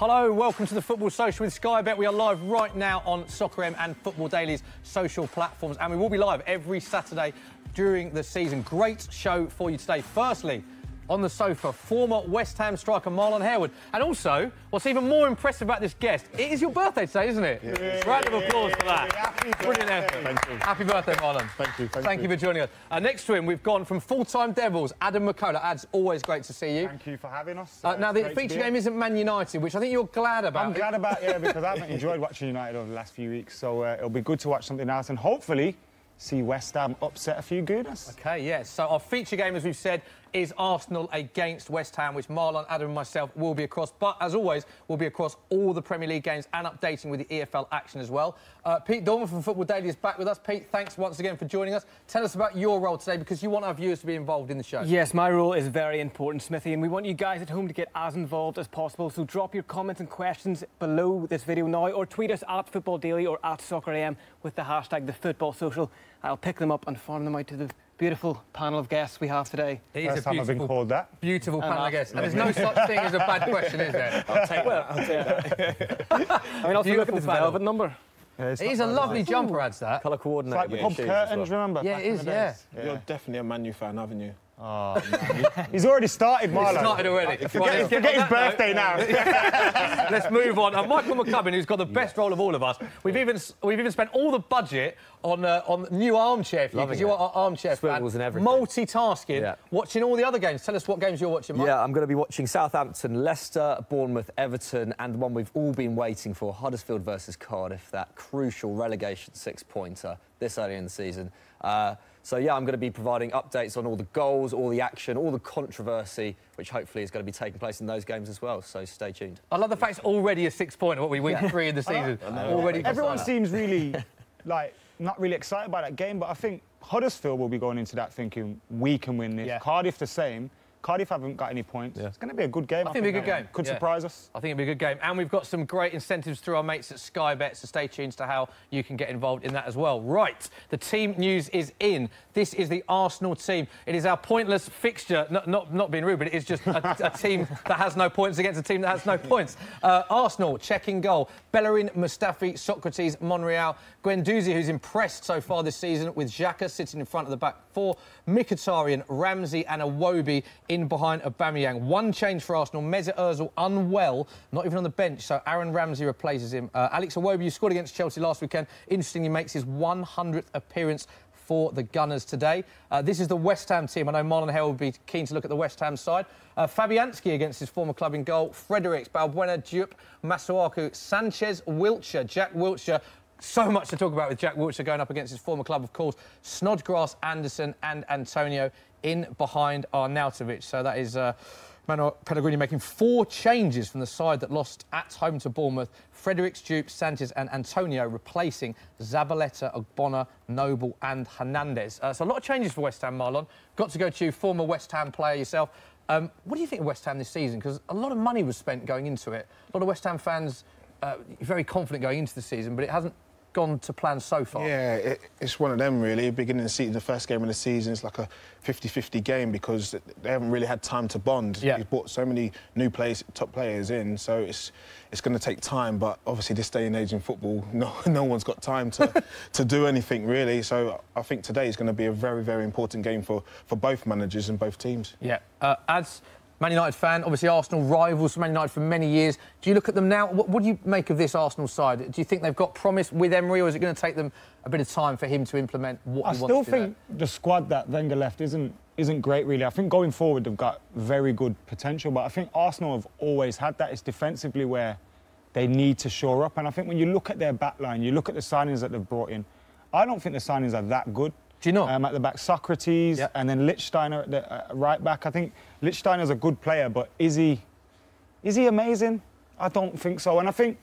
Hello, welcome to the Football Social with Sky Bet. We are live right now on Soccer M and Football Daily's social platforms, and we will be live every Saturday during the season. Great show for you today. Firstly, on the sofa, former West Ham striker Marlon Harewood. And also, what's even more impressive about this guest, it is your birthday today, isn't it? Yeah. Round of applause for that. Brilliant effort. Thank you. Happy birthday, Marlon. Thank you. Thank you for joining us. Next to him, we've gone from full-time Devils, Adam McCullough. Ad's always great to see you. Thank you for having us. Now, the feature game isn't Man United, which I think you're glad about. I'm glad about, yeah, because I haven't enjoyed watching United over the last few weeks, so it'll be good to watch something else and hopefully see West Ham upset a few Gooners. OK, yes. So our feature game, as we've said, is Arsenal against West Ham, which Marlon, Adam and myself will be across. But, as always, we'll be across all the Premier League games and updating with the EFL action as well. Pete Dorman from Football Daily is back with us. Pete, thanks once again for joining us. Tell us about your role today, because you want our viewers to be involved in the show. Yes, my role is very important, Smithy, and we want you guys at home to get as involved as possible. So drop your comments and questions below this video now, or tweet us at Football Daily or at SoccerAM with the hashtag #TheFootballSocial. I'll pick them up and farm them out to the beautiful panel of guests we have today. It is First time I've been called that. Beautiful panel of guests. And there's no such thing as a bad question, is there? I'll take that. I mean, also look at this velvet number. Yeah, It is a lovely jumper, adds that. Colour It's coordinated. like Bob Curtains, remember? Yeah, back it in is, the yeah. days? You're definitely a Man U fan, haven't you? Oh, man. He's already started, Marlon. It's started already. Forget his birthday now. Let's move on. Michael McCubbin, who's got the best role of all of us. We've even spent all the budget on new armchair for you, because you are our armchair Swivels fan. and everything. Multitasking, Yeah. watching all the other games. Tell us what games you're watching, Mike. Yeah, I'm going to be watching Southampton, Leicester, Bournemouth, Everton, and the one we've all been waiting for, Huddersfield versus Cardiff, that crucial relegation six-pointer this early in the season. So, yeah, I'm going to be providing updates on all the goals, all the action, all the controversy, which hopefully is going to be taking place in those games as well, so stay tuned. I love the fact it's already a six-pointer, what we week 3 in the season. Already. Everyone seems really, like, not really excited by that game, but I think Huddersfield will be going into that thinking we can win this. Yeah. Cardiff the same. Cardiff haven't got any points. Yeah. It's going to be a good game. I think it'll be a good game. Could Yeah. surprise us. I think it'll be a good game. And we've got some great incentives through our mates at Sky Bet, so stay tuned to how you can get involved in that as well. Right, the team news is in. This is the Arsenal team. It is our pointless fixture, not being rude, but it is just a team that has no points against a team that has no points. Arsenal, checking goal. Bellerin, Mustafi, Socrates, Monreal. Guendouzi, who's impressed so far this season, with Xhaka sitting in front of the back four. Mkhitaryan, Ramsey and Iwobi in behind Aubameyang. One change for Arsenal. Mesut Ozil unwell, not even on the bench, so Aaron Ramsey replaces him. Alex Iwobi, who scored against Chelsea last weekend, interestingly makes his 100th appearance for the Gunners today. This is the West Ham team. I know Marlon Hale would be keen to look at the West Ham side. Fabianski against his former club in goal. Fredericks, Balbuena, Diop, Masuaku, Sanchez, Wiltshire, Jack Wiltshire. So much to talk about with Jack Wiltshire going up against his former club, of course. Snodgrass, Anderson and Antonio in behind Arnautovic. So that is Manuel Pellegrini making 4 changes from the side that lost at home to Bournemouth. Fredericks, Jupe, Sanchez and Antonio replacing Zabaleta, Ogbonna, Noble and Hernandez. So a lot of changes for West Ham, Marlon. Got to go to you, former West Ham player yourself. What do you think of West Ham this season? Because a lot of money was spent going into it. A lot of West Ham fans very confident going into the season, but it hasn't gone to plan so far. Yeah, it's one of them, really. Beginning of the season, the first game of the season, it's like a 50-50 game because they haven't really had time to bond. Yeah. You've brought so many new players, top players in, so it's going to take time. But obviously, this day and age in football, no one's got time to do anything, really. So I think today is going to be a very, very important game for both managers and both teams. Yeah. As Man United fan, obviously Arsenal rivals for Man United for many years. Do you look at them now? What do you make of this Arsenal side? Do you think they've got promise with Emery, or is it going to take them a bit of time for him to implement what he wants to do? I still think the squad that Wenger left isn't great, really. I think going forward they've got very good potential, but I think Arsenal have always had that. It's defensively where they need to shore up, and I think when you look at their back line, you look at the signings that they've brought in, I don't think the signings are that good. Do you not? At the back, Socrates, yeah. And then Lichtsteiner at the right back. I think Lichtsteiner's a good player, but is he amazing? I don't think so. And I think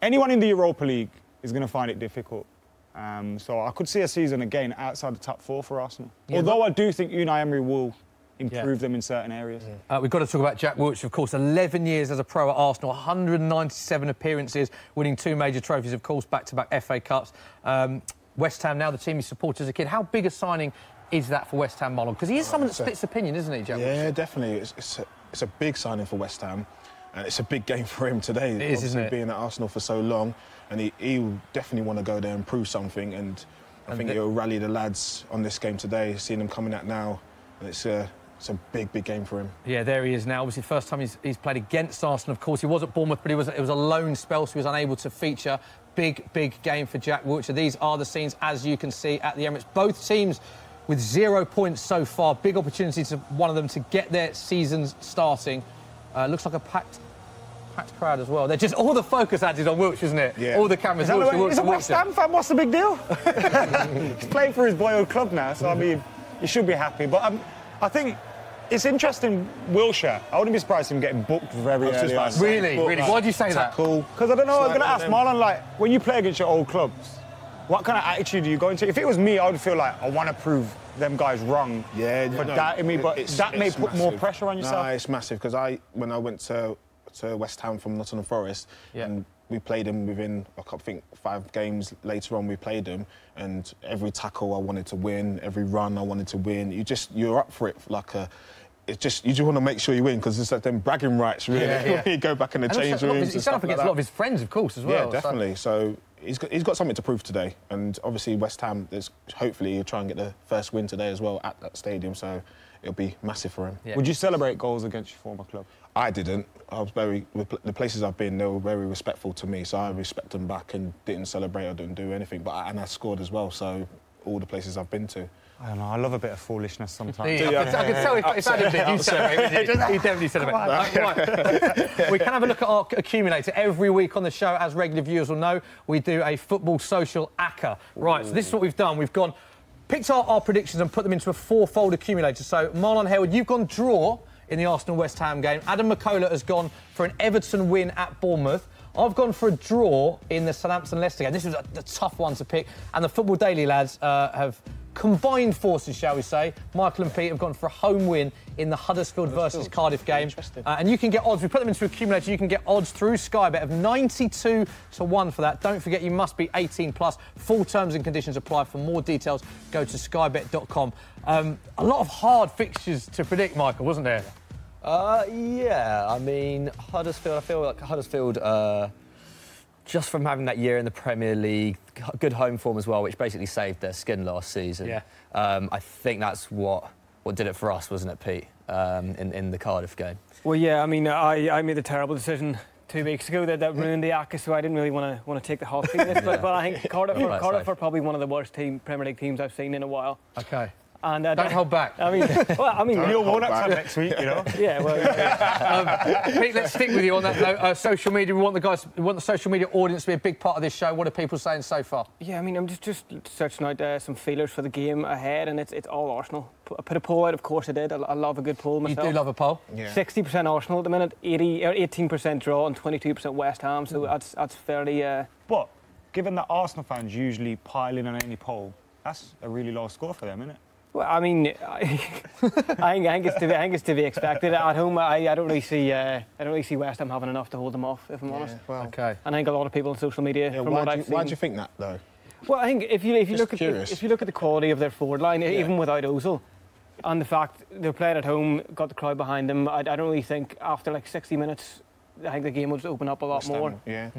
anyone in the Europa League is going to find it difficult. So I could see a season again outside the top 4 for Arsenal. Yeah, although I do think Unai Emery will improve them in certain areas. Yeah. We've got to talk about Jack Wilshere, of course. 11 years as a pro at Arsenal, 197 appearances, winning 2 major trophies, of course, back-to-back FA Cups. West Ham now, the team he supported as a kid. How big a signing is that for West Ham, Marlon? Because he is someone that splits opinion, isn't he, Jack? Yeah, definitely. It's a big signing for West Ham. and it's a big game for him today. It is, isn't it? Being at Arsenal for so long, and he'll definitely want to go there and prove something, and I think he'll rally the lads on this game today, seeing them coming out now, and it's a big game for him. Yeah, there he is now. Obviously, the first time he's played against Arsenal, of course. He was at Bournemouth, but it was a loan spell, so he was unable to feature. Big game for Jack Wilshere. These are the scenes, as you can see, at the Emirates. Both teams with 0 points so far. Big opportunity to one of them to get their seasons starting. Looks like a packed crowd as well. They're just all the focus added on Wilshere, isn't it? Yeah. All the cameras. Wilshere, He's a West Ham fan. What's the big deal? He's playing for his boyhood club now, so I mean, he should be happy. But I think it's interesting, Wilshere. I wouldn't be surprised him getting booked very early on. Really? Why do you say that? Cool. Because I don't know. I'm going to ask Marlon, like, when you play against your old clubs, what kind of attitude are you going to? If it was me, I would feel like I want to prove them guys wrong. Yeah, for doubting me, but that may put more pressure on yourself. No, it's massive because when I went to West Ham from Nottingham Forest, and we played them within, I think, 5 games later on. We played them, and every tackle I wanted to win, every run I wanted to win. You're up for it like a. You just want to make sure you win because it's like them bragging rights, really. Yeah. You go back in the change rooms. He's up against a lot of his friends, of course, as well. Yeah, definitely. So he's got something to prove today, and obviously West Ham. Hopefully he'll try and get the first win today as well at that stadium. So it'll be massive for him. Yeah. Would you celebrate goals against your former club? I didn't. I was the places I've been, they were very respectful to me, so I respect them back and didn't celebrate or didn't do anything. And I scored as well. So all the places I've been to. I don't know. I love a bit of foolishness sometimes. I can tell if Adam did, you celebrate. He definitely celebrates. Right. We can have a look at our accumulator every week on the show. As regular viewers will know, we do a football social ACCA. Right, so this is what we've done. We've picked our predictions and put them into a 4-fold accumulator. So, Marlon Harewood, you've gone draw in the Arsenal-West Ham game. Adam McCullough has gone for an Everton win at Bournemouth. I've gone for a draw in the Southampton-Leicester game. This was a tough one to pick. And the Football Daily lads have combined forces, shall we say. Michael and Pete have gone for a home win in the Huddersfield versus Cardiff game. And you can get odds. We put them into accumulator. You can get odds through Sky Bet of 92 to 1 for that. Don't forget, you must be 18 plus. Full terms and conditions apply. For more details, go to skybet.com. A lot of hard fixtures to predict, Michael, wasn't there? Yeah, I mean, Huddersfield, I feel like Huddersfield, just from having that year in the Premier League, good home form as well, which basically saved their skin last season. Yeah. I think that's what did it for us, wasn't it, Pete, in the Cardiff game? Well, yeah, I mean, I made a terrible decision 2 weeks ago that ruined the ACCA, so I didn't really want to take the hot seat in this, but I think Cardiff are probably one of the worst Premier League teams I've seen in a while. OK. And don't hold back. I mean, You'll warn up next week, you know. Yeah, well. Pete, let's stick with you on that note. Social media. We want the social media audience to be a big part of this show. What are people saying so far? Yeah, I mean, I'm just searching out some feelers for the game ahead, and it's all Arsenal. I put a poll out, of course I did. I love a good poll myself. You do love a poll. Yeah. 60% Arsenal at the minute, 18% draw, and 22% West Ham. So that's fairly. But given that Arsenal fans usually pile in on any poll, that's a really low score for them, isn't it? Well, I mean, I think it's to be expected. At home, I don't really see West Ham having enough to hold them off, if I'm honest. Well, OK. I think a lot of people on social media. Yeah, from what I've seen, why do you think that though? Well, I think if you look at the quality of their forward line, even without Ozil, and the fact they're playing at home, got the crowd behind them, I don't really think after like 60 minutes, I think the game will just open up a lot more. Yeah.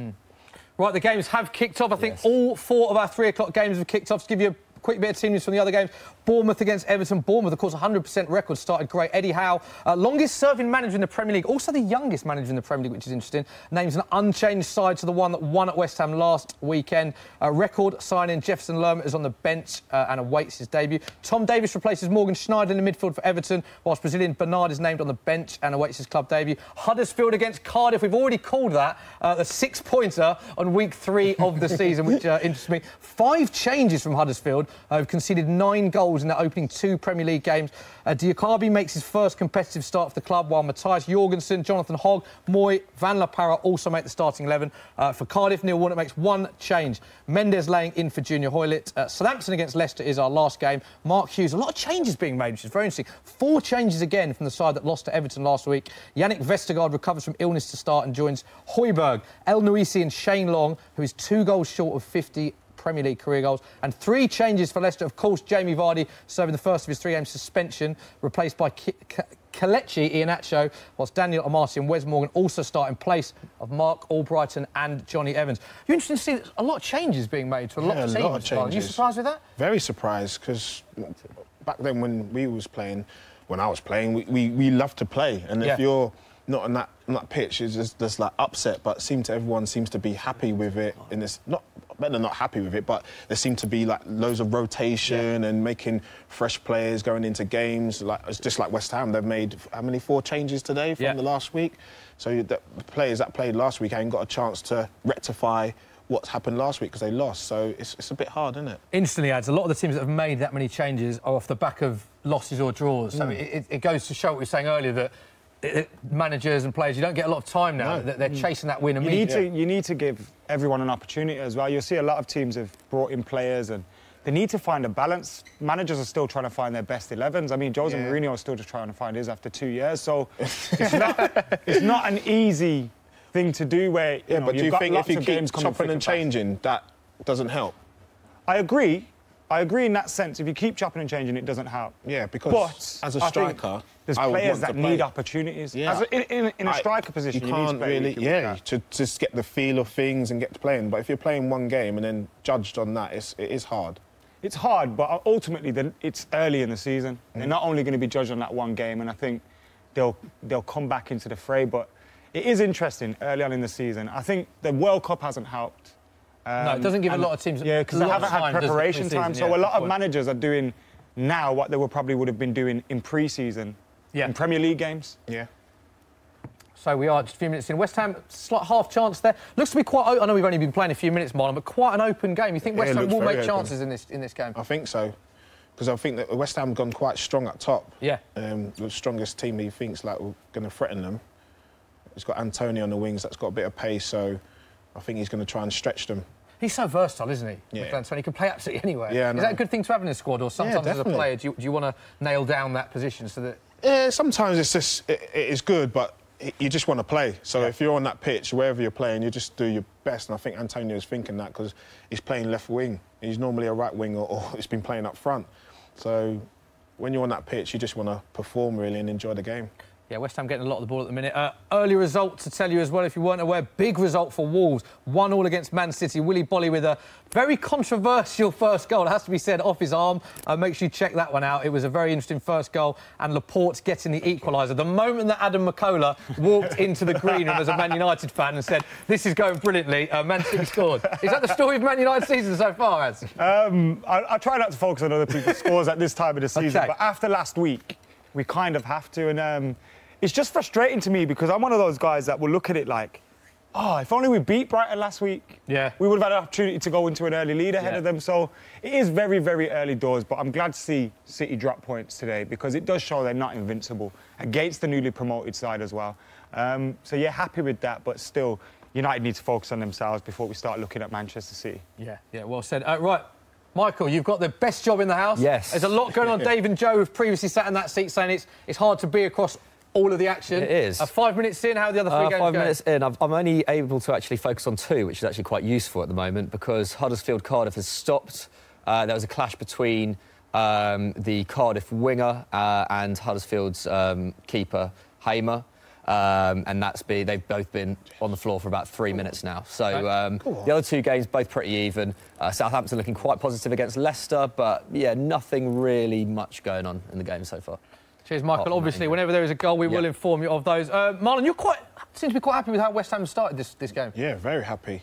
Right, the games have kicked off. I think all 4 of our 3 o'clock games have kicked off. To give you a quick bit of team news from the other games. Bournemouth against Everton. Bournemouth, of course, 100% record, started great. Eddie Howe, longest-serving manager in the Premier League, also the youngest manager in the Premier League, which is interesting. Names an unchanged side to the one that won at West Ham last weekend. Record signing Jefferson Lerma is on the bench and awaits his debut. Tom Davies replaces Morgan Schneider in the midfield for Everton, whilst Brazilian Bernard is named on the bench and awaits his club debut. Huddersfield against Cardiff. We've already called that the 6-pointer on week 3 of the season, which interests me. 5 changes from Huddersfield, who've conceded 9 goals in their opening 2 Premier League games. Diakabi makes his first competitive start for the club, while Matthias Jorgensen, Jonathan Hogg, Moy, Van La Parra also make the starting 11. For Cardiff, Neil Warnock makes 1 change. Mendes laying in for Junior Hoylett. Southampton against Leicester is our last game. Mark Hughes, a lot of changes being made, which is very interesting. 4 changes again from the side that lost to Everton last week. Yannick Vestergaard recovers from illness to start and joins Højbjerg, El Nuisi and Shane Long, who is 2 goals short of 50 Premier League career goals. And 3 changes for Leicester. Of course, Jamie Vardy serving the first of his 3-game suspension, replaced by Kelechi Iheanacho, whilst Daniel Amasi and Wes Morgan also start in place of Mark Albrighton and Johnny Evans. You're interested to see a lot of changes being made to a lot of teams. A lot of changes. Are you surprised with that? Very surprised, because back then when I was playing, we loved to play. And if you're not on that pitch, it's just like upset, but everyone seems to be happy with it. And it's not happy with it, but there seemed to be like loads of rotation and making fresh players going into games. Like it's just like West Ham, they've made how many 4 changes today from the last week. So the players that played last week ain't got a chance to rectify what's happened last week because they lost. So it's a bit hard, isn't it? Instantly adds a lot of the teams that have made that many changes are off the back of losses or draws. So it goes to show what we were saying earlier, that managers and players, you don't get a lot of time now. They're chasing that win immediately. You need to give everyone an opportunity as well. You'll see a lot of teams have brought in players and they need to find a balance. Managers are still trying to find their best 11s. I mean, Jose Mourinho is still just trying to find his after 2 years. So it's not an easy thing to do where, you know, but do you think if you keep chopping and fast. changing, that doesn't help? I agree in that sense. If you keep chopping and changing, it doesn't help. Yeah, because as a striker, there's players that need opportunities. Yeah. In a striker position, you can't really, to just get the feel of things and get to playing. But if you're playing one game and then judged on that, it is hard. It's hard, but ultimately, it's early in the season. They're not only going to be judged on that one game, and I think they'll come back into the fray. But it is interesting early on in the season. I think the World Cup hasn't helped. No, it doesn't give a lot of teams. Yeah, because they haven't had preparation time. So a lot of point. managers are doing now what they probably would have been doing in pre-season, in Premier League games. Yeah. So we are just a few minutes in. West Ham, slight half chance there. Looks to be quite open. I know we've only been playing a few minutes, Marlon, but quite an open game. You think West Ham will make chances in this game? I think so. Because I think that West Ham have gone quite strong up top. Yeah. The strongest team he thinks like we're going to threaten them. He's got Antonio on the wings that's got a bit of pace, so I think he's going to try and stretch them. He's so versatile, isn't he? Yeah. Antonio, he can play absolutely anywhere. Yeah, is that a good thing to have in a squad, or sometimes as a definitely. player, do you want to nail down that position so that... Yeah, sometimes it's just, it is good, but you just want to play. So if you're on that pitch, wherever you're playing, you just do your best. And I think Antonio's thinking that because he's playing left wing. He's normally a right wing or he's been playing up front. So when you're on that pitch, you just want to perform really and enjoy the game. Yeah, West Ham getting a lot of the ball at the minute. Early result to tell you as well, if you weren't aware, big result for Wolves. 1-1 against Man City. Willy Bolly with a very controversial first goal. It has to be said, off his arm. Make sure you check that one out. It was a very interesting first goal. And Laporte getting the equaliser. The moment that Adam McCullough walked into the green room as a Man United fan and said, this is going brilliantly, Man City scored. Is that the story of Man United season so far, Az? I try not to focus on other people's scores at this time of the season, Okay. but after last week, we kind of have to. And it's just frustrating to me because I'm one of those guys that will look at it like, oh, if only we beat Brighton last week, we would have had an opportunity to go into an early lead ahead of them. So it is very, very early doors, but I'm glad to see City drop points today because it does show they're not invincible against the newly promoted side as well. So, yeah, happy with that, but still, United need to focus on themselves before we start looking at Manchester City. Yeah, well said. Right. Michael, you've got the best job in the house. Yes. There's a lot going on. Dave and Joe have previously sat in that seat saying it's hard to be across all of the action. It is. 5 minutes in, how are the other 3 games going? 5 minutes in, I'm only able to actually focus on 2, which is actually quite useful at the moment because Huddersfield-Cardiff has stopped. There was a clash between the Cardiff winger and Huddersfield's keeper, Hamer. And they've both been on the floor for about 3 minutes now. So the other 2 games, both pretty even. Southampton looking quite positive against Leicester, but, yeah, nothing really much going on in the game so far. Cheers, Michael. Obviously, whenever there is a goal, we will inform you of those. Marlon, you seem to be quite happy with how West Ham started this game. Yeah, very happy.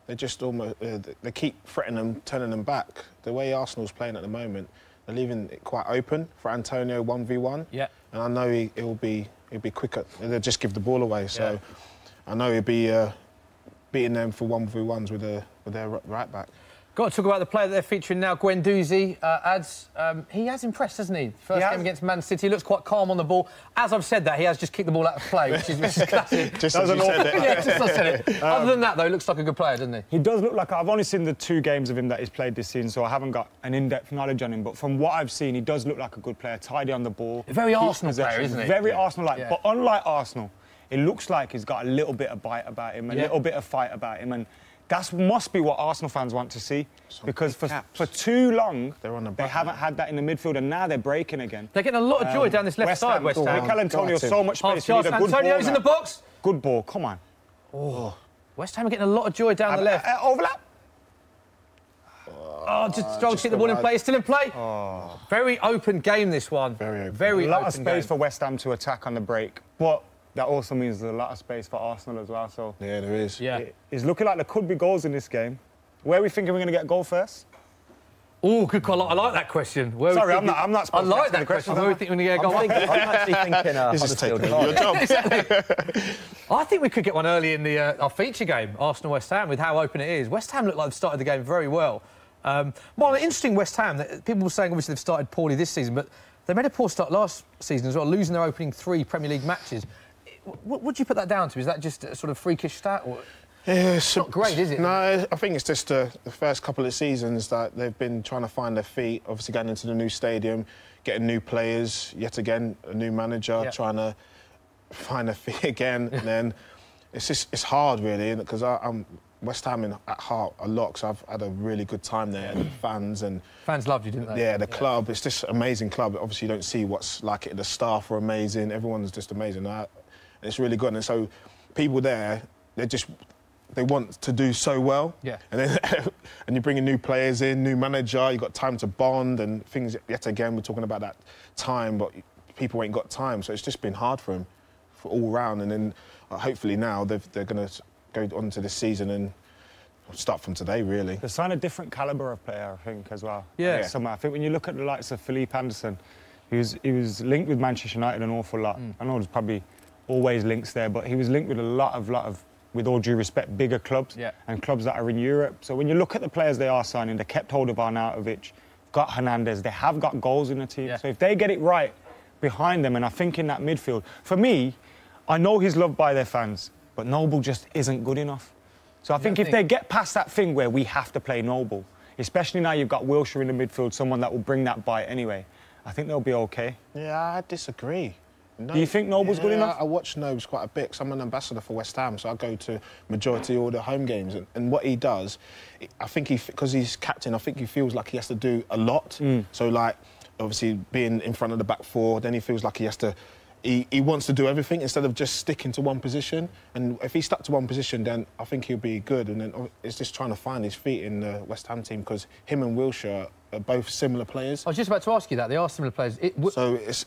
They just almost they keep threatening them, turning them back. The way Arsenal's playing at the moment, they're leaving it quite open for Antonio 1v1. Yeah. And I know he'll be quicker. They'll just give the ball away. So I know he'll be beating them for 1v1s with their right back. Got to talk about the player that they're featuring now, Guendouzi. He has impressed, hasn't he? First game against Man City, he looks quite calm on the ball. As I've said that, he has just kicked the ball out of play, which is classic. Just as you said it. Yeah, just as I said it. Other than that, though, he looks like a good player, doesn't he? He does look like... I've only seen the 2 games of him that he's played this season, so I haven't got an in-depth knowledge on him. But from what I've seen, he does look like a good player, tidy on the ball. A very Arsenal player, isn't he? Very Arsenal-like. Yeah. But unlike Arsenal, it looks like he's got a little bit of bite about him, a little bit of fight about him. And that must be what Arsenal fans want to see. Because big for too long, They're on the they back haven't now. had that in the midfield, and now they're breaking again. They're getting a lot of joy down this left side, West Ham. Mikel Antonio, so much space. You need a good Antonio's ball in the now. box. Good ball, come on. West Ham are getting a lot of joy down the left. Overlap. Oh, just struggled to get the ball in play. It's still in play. Oh. Very open game, this one. Very open. Very A lot open of space game. for West Ham to attack on the break, but that also means there's a lot of space for Arsenal as well. So Yeah, there is. Yeah. it's looking like there could be goals in this game. Where are we thinking we're going to get a goal first? Oh, good call. I like that question. Where Sorry, we I'm not I supposed to like answer the that question. questions, Where am we I? think we're going to get a goal? I'm actually thinking This is Huddersfield. taking your job. I think we could get one early in the our feature game, Arsenal-West Ham, with how open it is. West Ham look like they've started the game very well. Well, interesting West Ham. People were saying, obviously, they've started poorly this season, but they made a poor start last season as well, losing their opening 3 Premier League matches. What would you put that down to? Is that just a sort of freakish stat? Or... Yeah, It's not great, is it? No, I think it's just the first couple of seasons that they've been trying to find their feet, obviously going into the new stadium, getting new players, yet again, a new manager, trying to find their feet again. And then it's hard, really, because I'm West Ham at heart a lot, because I've had a really good time there, and the fans and... Fans loved you, didn't they? Yeah, the club, it's just an amazing club. Obviously, you don't see what's like it. The staff are amazing, everyone's just amazing. It's really good. And so people there, they want to do so well. Yeah. And then and you're bringing new players in, new manager, you've got time to bond and things. Yet again, we're talking about that time, but people ain't got time. So it's just been hard for them, for all round. And then hopefully now they're going to go on to this season and start from today, really. They signed a different calibre of player, I think, as well. Yeah. Somewhere. I think when you look at the likes of Felipe Anderson, he was linked with Manchester United an awful lot. I know there's probably always links there, but he was linked with a lot of, with all due respect, bigger clubs and clubs that are in Europe. So when you look at the players they are signing, they kept hold of Arnautovic, got Hernandez, they have got goals in the team. So if they get it right behind them, and I think in that midfield, for me, I know he's loved by their fans, but Noble just isn't good enough. So I think if they get past that thing where we have to play Noble, especially now you've got Wilshere in the midfield, someone that will bring that bite anyway, I think they'll be OK. Yeah, I disagree. No, do you think Noble's good enough? I watch Nobes quite a bit, because I'm an ambassador for West Ham, so I go to majority of all the home games. And what he does, I think because he's captain, I think he feels like he has to do a lot. So, like, obviously, being in front of the back 4, then he feels like he has to... He wants to do everything instead of just sticking to one position. And if he stuck to one position, then I think he'll be good. And then it's just trying to find his feet in the West Ham team, because him and Wilshere are both similar players. I was just about to ask you that. They are similar players.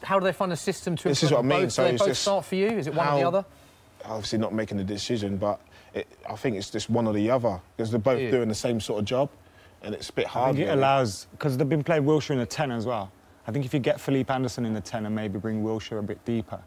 How do they find a system to... This is what I mean. Both? So do they it's both just start for you? Is it one or the other? Obviously not making a decision, but I think it's just one or the other, because they're both doing the same sort of job, and it's a bit hard. I think it allows, because they've been playing Wilshere in the 10 as well. I think if you get Felipe Anderson in the 10 and maybe bring Wilshere a bit deeper,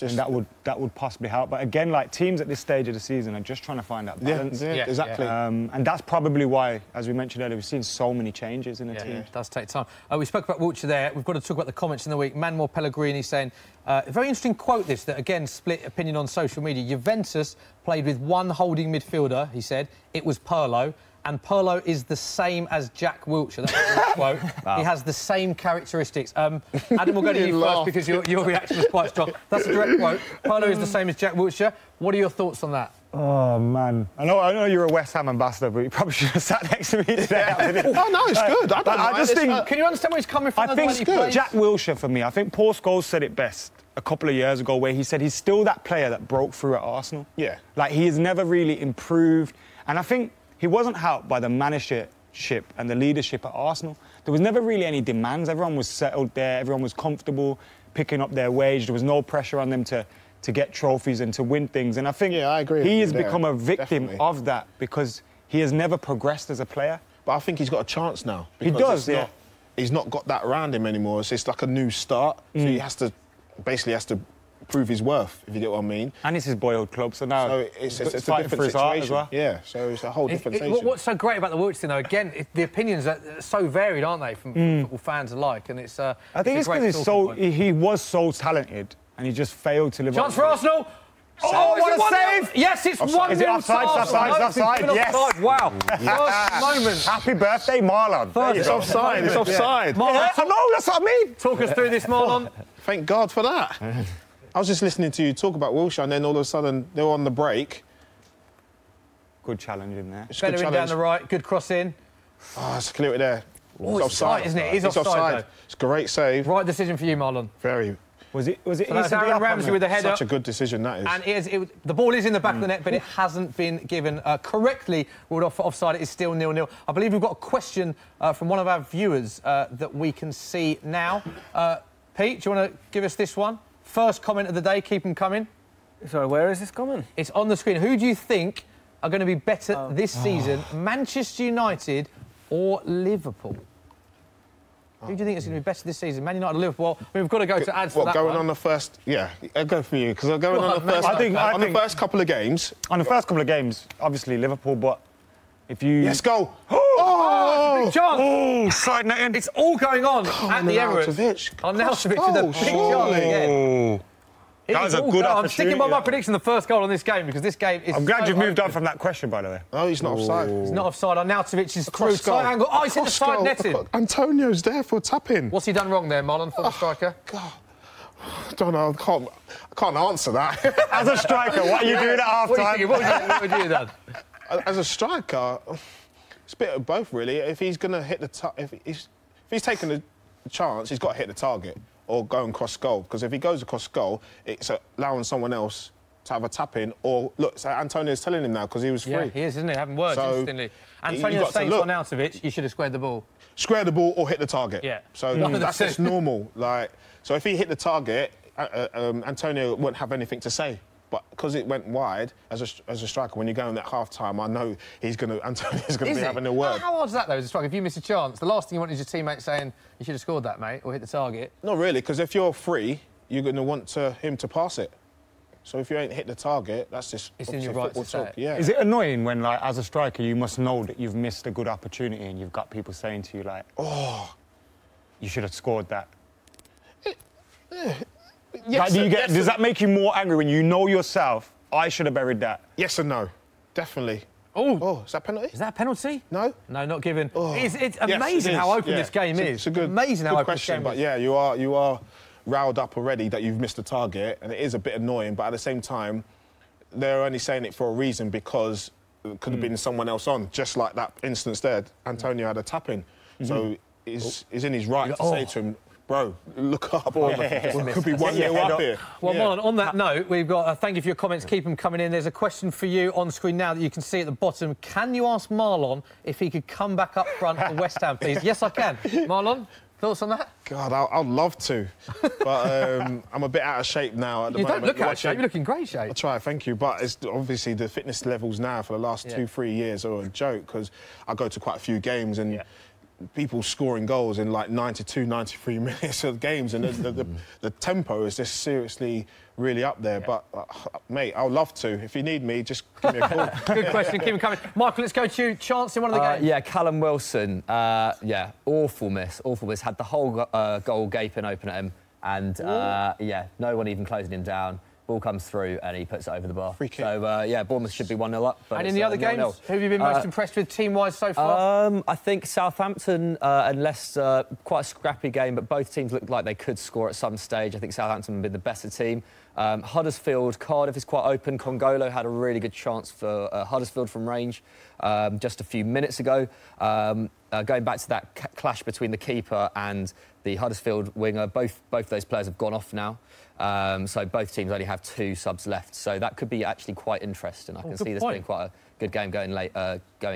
then that would possibly help. But again, like, teams at this stage of the season are just trying to find that balance. Yeah, exactly. And that's probably why, as we mentioned earlier, we've seen so many changes in the team. It does take time. We spoke about Wilshere there. We've got to talk about the comments in the week. Manuel Pellegrini saying, a very interesting quote this, that again split opinion on social media. Juventus played with one holding midfielder, he said. It was Pirlo. And Pirlo is the same as Jack Wilshere. That's a quote. Wow. He has the same characteristics. Adam, we'll go to you first, because your reaction was quite strong. That's a direct quote. Pirlo is the same as Jack Wilshere. What are your thoughts on that? Oh, man. I know you're a West Ham ambassador, but you probably should have sat next to me today. Oh, no, it's good. I just think... Can you understand where he's coming from? I think it's good. Jack Wilshere, for me, I think Paul Scholes said it best a couple of years ago, where he said he's still that player that broke through at Arsenal. Yeah. Like, he has never really improved. And I think... he wasn't helped by the managership and the leadership at Arsenal. There was never really any demands. Everyone was settled there. Everyone was comfortable picking up their wage. There was no pressure on them to get trophies and to win things. And I think I agree he with has you there. become a victim Definitely. of that, because he has never progressed as a player. But I think he's got a chance now. He does, yeah. He's not got that around him anymore. It's like a new start. So he has to prove his worth, if you get what I mean. And it's his boyhood club, so now it's a fighting different for his heart situation as well. Yeah, so it's a whole different situation. What's so great about the Wilshere thing, though, again, the opinions are so varied, aren't they, from football fans alike, and it's I think it's because he was so talented, and he just failed to live up. Chance for Arsenal! Oh, what a save! Yes, it's 1-0 Is it offside? Offside, yes. Wow. First moment. Happy birthday, Marlon. It's offside, it's offside. Yeah, I know, that's what I mean. Talk us through this, Marlon. Thank God for that. I was just listening to you talk about Wilshere, and then all of a sudden they were on the break. And then Wilshere, I think he feels like he has to do a lot. And then all of a sudden he has to prove his worth, if you get what I mean. And I think it's just one or the other. Because the both doing the same sort of job, and it's a bit hard. I think it's because he's so... he was so talented, and he just failed to live up. Is it offside? Offside, yes. good challenge in there. It's a good Bellerin down challenge. the right, good cross in. Oh, it's clear it there. Oh, it's tight, isn't it? It is offside, though. It's a great save. Right decision for you, Marlon. Very. Was it So that's easy to be Aaron up on Ramsey the- with the header. Such a good decision that is. And the ball is in the back of the net, but it hasn't been given correctly ruled off for offside. It is still 0-0. I believe we've got a question from one of our viewers that we can see now. Pete, do you want to give us this one? First comment of the day, keep them coming. Sorry, where is this coming? It's on the screen. Who do you think are going to be better this season, Manchester United or Liverpool? Who do you think is going to be better this season, Man United or Liverpool? We've got to go to ads for What, that going one. on the first... Yeah, I'll go for you, because I'm going Well, on the first... I think- on the first couple of games... On the first couple of games, obviously Liverpool, but if you... Let's go! Oh, chance. Oh, side netting. It's all going on at the Emirates. Arnautovic. Arnautovic with a big chance again. Oh. It That is was a all good go- I'm sticking by my opportunity. prediction, the first goal on this game, because this game is. I'm glad so you've moved open. on from that question, by the way. No, he's not offside. He's not offside. Arnautovic is through. Cross goal. Tight angle. Oh, he's hit the Cross side goal. netting. Antonio's there for tap-in. What's he done wrong there, Marlon, for the striker? God. I don't know. I can't answer that. As a striker, what are you doing at half What do you time? think? What would you have done? As a striker, it's a bit of both, really. If he's going to hit the... If he's taking the chance, he's got to hit the target or go and cross goal. Because if he goes across goal, it's allowing someone else to have a tap-in. Or, look, so Antonio's telling him now because he was free. Yeah, he is, isn't he? Having words So, instantly. you've Antonio got to saying to look. Arnautovic, you should have squared the ball. Square the ball or hit the target. Yeah. So None of the that's two. just normal. Like, so if he hit the target, Antonio wouldn't have anything to say. But because it went wide, as a striker, when you go in that half-time, I know Antonio's going to be having a word. How hard is that, though, as a striker? If you miss a chance, the last thing you want is your teammate saying, you should have scored that, mate, or hit the target. Not really, because if you're free, you're going to want him to pass it. So if you ain't hit the target, that's just It's in obviously your right football to say talk. it. Yeah. Is it annoying when, like, as a striker, you must know that you've missed a good opportunity and you've got people saying to you, like, oh, you should have scored that? Yes, Like, does that make you more angry when you know yourself, I should have buried that? yes and no, definitely. Oh, Is that penalty? is that a penalty? No. No, not given. It's Yes, amazing it is. how open Yeah. this game is. It's a good, amazing how good open question, this but game is. yeah, you are riled up already that you've missed the target, and it is a bit annoying. But at the same time, they're only saying it for a reason because it could have been someone else on, just like that instance there. Antonio had a tap in, so he's in his right to say to him, "Bro, look up. We could be 1-0 up here." Well, Yeah. Marlon, on that note, we've got thank you for your comments. Keep them coming in. There's a question for you on screen now that you can see at the bottom. Can you ask Marlon if he could come back up front for West Ham, please? Yes, I can. Marlon, thoughts on that? God, I'd love to, but I'm a bit out of shape now at the You moment. don't look out of Watching- shape. You look in great shape. I try, thank you. But it's obviously the fitness levels now for the last 2-3 years are a joke because I go to quite a few games and people scoring goals in like 92, 93 minutes of games and the tempo is just seriously really up there. But, mate, I'd love to. If you need me, just give me a call. Good question. Keep them coming. Michael, let's go to chance in one of the games. Yeah, Callum Wilson. Awful miss. Awful miss. Had the whole goal gaping open at him. And, no one even closing him down. Ball comes through and he puts it over the bar. Free kick. So, Bournemouth should be 1-0 up. But And in it's, the other 0-0. games, who have you been most impressed with team-wise so far? I think Southampton and Leicester, quite a scrappy game, but both teams looked like they could score at some stage. I think Southampton have been the better team. Huddersfield, Cardiff is quite open. Congolo had a really good chance for Huddersfield from range just a few minutes ago. Going back to that clash between the keeper and the Huddersfield winger, both those players have gone off now. So both teams only have 2 subs left. So that could be actually quite interesting. I can see this being quite a good game going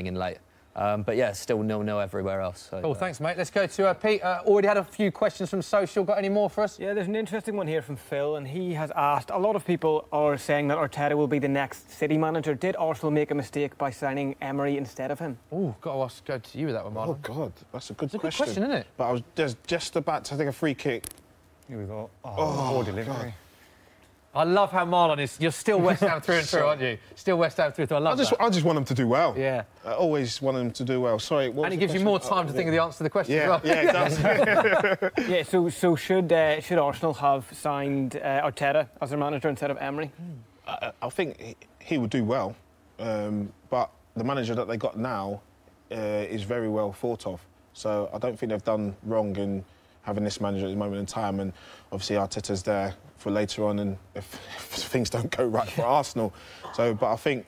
in late. But yeah, still 0-0 everywhere else. So, Cool, thanks, mate. Let's go to Pete. Already had a few questions from social. Got any more for us? Yeah, there's an interesting one here from Phil, and he has asked, a lot of people are saying that Arteta will be the next City manager. Did Arsenal make a mistake by signing Emery instead of him? Oh, go to you with that one, Marlon. Oh, God, that's a good It's a good question. question, isn't it? But I was just about to take a free kick. Here we go. Oh, delivery. God. I love how Marlon is. You're still West Ham through and through, aren't you? Still West Ham through and through. I love that. I just want them to do well. Yeah. I always want them to do well. Sorry, what And was it the gives you question? more time to think of the answer to the question as well. Yeah, it does. Yeah, so should Arsenal have signed Arteta as their manager instead of Emery? I think he would do well, but the manager that they got now is very well thought of. So I don't think they've done wrong in having this manager at the moment in time. And obviously Arteta's there for later on, and if things don't go right for Arsenal. So, but I think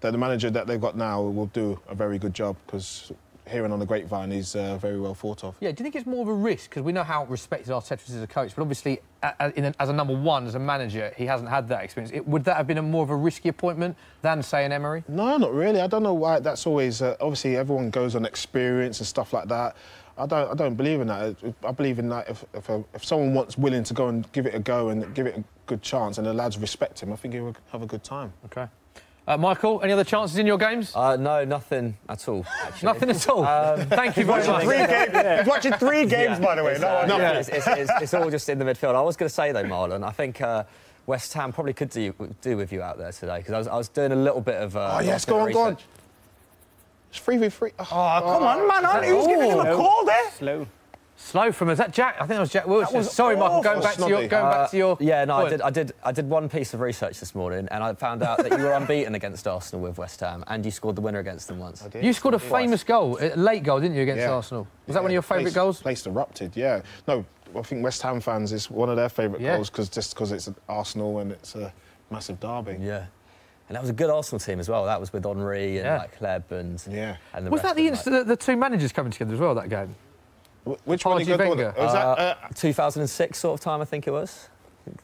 that the manager that they've got now will do a very good job, because hearing on the grapevine, he's very well thought of. Yeah, do you think it's more of a risk? Because we know how respected Arteta is as a coach, but obviously, as a number one, as a manager, he hasn't had that experience. Would that have been a more of a risky appointment than, say, an Emery? No, not really. I don't know why. That's always obviously everyone goes on experience and stuff like that. I don't believe in that. I believe in that if someone willing to go and give it a go and give it a good chance, and the lads respect him, I think he will have a good time. OK. Michael, any other chances in your games? No, nothing at all. Actually. Nothing at all. Thank you very much. He's watching 3 games, by the way. It's all just in the midfield. I was going to say, though, Marlon, I think West Ham probably could do with you out there today, because I was doing a little bit of... oh, yes, go on. It's 3v3. Oh, come on, man. He was giving him a call there. Slow from us. Is that Jack? I think that was Jack Wilson. Sorry, Michael. Going back to your. Yeah, no, point. I did one piece of research this morning, and I found out that you were unbeaten against Arsenal with West Ham, and you scored the winner against them once. You scored a famous goal, a late goal, didn't you, against Arsenal? Was that one of your favourite goals? Place erupted. Yeah. No, I think West Ham fans is one of their favourite goals because it's Arsenal and it's a massive derby. Yeah. And that was a good Arsenal team as well. That was with Henry and like Kleb and the was that the instant the two managers coming together as well, that game? Which one? Was that 2006 sort of time, I think it was.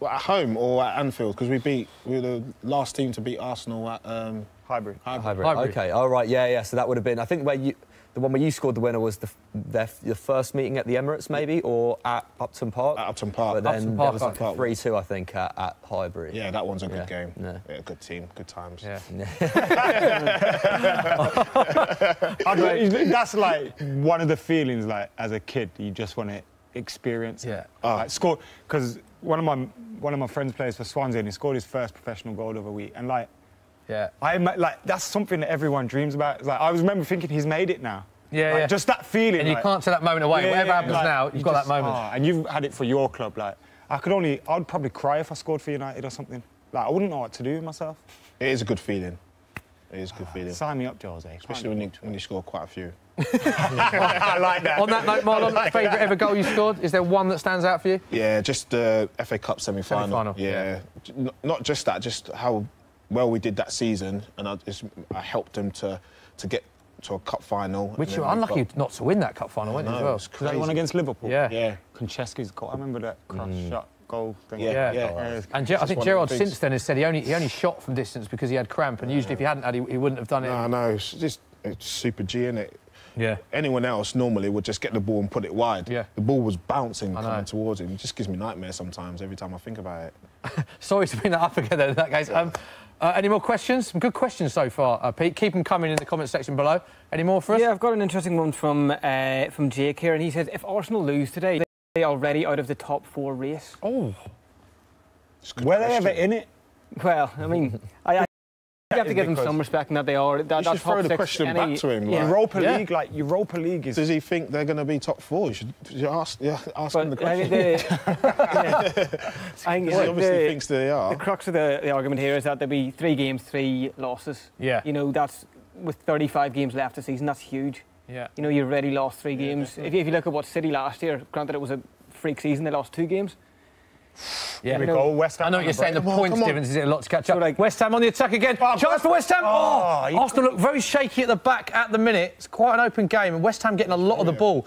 At home or at Anfield? Because we were the last team to beat Arsenal at Highbury. OK, all right, yeah. So that would have been, I think, the one where you scored the winner was the first meeting at the Emirates, maybe, or at Upton Park. At Upton Park. But then there was like 3-2, I think, at Highbury. Yeah, that one's a good game. Yeah. Good team, good times. Yeah. That's like one of the feelings, like as a kid, you just want to experience. Yeah. Like, score, because one of my friends plays for Swansea, and he scored his first professional goal of a week, and like. Yeah. That's something that everyone dreams about. It's like I remember thinking he's made it now. Yeah, Just that feeling. And you can't take that moment away. Whatever happens now, you've got that moment. And you've had it for your club. Like I'd probably cry if I scored for United or something. Like I wouldn't know what to do with myself. It is a good feeling. It is a good feeling. Sign me up, Jose. Especially when you score quite a few. I like that. On that note, Marlon, favourite ever goal you scored? Is there one that stands out for you? Yeah, just the FA Cup semi-final. Yeah. Not just that, just how well we did that season, and I helped them to get to a cup final. Which you were unlucky not to win that cup final, weren't you, as well? Was that one against Liverpool? Yeah. Konchesky's goal. I remember that cross-shot goal thing. Yeah. And I think Gerrard since then has said he only shot from distance because he had cramp, and usually if he hadn't had, he wouldn't have done it. No, it's super G, isn't it? Yeah. Anyone else normally would just get the ball and put it wide. Yeah. The ball was bouncing coming towards him. It just gives me nightmares sometimes every time I think about it. Sorry to bring that up again, though, in that case. Any more questions? Some good questions so far, Pete. Keep them coming in the comment section below. Any more for us? Yeah, I've got an interesting one from Jake here, and he says, if Arsenal lose today, they are already out of the top 4 race. Oh. Were they ever in it? Well, I mean, you have to give them some respect in that they are. You should throw the question back to him. Yeah. Europa League is... Does he think they're going to be top 4? You should ask him the question. I think he obviously thinks they are. The crux of the argument here is that there'll be 3 games, 3 losses. Yeah. You know, that's with 35 games left this season, that's huge. Yeah. You know, you've already lost 3 games. If you look at what City last year, granted it was a freak season, they lost 2 games. Yeah. Here we go, West Ham. I know what you're saying, the points difference is a lot to catch up. Like, West Ham on the attack again. Chance for West Ham. Arsenal look very shaky at the back at the minute. It's quite an open game, and West Ham getting a lot of the ball.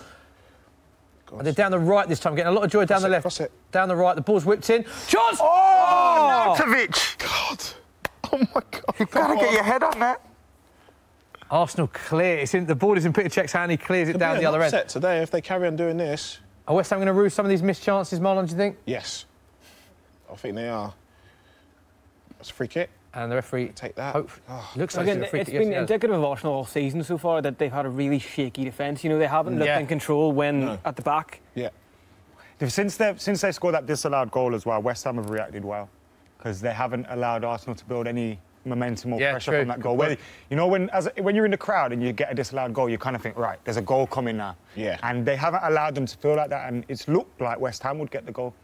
They're down the right this time, getting a lot of joy down the left. Down the right, the ball's whipped in. Chance! Arnautovic! God! Oh my God! You've got to get your head on that. Arsenal clear. The ball is in Peter Cech's hand. He clears it down the other end. Today, if they carry on doing this. Are West Ham going to rue some of these missed chances, Marlon, do you think? Yes. I think they are. It's a free kick. And the referee... Take that. Looks like again, it's been indicative of Arsenal all season so far that they've had a really shaky defence. You know, they haven't looked in control when at the back. Yeah. Since they scored that disallowed goal as well, West Ham have reacted well because they haven't allowed Arsenal to build any momentum or pressure from that goal. You know, when you're in the crowd and you get a disallowed goal, you kind of think, right, there's a goal coming now. Yeah. And they haven't allowed them to feel like that, and it's looked like West Ham would get the goal.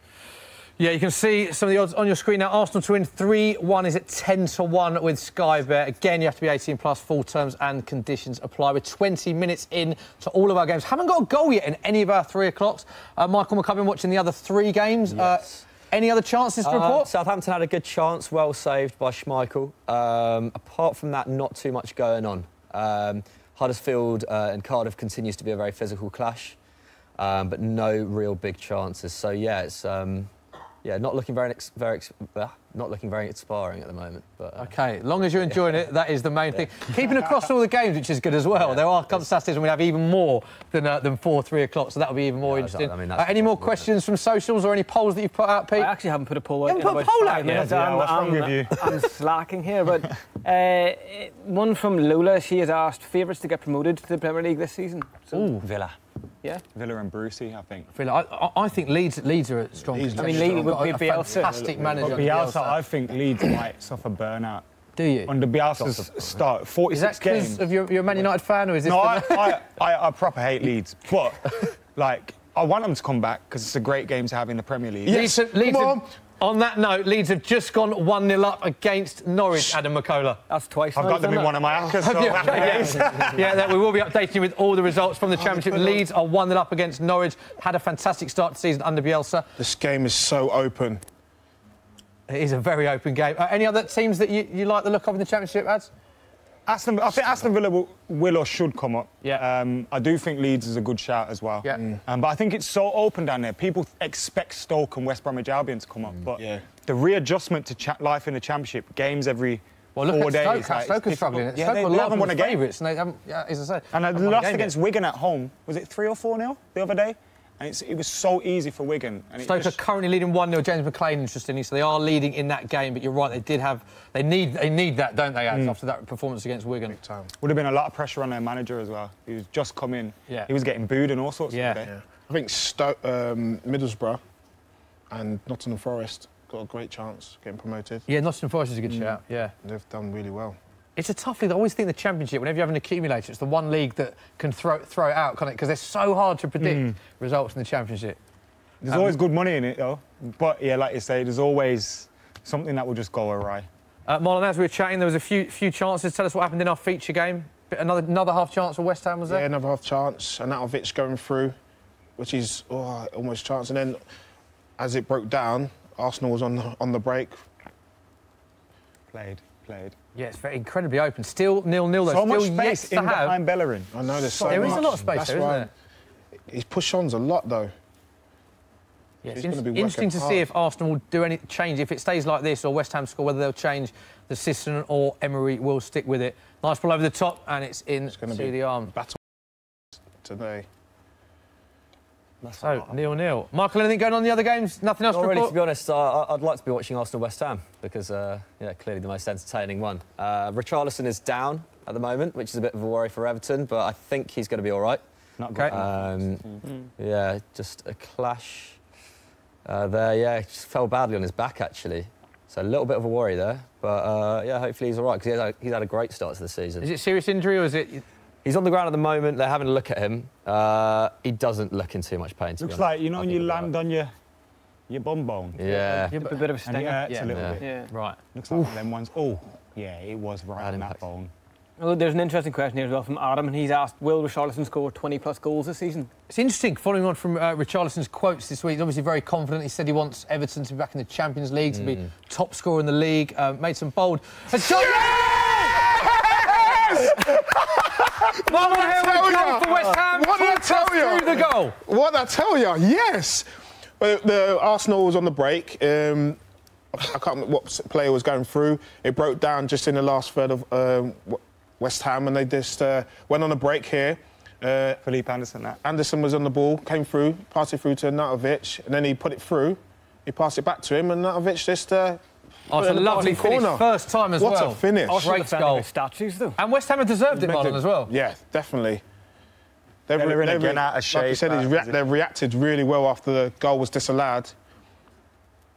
Yeah, you can see some of the odds on your screen now. Arsenal to win 3-1 is at 10-1 with Sky Bet. Again, you have to be 18 plus, full terms and conditions apply. We're 20 minutes in to all of our games. Haven't got a goal yet in any of our 3 o'clocks. Michael McCubbin watching the other 3 games. Yes. Any other chances to report? Southampton had a good chance, well saved by Schmeichel. Apart from that, not too much going on. Huddersfield and Cardiff continues to be a very physical clash, but no real big chances. So yeah, it's not looking not looking very inspiring at the moment. But OK, long as you're enjoying it, that is the main thing. Keeping across all the games, which is good as well. There are some Saturdays when we have even more than 4, 3 o'clock, so that'll be even more interesting. I mean, any more questions from socials or any polls that you've put out, Pete? I actually haven't put a poll out. You haven't put a poll out yet? What's wrong with you? I'm slacking here, but one from Lola. She has asked favourites to get promoted to the Premier League this season. Ooh, Villa. Yeah. Villa and Brucey, I think. I think Leeds are a strong. I mean, Leeds would be Bielsa. Fantastic manager. But Bielsa, I think Leeds might suffer burnout. Do you? Under Bielsa's start, 46 Is that games. because you're a Man United fan, or is this? No, I proper hate Leeds, but like I want them to come back because it's a great game to have in the Premier League. Leeds on that note, Leeds have just gone 1-0 up against Norwich. Adam McCullough. That's twice. I've got them in one of my anchors. So We will be updating you with all the results from the Championship. Leeds are 1-0 up against Norwich. Had a fantastic start to the season under Bielsa. This game is so open. It is a very open game. Any other teams that you like the look of in the Championship, Ads? I think Aston Villa will or should come up. Yeah. I do think Leeds is a good shout as well. Yeah. But I think it's so open down there. People expect Stoke and West Bromwich Albion to come up, but the readjustment to life in the Championship, games every 4 days. Stoke are struggling. Yeah, they haven't won a game. Favourites, and they haven't, as I say. And they lost against Wigan at home. Was it 3 or 4-0 the other day? And it was so easy for Wigan. And Stoke are currently leading 1-0. James McLean, interestingly, so they are leading in that game. But you're right, they need that, don't they, Ads, after that performance against Wigan? Would have been a lot of pressure on their manager as well. He was just come in. Yeah. He was getting booed and all sorts of things. Yeah. I think Middlesbrough and Nottingham Forest got a great chance of getting promoted. Yeah, Nottingham Forest is a good shout. Yeah, they've done really well. It's a tough league. I always think the Championship, whenever you have an accumulator, it's the one league that can throw it out, can't it? Because they're so hard to predict results in the Championship. There's always good money in it, though. But, yeah, like you say, there's always something that will just go awry. Marlon, as we were chatting, there was a few chances. Tell us what happened in our feature game. Another half chance for West Ham, was there? Yeah, another half chance. Anatovic going through, which is almost chance. And then, as it broke down, Arsenal was on the break. Played. Yeah, it's very incredibly open. Still 0-0 though. So much Still space in behind Bellerin. I know there's so much. There is a lot of space there, isn't there? His push-ons a lot, though. Yeah, it's interesting to see if Arsenal will do any change, if it stays like this, or West Ham score, whether they'll change the system or Emery will stick with it. Nice ball over the top, and it's in to the arm. Battle today. So, 0-0. Michael, anything going on in the other games? Nothing else to report? Really, to be honest, I'd like to be watching Arsenal-West Ham because, clearly the most entertaining one. Richarlison is down at the moment, which is a bit of a worry for Everton, but I think he's going to be all right. Not good. Yeah, just a clash there. Yeah, he just fell badly on his back, actually. So a little bit of a worry there. But, hopefully he's all right because he's had a great start to the season. Is it serious injury or is it... He's on the ground at the moment. They're having a look at him. He doesn't look in too much pain. Looks like, you know, when you land on your bum bone. Yeah. A bit of a stinger. And it hurts a little bit. Yeah. Right. Looks like one of them ones. Oh, yeah, it was right on that bone. Well, there's an interesting question here as well from Adam, and he's asked, will Richarlison score 20-plus goals this season? It's interesting, following on from Richarlison's quotes this week. He's obviously very confident. He said he wants Everton to be back in the Champions League, to be top scorer in the league. Made some bold... What did I tell you? For West Ham, what did I tell you? Through the goal. What did I tell you? Yes. The Arsenal was on the break. I can't remember what player was going through. It broke down just in the last third of West Ham, and they just went on a break here. Felipe Anderson, that. Anderson was on the ball, came through, passed it through to Natovic, and then he put it through. He passed it back to him, and Natovic just... Oh, it's a lovely finish. First time as well. What a finish. Great goal. Statues, though. And West Ham have deserved it, Marlon, as well. Yeah, definitely. They're again out of shape. Like you said, they reacted really well after the goal was disallowed.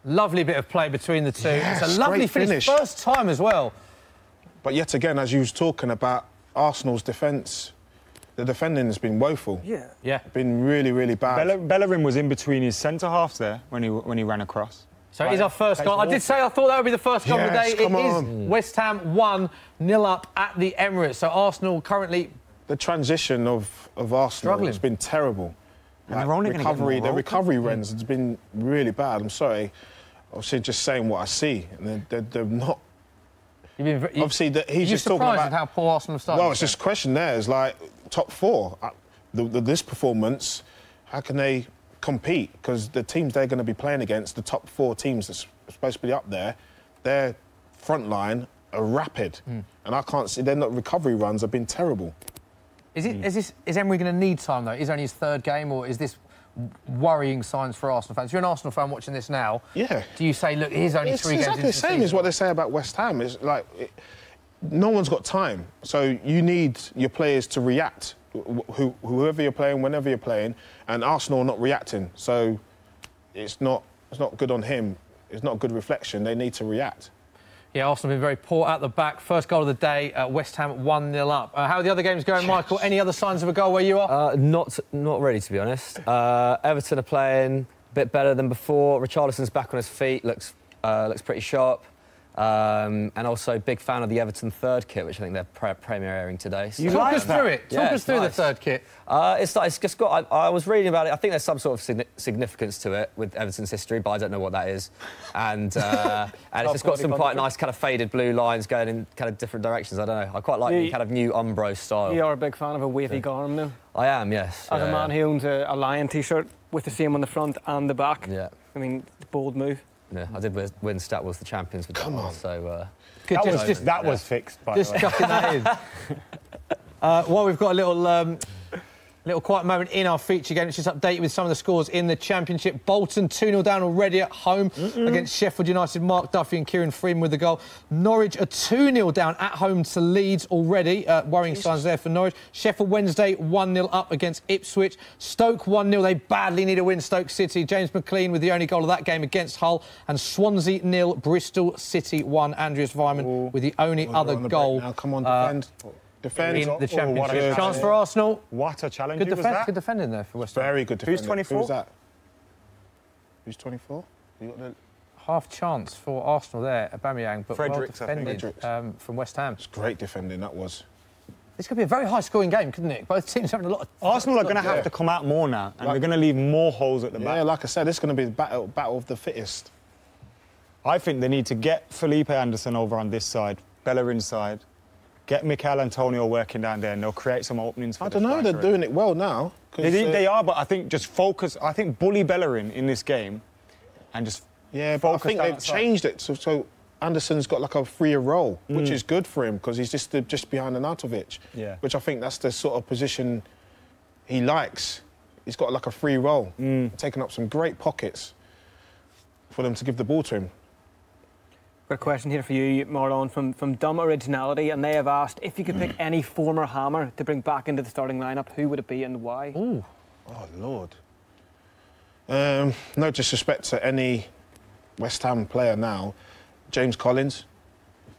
Lovely bit of play between the two. Yes, it's a lovely finish. First time as well. But yet again, as you was talking about Arsenal's defence, the defending has been woeful. Yeah. Been really, really bad. Bellerin was in between his centre-halves there when he ran across. So it is our first goal. I did say I thought that would be the first goal of the day. Come it on. is West Ham 1-0 up at the Emirates. So Arsenal currently... The transition of Arsenal has been terrible. And they're only the recovery runs has been really bad. I'm sorry. obviously just saying what I see, and they're not. Obviously, You're he's just talking surprised about at how poor Arsenal have started. Well, it's just a question there. It's like top 4. This performance, how can they compete? Because the teams they're going to be playing against, the top 4 teams that's supposed to be up there, their front line are rapid, and I can't see. They're not recovery runs have been terrible. Is Emery going to need time though? Is it only his 3rd game, or is this worrying signs for Arsenal fans? If you're an Arsenal fan watching this now, Yeah. do you say, look, here's only 3 games It's exactly the same as what they say about West Ham. It's like no one's got time, so you need your players to react. Whoever you're playing, whenever you're playing, and Arsenal are not reacting, so it's not good on him. It's not a good reflection. They need to react. Yeah, Arsenal have been very poor at the back. First goal of the day, West Ham 1-0 up. How are the other games going, Michael? Any other signs of a goal where you are? Not really, to be honest. Everton are playing a bit better than before. Richarlison's back on his feet, looks pretty sharp. And also big fan of the Everton 3rd kit, which I think they're premiering today. So, Talk us through it. Talk us through nice. the 3rd kit. It's just got. I was reading about it. I think there's some sort of significance to it with Everton's history, but I don't know what that is. And it's just got some quite nice kind of faded blue lines going in kind of different directions. I don't know. I quite like the kind of new Umbro style. You are a big fan of a wavy garment, though. I am, yes. As a man who owns a Lion T-shirt with the same on the front and the back. Yeah. I mean, bold move. Yeah, I did win Statwell's the champions with Come that on. one, so. That was fixed, by the way. Just chucking that in. Well, we've got a little quiet moment in our feature game. Let's just update you with some of the scores in the Championship. Bolton 2-0 down already at home against Sheffield United. Mark Duffy and Kieran Freeman with the goal. Norwich are 2-0 down at home to Leeds already. Worrying signs there for Norwich. Sheffield Wednesday 1-0 up against Ipswich. Stoke 1-0. They badly need a win, Stoke City. James McLean with the only goal of that game against Hull. And Swansea 0, Bristol City 1. Andreas Weimann with the only other goal. Now, come on, defend. Defend. In the Championship. what a Chance for Arsenal. What a challenge. Good Who was defence. that? Good defending there for West Ham. Very good defender. Who's 24? Who's that? Who's 24? You got the... Half chance for Arsenal there, Aubameyang, but Fredericks, well I think. defended from West Ham. It's great defending, that was. This could be a very high-scoring game, couldn't it? Both teams having a lot of... Arsenal are going to have to come out more now, and they're going to leave more holes at the back. Yeah, like I said, it's going to be the battle of the fittest. I think they need to get Felipe Anderson over on this side, Bellerin's side, get Mikel Antonio working down there, and they'll create some openings for I don't know, they're doing it well now. They are, but I think just focus. I think bully Bellerin in this game and just Yeah, but I focus think down they've that side. changed it. So Anderson's got like a freer role, which is good for him because he's just behind Arnautovic. Yeah. Which I think that's the sort of position he likes. He's got like a free role, taking up some great pockets for them to give the ball to him. Got a question here for you, Marlon, from Dumb Originality, and they have asked if you could pick any former Hammer to bring back into the starting lineup, who would it be and why? Ooh. Oh, Lord. No disrespect to any West Ham player now. James Collins,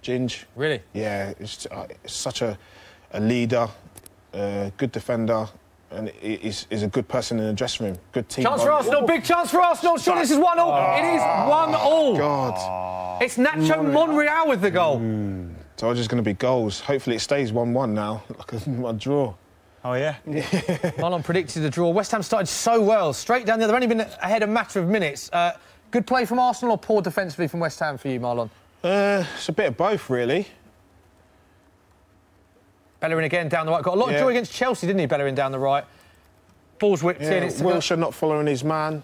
Ginge. Really? Yeah, it's such a leader, good defender, and he's a good person in the dressing room. Good team. Chance for Arsenal, big chance for Arsenal. Sure, this is 1-0. It is 1-0. God. It's Nacho Monreal with the goal. So it's just going to be goals. Hopefully it stays 1-1 now, like a draw. Oh, yeah? Marlon predicted a draw. West Ham started so well, straight down there. They've only been ahead a matter of minutes. Good play from Arsenal or poor defensively from West Ham for you, Marlon? It's a bit of both, really. Bellerin again down the right. Got a lot of Yeah. joy against Chelsea, didn't he, Bellerin down the right? Ball's whipped in. It's a Wilshere not following his man.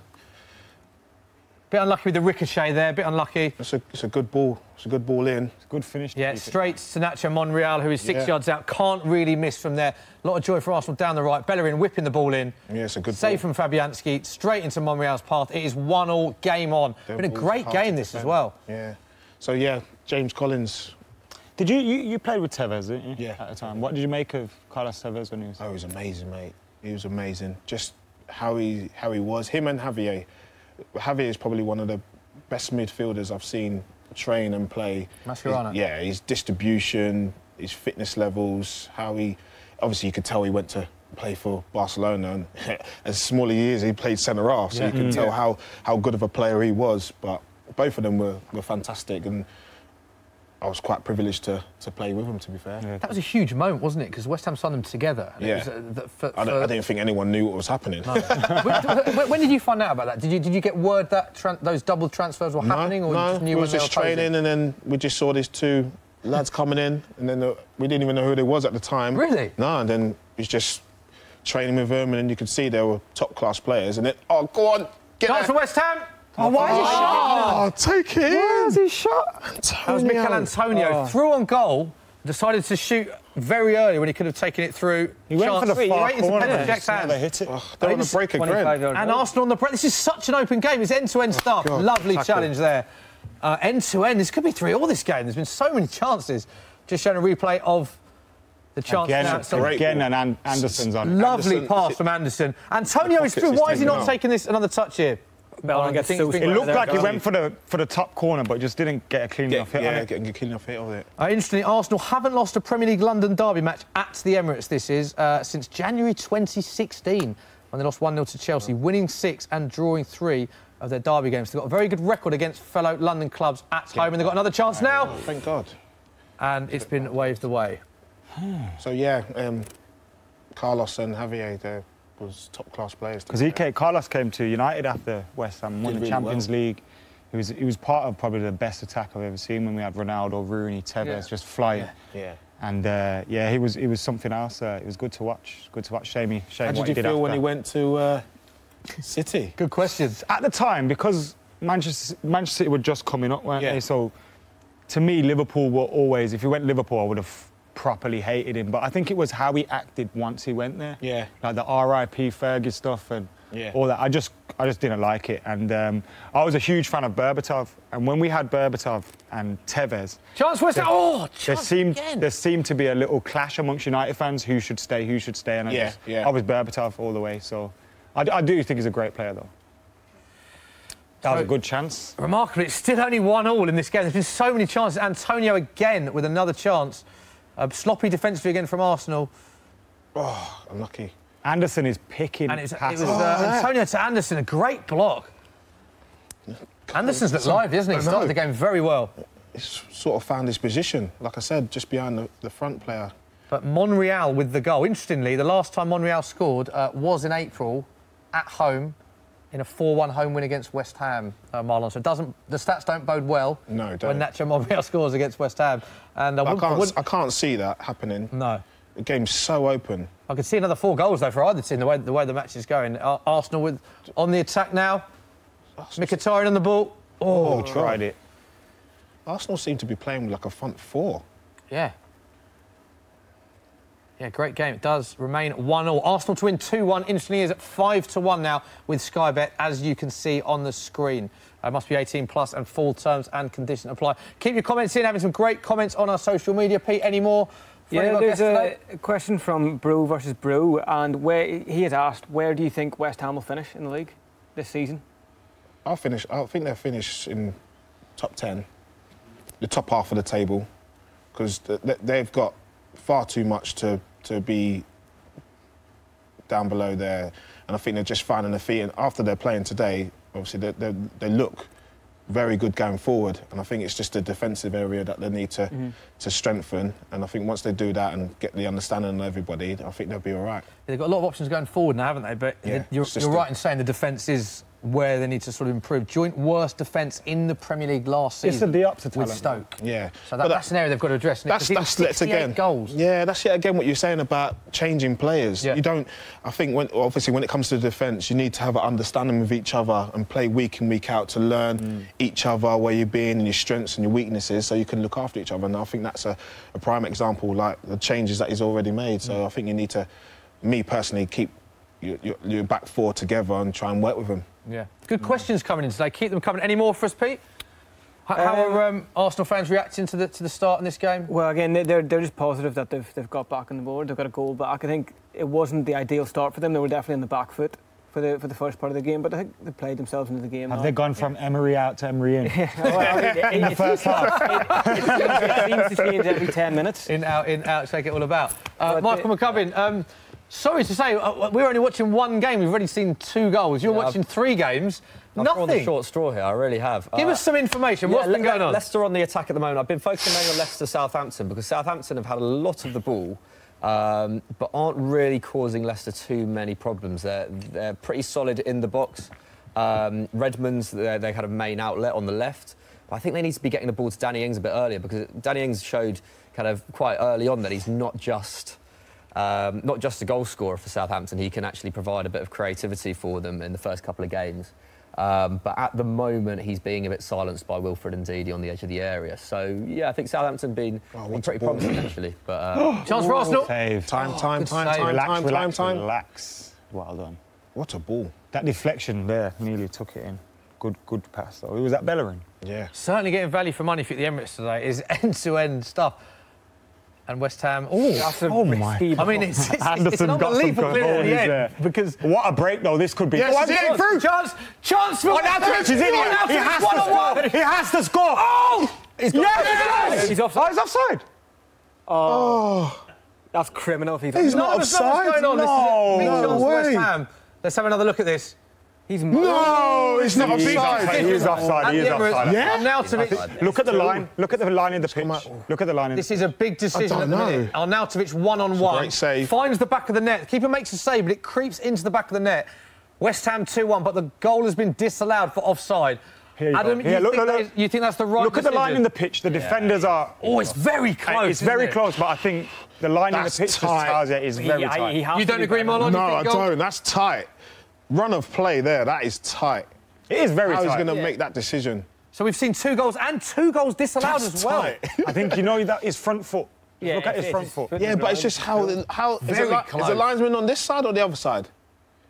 bit unlucky with the ricochet there, bit unlucky. It's a good ball. It's a good ball in. Good finish. Yeah, straight to Nacho Monreal, who is 6 yards out. Can't really miss from there. A lot of joy for Arsenal down the right. Bellerin whipping the ball in. Yeah, it's a good Save ball. from Fabianski, straight into Monreal's path. It is 1-1, game on. Been a Ball's great hard to game, this as defend. well. Yeah. So, yeah, James Collins. Did you played with Tevez, didn't you? Yeah. At the time. What did you make of Carlos Tevez when he was? Oh, he was amazing, mate. He was amazing. Just how he was. Him and Javier. Javier is probably one of the best midfielders I've seen train and play. Mascherano. Yeah, his distribution, his fitness levels, how he... Obviously, you could tell he went to play for Barcelona, and as small as he is, he played centre-half, so you can tell how good of a player he was. But both of them were fantastic, and I was quite privileged to play with him, to be fair. Yeah. That was a huge moment, wasn't it? Because West Ham signed them together. And Yeah. I didn't think anyone knew what was happening. No. when did you find out about that? Did you get word that those double transfers were happening, or you just knew we when were they just were closing? training, and then we just saw these two lads coming in, and then we didn't even know who they was at the time. Really? No, and then we was just training with them, and then you could see they were top-class players, and then, oh, go on, get Chance for there. West Ham. Oh, why is he shot? Oh, take it Why in. is he shot? That was Mikel Antonio. Threw on goal, decided to shoot very early when he could have taken it through. He went for the far right into corner. Petr Just Cech's hands. never hit it. They're on a break again. 25-yard And goal. Arsenal on the break. This is such an open game. It's end-to-end stuff. God, Lovely tackle. challenge there. End-to-end. This could be 3-all, this game. There's been so many chances. Just showing a replay of the chance now. So Again, and Anderson's on it. lovely Anderson- pass from Anderson. Antonio is pockets through. he's Why is he taken not out. taking this another touch here? Bellerin gets so It looked like he went for the top corner, but just didn't get a clean enough hit on it. getting a clean enough hit on it. Interestingly, Arsenal haven't lost a Premier League London derby match at the Emirates, this is, since January 2016, when they lost 1-0 to Chelsea, winning 6 and drawing 3 of their derby games. They've got a very good record against fellow London clubs at home, and they've got another chance now, Thank God. and it's been waved away. So, yeah, Carlos and Javier, they was top-class players. Because Carlos came to United after West Ham, won Did the really Champions well. League. He was part of probably the best attack I've ever seen when we had Ronaldo, Rooney, Tevez Yeah. just flying. Yeah. And yeah, he was something else. It was good to watch. Good to watch. Shame How what did he you did feel when after. he went to City? Good questions. At the time, because Manchester City were just coming up, weren't Yeah. they? So to me, Liverpool were always. If he went Liverpool, I would have properly hated him. But I think it was how he acted once he went there. Yeah. Like the R.I.P. Fergie stuff and Yeah. all that. I just didn't like it. And I was a huge fan of Berbatov. And when we had Berbatov and Tevez, Chance West Ham. Oh, there chance seemed again. there seemed to be a little clash amongst United fans who should stay. And I was Berbatov all the way. So I do think he's a great player, though. That was a good chance. Remarkably, it's still only 1-all in this game. There's been so many chances. Antonio again with another chance. Sloppy defensively again from Arsenal. Oh, unlucky. Anderson is picking And it was passes. Antonio to Anderson, a great block. Anderson's looked lively, hasn't he? I He know. started the game very well. He's sort of found his position, like I said, just behind the front player. But Monreal with the goal. Interestingly, the last time Monreal scored was in April at home in a 4-1 home win against West Ham, Marlon. So the stats don't bode well No, don't. when Nacho Monreal scores against West Ham. And I can't see that happening. No. The game's so open. I could see another 4 goals, though, for either team, the way the match is going. Arsenal on the attack now. Mkhitaryan on the ball. Oh, tried it. Arsenal seem to be playing with like a front four. Yeah. Yeah, great game. It does remain 1-all. Arsenal to win 2-1. Instantly is at 5-1 now with Sky Bet, as you can see on the screen. Must be 18 plus, and full terms and conditions apply. Keep your comments in. Having some great comments on our social media. Pete, any more? Yeah, there's a question from Brew versus Brew, and where he has asked, where do you think West Ham will finish in the league this season? I think they'll finish in top 10, the top half of the table, because they've got far too much to be down below there, and I think they're just finding their feet. And after they're playing today, obviously they look very good going forward, and I think it's just the defensive area that they need to strengthen. And I think once they do that and get the understanding of everybody, I think they'll be all right. They've got a lot of options going forward now, haven't they? But Yeah, you're it's just right in saying the defence is where they need to sort of improve. Joint worst defence in the Premier League last It's season the Diopta with talent. Stoke. Yeah. So But that's an area they've got to address. That's 68 again goals. Yeah, that's yet again what you're saying about changing players. Yeah. You don't. I think when it comes to defence, you need to have an understanding with each other and play week in, week out to learn each other, where you're being and your strengths and your weaknesses, so you can look after each other. And I think that's a prime example, like the changes that he's already made. So I think you need to, me personally, keep your back four together and try and work with them. Yeah. Good questions coming in today. Keep them coming. Any more for us, Pete? How are Arsenal fans reacting to the start in this game? Well, again, they're just positive that they've got back on the board. They've got a goal back. I think it wasn't the ideal start for them. They were definitely on the back foot for the first part of the game, but I think they played themselves into the game. Have they gone from Emery out to Emery in? in the first half? It seems to change every 10 minutes. In, out, take it all about. But Michael McCubbin, sorry to say, we're only watching one game. We've already seen 2 goals. You're watching 3 games. I've drawn the Nothing. short straw here, I really have. Give us some information. What's been going on? Leicester on the attack at the moment. I've been focusing mainly on Leicester-Southampton because Southampton have had a lot of the ball, but aren't really causing Leicester too many problems. They're pretty solid in the box. Redmond's their kind of main outlet on the left. But I think they need to be getting the ball to Danny Ings a bit earlier because Danny Ings showed kind of quite early on that he's not just a goal scorer for Southampton. He can actually provide a bit of creativity for them in the first couple of games. But at the moment, he's being a bit silenced by Wilfred Ndidi on the edge of the area. So, yeah, I think Southampton been pretty promising, actually. But, Chance for Arsenal. Save. Time. Relax. Well done. What a ball. That deflection there nearly took it in. Good pass, though. It was at Bellerin. Yeah. Certainly getting value for money for the Emirates today is end-to-end stuff. And West Ham. Oh my! I mean, it's an Anderson's got some unbelievable clear at the end there. because What a break, though, this could be. Yes, Oh, it's getting in. through! chance for Arnautovic is in here. He has to score. He has to score. Oh! Yes! He's offside. Oh, he's offside. Oh. That's criminal if he's He's offside. not There's not much offside. going on. No, This is a big no chance for West way. Ham. Let's have another look at this. He's No, it's not He is offside. offside. He is offside. At He the is Emirates, offside. Yeah? Arnautovic. Look at the line. Look at the line in the pitch. out. Look at the line in the This is a big decision I at don't the minute. know. Arnautovic one-on-one. Great save. Finds the back of the net. Keeper makes a save, but it creeps into the back of the net. West Ham 2-1, but the goal has been disallowed for offside. Here you go. Adam, Here, look. you think that's the right Look at the line decision? in the pitch. The defenders are. Oh, it's very close. It's very isn't it? close, but I think the line in the That's pitch just tight. tells you it is very tight. You don't agree, Marlon? No, You I think goal? don't. That's tight. Run of play there. That is tight. It is very How tight. he's going to make that decision? So we've seen 2 goals and 2 goals disallowed That's as well. tight. I think you know that his front foot. Yeah, Look at his it's front his foot. foot. Yeah, but it's just how is Very the close. linesman on this side or the other side?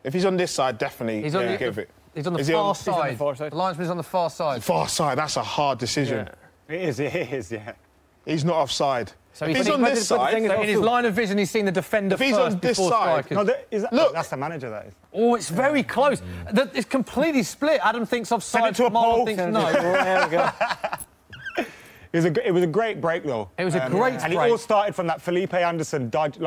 If he's on this side, definitely He's on the, give it. He's on the Is he far on- side. He's on the far side. The linesman's on the far side. Far side. That's a hard decision. It is, yeah. He's not offside. So if he's- he's on but this the side, thing is So in his line of vision, he's seen the defender If he's first on this before side- strikers. No, Look. that's the manager, that is. Oh, it's very close. It's completely split. Adam thinks offside. to a Marlon pole. thinks no. There we go. It was a great break, though. It was a great And it break. all started from that Felipe Anderson dodge,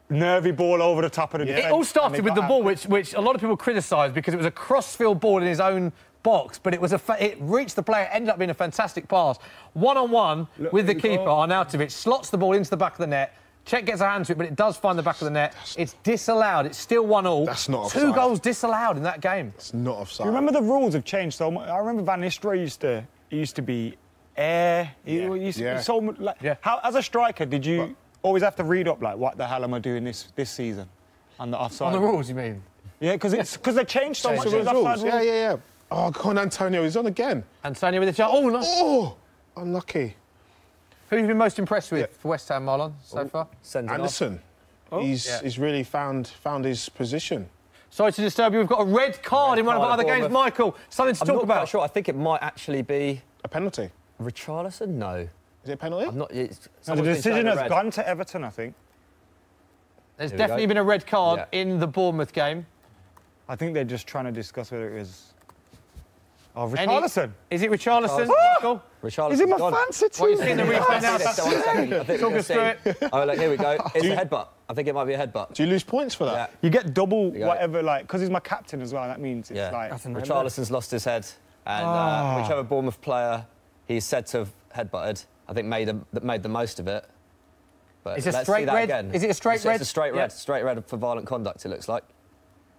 nervy ball over the top of the defence. It all and started they with the got ball, out. which a lot of people criticised because it was a cross-field ball in his own box, but it reached the player, ended up being a fantastic pass. One-on-one with the keeper, Arnautovic, slots the ball into the back of the net. Czech gets a hand to it, but it does find the back of the net. It's disallowed. It's still 1-1. That's not 2 offside. goals disallowed in that game. it's not offside. You remember the rules have changed so much. I remember Van Nistelrooy used to be air. He used to Yeah. be so much. Like, Yeah. How, as a striker, did you always have to read up like, what the hell am I doing this season? On the offside. On the rules, you mean? Yeah, because they changed so much. So those those rules. offside rules. Yeah. Oh, go on, Antonio. He's on again. Antonio with the chance. Oh, no. Oh, unlucky. Who have you been most impressed with for West Ham, Marlon, so far? send it off. Anderson. He's really found his position. Sorry to disturb you. We've got a red card in one of our card other at games. Bournemouth. Michael, something to I'm talk not about. quite sure. I think it might actually be A penalty. Richarlison. No, Is it a penalty? I'm not. No, the someone's been decision shown has red. gone to Everton, I think. There's Here we definitely go. been a red card Yeah. in the Bournemouth game. I think they're just trying to discuss whether it was. Oh, Any- Richarlison. Is it Richarlison, Michael? Richarlison's He's in my gone. fancy What are you team. seeing the replay now? Talk us through it. Oh, look, here we go. It's a headbutt. I think it might be a headbutt. Do you lose points for Yeah. that? You get double go. whatever, like, because he's my captain as well. That means it's Yeah. like. Richarlison's lost his head, and whichever Bournemouth player he's said to have headbutted, I think made the most of it. But Is it let's straight see that red? again. Is it a straight red? It's a straight Yeah. red. Straight red for violent conduct. It looks like.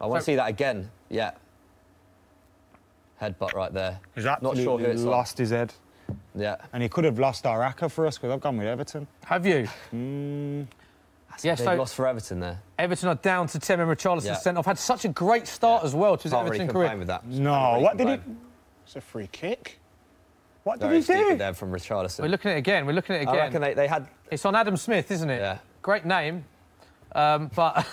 I want to So- see that again. Yeah. Headbutt right there. He's Not sure who absolutely it's on. lost his head. Yeah. And he could have lost Araka for us because I've gone with Everton. Have you? Yeah, Big so loss for Everton there. Everton are down to 10 and Richarlison Yeah. sent off. Had such a great start as well to his Can't really Everton complain career. with that. No, Can't really what did he? complain. It's a free kick. What did Very he stupid do? there from Richarlison. We're looking at it again. We're looking at it I again. reckon they had. It's on Adam Smith, isn't it? Yeah. Great name. But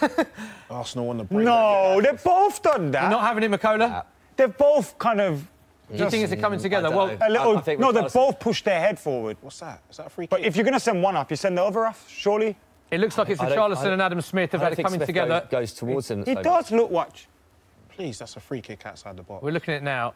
Arsenal won the break. No, they've both done that. not having it, Makola. They've both kind of. Do you think it's coming together? don't Well, know. A little. I think No, they've Richarlison- both pushed their head forward. What's that? Is that a free kick? But if you're going to send one off, you send the other off, surely. it looks like it's I don't- Richarlison and Adam Smith have I had don't it think coming Smith together. goes towards him. He so does look. Watch. Please, that's a free kick outside the box. We're looking at it now.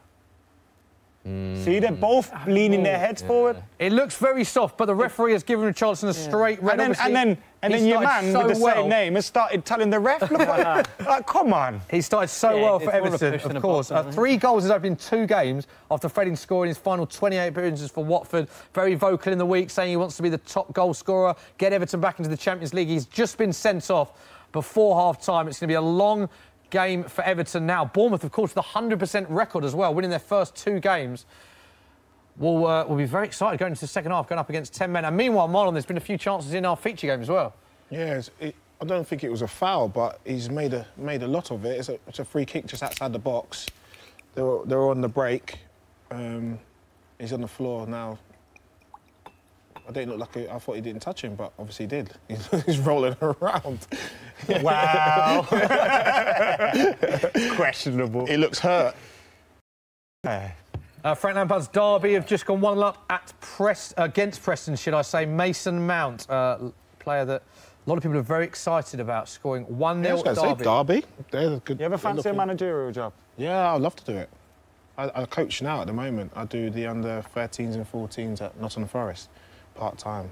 See, they're both leaning their heads forward. It looks very soft, but the referee has given him a chance in a straight red. And then your man with the same name has started telling the ref, look like, come on. He started so well for Everton, of course. 3 goals has opened in 2 games after Fredin scoring his final 28 appearances for Watford. Very vocal in the week, saying he wants to be the top goal scorer, get Everton back into the Champions League. He's just been sent off before half-time. It's going to be a long game for Everton now. Bournemouth, of course, with a 100% record as well, winning their first 2 games. We'll be very excited going into the second half, going up against 10 men. And meanwhile, Marlon, there's been a few chances in our feature game as well. Yeah, I don't think it was a foul, but he's made a lot of it. It's a free kick just outside the box. They're on the break. He's on the floor now. I didn't look like I thought he didn't touch him, but obviously he did. He's rolling around. Wow. Questionable. He looks hurt. Frank Lampard's Derby have just gone 1-0 up against Preston, should I say. Mason Mount, player that a lot of people are very excited about, scoring 1-0 at Derby. Derby. They're good. You ever fancy a managerial job? Yeah, I'd love to do it. I coach now at the moment. I do the under-13s and 14s at Nottingham Forest, part-time.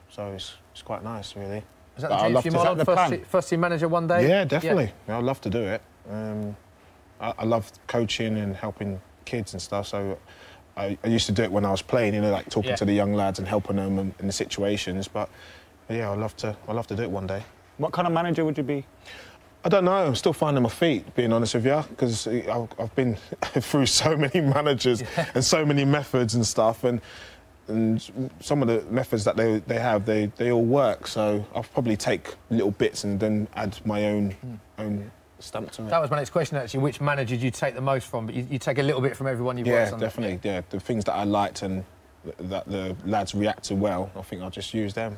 So it's quite nice, really. Is that the dream for you, Marlon? First team manager one day? Yeah, definitely. Yeah. I'd love to do it. I love coaching and helping kids and stuff, so I used to do it when I was playing, you know, like talking to the young lads and helping them in the situations, but yeah, I'd love to do it one day. What kind of manager would you be? I don't know, I'm still finding my feet, being honest with you, because I've been through so many managers and so many methods and stuff, and some of the methods that they have, they all work, so I'll probably take little bits and then add my own stamp to it. That was my next question, actually. Which manager do you take the most from? But you take a little bit from everyone you've worked on. Definitely. Yeah, the things that I liked and that the lads reacted well, I think I'll just use them.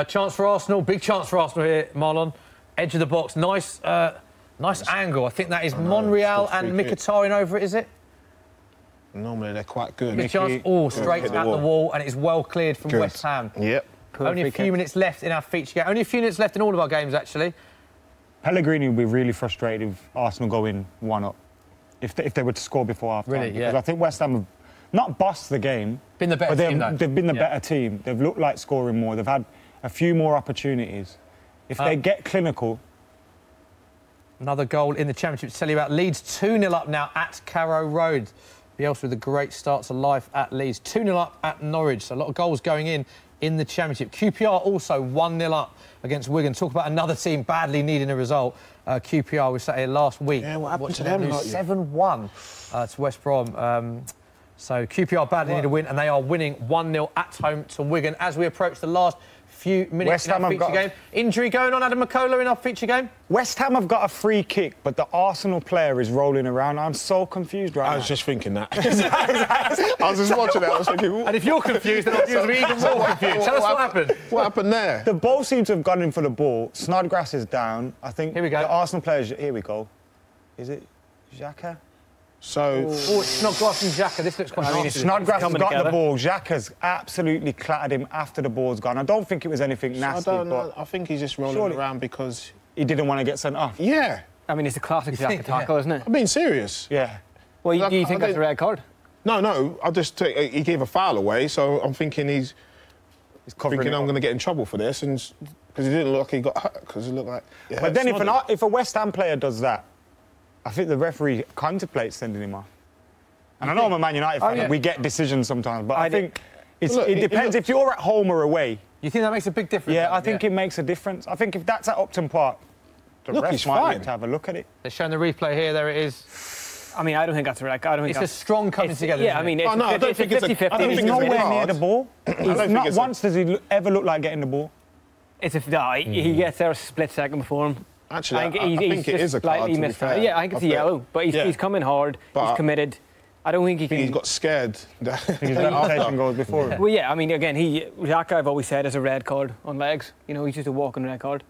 Chance for Arsenal, big chance for Arsenal here, Marlon. Edge of the box, nice angle. I think that is Monreal and Mkhitaryan over it, is it? Normally they're quite good. Big chance, straight at the wall, and it's well cleared from West Ham. Yep. Only a few minutes left in our feature game. Only a few minutes left in all of our games, actually. Pellegrini would be really frustrated if Arsenal go in 1-up, if they were to score before half-time. Really, yeah. Because I think West Ham have not bossed the game. Been the better team, though. They've been the better team. They've looked like scoring more. They've had a few more opportunities. If they get clinical... Another goal in the Championship to tell you about. Leeds 2-0 up now at Carrow Road. Bielsa with a great start to life at Leeds. 2-0 up at Norwich. So a lot of goals going in the Championship. QPR also 1-0 up against Wigan. Talk about another team badly needing a result. QPR, we sat here last week. Yeah, what happened to them? 7-1 to West Brom. So QPR badly need a win, and they are winning 1-0 at home to Wigan as we approach the last few minutes in our feature game. Injury going on, Adam McCullough, in our feature game? West Ham have got a free kick, but the Arsenal player is rolling around. I'm so confused right now. I was just thinking that. I was just watching that. I was thinking... And if you're confused, then I'll be even more confused. Tell us what happened. What happened there? The ball seems to have gone in for the ball. Snodgrass is down. I think here we go. The Arsenal players... Here we go. Is it Xhaka? So... Oh, it's Snodgrass and Xhaka. This looks quite nasty. Snodgrass has got the ball. Xhaka's absolutely clattered him after the ball's gone. I don't think it was anything nasty. I don't know. I think he's just rolling around because... He didn't want to get sent off. Yeah. I mean, it's a classic Xhaka tackle, isn't it? I'm being serious. Yeah. Well, do you think that's a red card? No. I just he gave a foul away, so I'm thinking he's thinking I'm going to get in trouble for this, and because he didn't look like he got hurt, because it looked like... Yeah, but then if a West Ham player does that, I think the referee contemplates sending him off. And I know I'm a Man United fan, we get decisions sometimes, but I think it depends if you're at home or away. You think that makes a big difference? Yeah, I think it makes a difference. I think if that's at Upton Park, the ref might like to have a look at it. They're showing the replay here. There it is. I mean, I don't think that's a red card. It's a strong coming together. Yeah, I mean, it's I don't think it's 50-50. He's nowhere near the ball. Not once does he ever look like getting the ball. He gets there a split second before him. Actually, I think it is a card, to be fair. Yeah, I think it's a yellow, but he's coming hard, he's committed. I don't think he can... He's got scared. His reputation goes before him. Well, yeah, I mean, again, Xhaka, I've always said, is a red card on legs. You know, he's just a walking red card.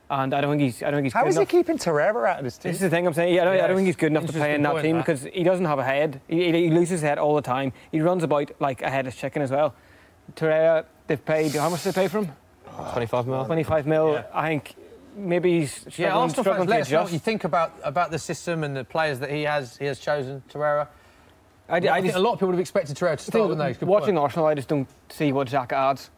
And I don't think he's How is he keeping Torreira out of this team? This is the thing I'm saying. I don't think he's good enough to play in that team because he doesn't have a head. He loses his head all the time. He runs about like a headless chicken as well. Torreira, they've paid... How much did they pay for him? 25 mil. 25 mil. Yeah. I think... Maybe he's Arsenal fans, to let us know what adjust. you think about the system and the players that he has chosen, Torreira. I think just a lot of people would have expected Torreira to start, wouldn't they? Good watching point. Arsenal, I just don't see what Xhaka adds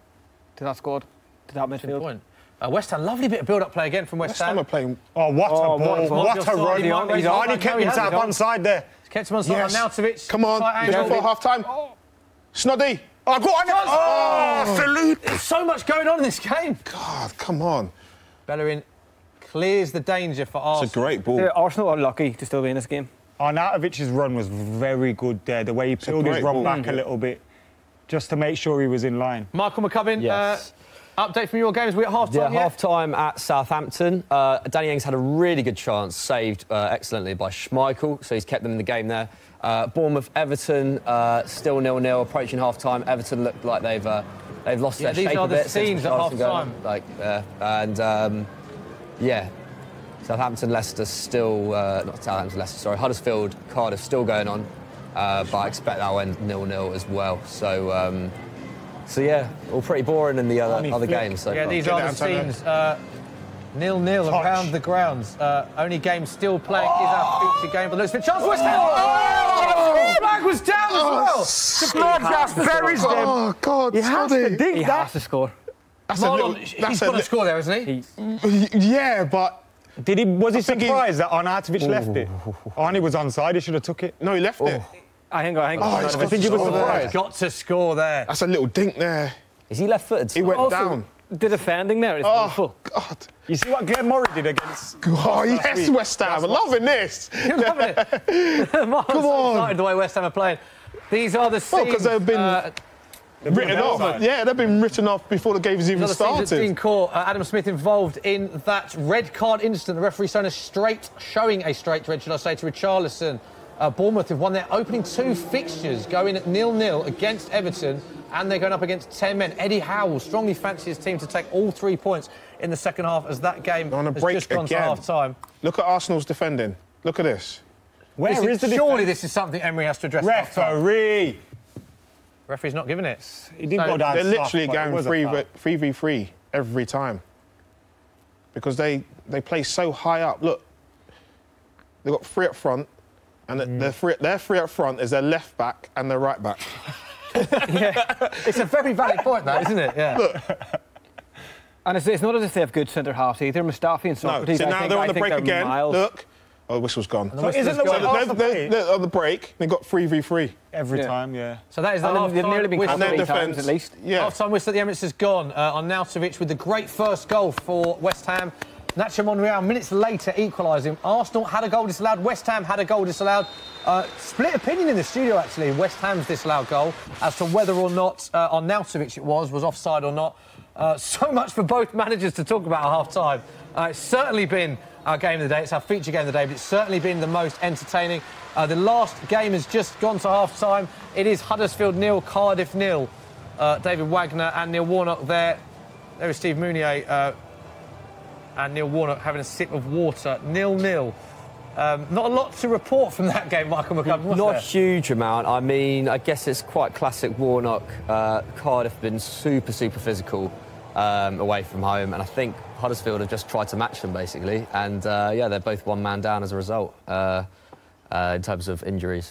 to that squad, to that Good midfield. point. West Ham, lovely bit of build-up play again from West West Ham Ham. are playing. Oh, what a ball. what a ball. What a run. He's He's on. only kept himself on side there. Kept him on side. Yes. Arnautovic. Come on, tight just angle. before half-time. Snoddy. Oh, go on. Oh, Felipe. There's so much going on in this game. God, come on. Bellerin clears the danger for Arsenal. It's a great ball. Yeah, Arsenal are lucky to still be in this game. Arnautovic's run was very good there. The way he peeled his great run ball. back a little bit, just to make sure he was in line. Michael McCubbin, Yes. update from your games. We're at half-time Yeah, yet? half-time at Southampton. Danny Ings had a really good chance, saved excellently by Schmeichel, so he's kept them in the game there. Bournemouth, Everton, still 0-0, approaching half-time. Everton look like they've lost their these shape are a the bit. since scenes at Richarlison going half-time. on. Yeah. Southampton, Leicester still... not Southampton, Leicester, sorry. Huddersfield, Cardiff still going on. But I expect that will end 0-0 as well. So yeah, all pretty boring in the other games. So Yeah, far. these Get are the down, Tony. scenes. 0-0 Touch. around the grounds. Only game still playing is our feature game. But looks for chance. West Ham. Oh! Flag was down as well. Snodgrass buries them. Oh, God, He has to Snoddy. dig He that. has to score. That's a Marlon, little... he's That's got a to score there, isn't he? Yeah, but... Was he think he- surprised that Arnautovic left it? Arnie was onside, he should have took it. No, he left it. I think. Oh, I he's got think to he was score there. surprised. Got to score there. That's a little dink there. Is he left-footed? He went down. The defending there is Oh, beautiful. God. You see what Glenn Murray did against... Oh, yes, week. West Ham. I'm loving this. You're loving it. Come on. Excited the way West Ham are playing. These are the scenes. Well, 'cause they've been written off. outside. Yeah, they've been written off before the game's even Another scenes that's been started. caught. Adam Smith involved in that red card incident. The referee showing a straight red, should I say, to Richarlison. Bournemouth have won their opening 2 fixtures, going at 0-0 against Everton, and they're going up against 10 men. Eddie Howe will strongly fancy his team to take all 3 points in the second half, as that game On a has break just gone to again. half-time. Look at Arsenal's defending. Look at this. Where is the Surely defence? this is something Emery has to address at half-time. Referee! Referee's not giving it. He did So go down They're soft, literally but it going was a foul. 3v3 every time. Because they play so high up. Look, they've got 3 up front, and their 3 up front is their left back and their right back. It's a very valid point, that, isn't it? Yeah. Look, And it's not as if they have good centre halves either. Mustafi and no, Socrates. so now they're on the break again. Miles. Look. Oh, the whistle's gone. the whistle's isn't the gone. way Arsenal play? They're on the break. They've got 3v3. Every Yeah. time, yeah. So that is the And they've nearly been whistle. And their 3 times defence, at least. yeah. Half-time whistle at the Emirates has gone. Arnautovic with the great first goal for West Ham. Nacho Monreal, minutes later, equalising. Arsenal had a goal disallowed. West Ham had a goal disallowed. Split opinion in the studio, actually. West Ham's disallowed goal as to whether or not Arnautovic was offside or not. So much for both managers to talk about at half-time. It's certainly been our game of the day. It's our feature game of the day, but it's certainly been the most entertaining. The last game has just gone to half-time. It is Huddersfield 0, Cardiff 0. David Wagner and Neil Warnock there. There is Steve Mounier and Neil Warnock having a sip of water. 0-0. Not a lot to report from that game, Michael McCubbin, was Not there? a huge amount. I mean, I guess it's quite classic Warnock. Cardiff have been super physical away from home, and I think Huddersfield have just tried to match them, basically. And, yeah, they're both 1 man down as a result in terms of injuries.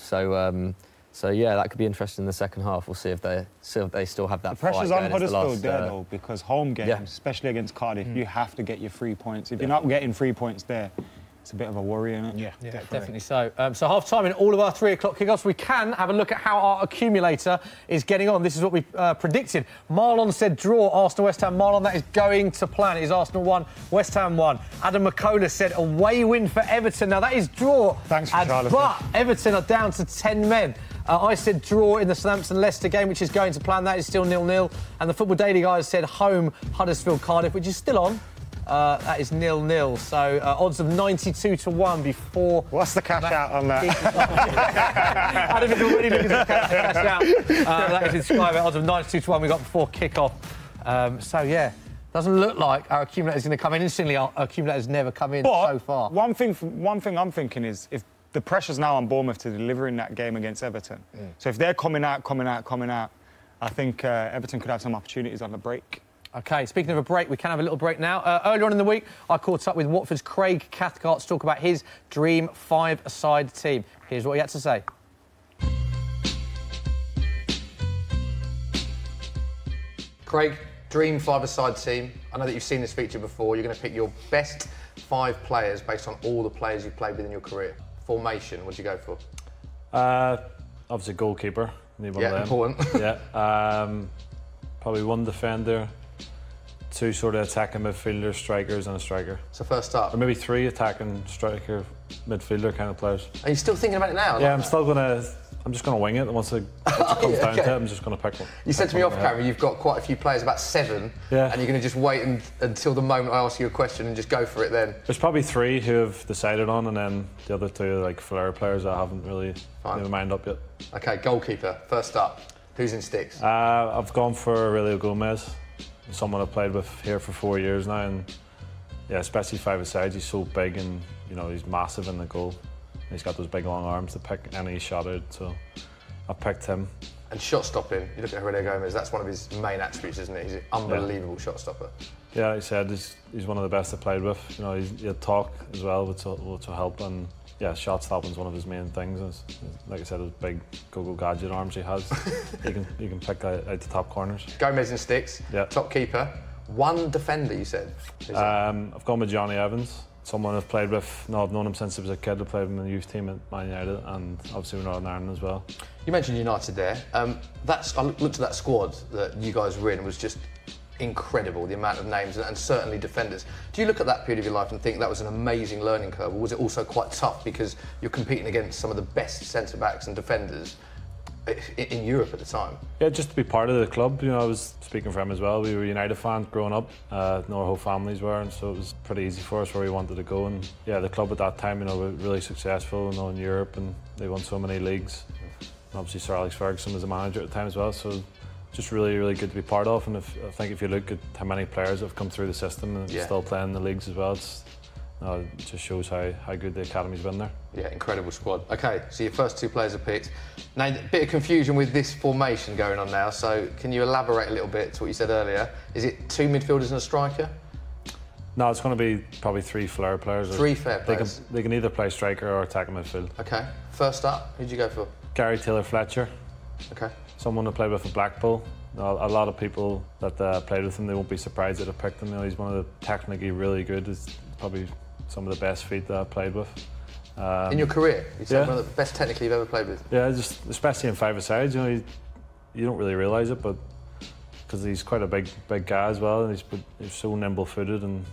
So, yeah, that could be interesting in the second half. We'll see if they still have that Pressure's fight on going into the Huddersfield last, there, though, because home games, yeah. especially against Cardiff, you have to get your 3 points. If you're not getting 3 points there, it's a bit of a worry, isn't it? Yeah, definitely so. So half-time in all of our 3 o'clock kickoffs. We can have a look at how our accumulator is getting on. This is what we predicted. Marlon said draw, Arsenal-West Ham. Marlon, that is going to plan. It is Arsenal 1, West Ham 1. Adam McCullough said away win for Everton. Now, that is draw. Thanks for Charlotte. But Everton are down to 10 men. I said draw in the Southampton-Leicester game, which is going to plan. That is still 0-0. And the Football Daily guys said home, Huddersfield-Cardiff, which is still on. That is 0-0. So odds of 92-1 before. What's the cash out on that? Adam is already looking to cash out. That is in Sky Bet, odds of 92-1 we got before kick-off. So yeah, doesn't look like our accumulator is going to come in. Interestingly, our accumulator's never come in so far. One thing I'm thinking is if the pressure's now on Bournemouth to deliver in that game against Everton. So if they're coming out, I think Everton could have some opportunities on the break. OK, speaking of a break, we can have a little break now. Earlier on in the week, I caught up with Watford's Craig Cathcart to talk about his dream 5-a-side team. Here's what he had to say. Craig, dream five-a-side team. I know that you've seen this feature before. You're going to pick your best 5 players based on all the players you've played with in your career. Formation, what do you go for? Obviously goalkeeper. Need one of them. Important. Yeah. Probably 1 defender, 2 sort of attacking midfielders, strikers, and a striker. So first up. Or maybe 3 attacking, striker, midfielder kind of players. Are you still thinking about it now? Yeah, I'm just gonna wing it. Once it comes down to it, I'm just gonna pick one. You said to me off camera you've got quite a few players, about 7, yeah. And you're going to just wait until the moment I ask you a question and just go for it then. There's probably 3 who have decided on, and then the other 2 are like flair players that I haven't really made my mind up yet. Okay, goalkeeper, first up. Who's in sticks? I've gone for Aurelio Gomez, someone I've played with here for 4 years now, and yeah, especially five-a-side, he's so big and he's massive in the goal. He's got those big long arms to pick any shot out, so I picked him. And shot stopping, you look at Aurelio Gomez, that's one of his main attributes, isn't it? He's an unbelievable shot stopper. Yeah, like I said, he's one of the best I've played with. He'll talk as well, which will help, and yeah, shot stopping's one of his main things. Like I said, those big go-go gadget arms he has, he can pick out the top corners. Gomez in sticks, yeah. Top keeper. 1 defender, you said? I've gone with Johnny Evans. Someone I've played with. No, I've known him since he was a kid. I played with him in the youth team at Man United, and obviously with Northern Ireland as well. You mentioned United there. I looked at that squad that you guys were in, and was just incredible, the amount of names and certainly defenders. Do you look at that period of your life and think that was an amazing learning curve, or was it also quite tough because you're competing against some of the best centre-backs and defenders in Europe at the time? Yeah, just to be part of the club. I was speaking for him as well. We were United fans growing up. Our whole families were, and so it was pretty easy for us where we wanted to go. And yeah, the club at that time, were really successful, in Europe, and they won so many leagues. And obviously, Sir Alex Ferguson was a manager at the time as well. So just really, really good to be part of. And I think if you look at how many players have come through the system and still playing in the leagues as well, it just shows how good the academy's been there. Yeah, incredible squad. Okay, so your first 2 players are picked. Now, a bit of confusion with this formation going on now, so can you elaborate a little bit to what you said earlier? Is it 2 midfielders and a striker? No, it's going to be probably 3 flair players. 3 flair players? They can either play striker or attack midfield. Okay, first up, who'd you go for? Gary Taylor-Fletcher. Okay. Someone I played with at Blackpool. A lot of people that played with him, they won't be surprised that I picked him. He's one of the technically really good. He's probably some of the best feet that I've played with. In your career? You'd say one of the best technically you've ever played with? Yeah, just especially in five-a-side, you don't really realise it, but because he's quite a big guy as well, and he's so nimble-footed, and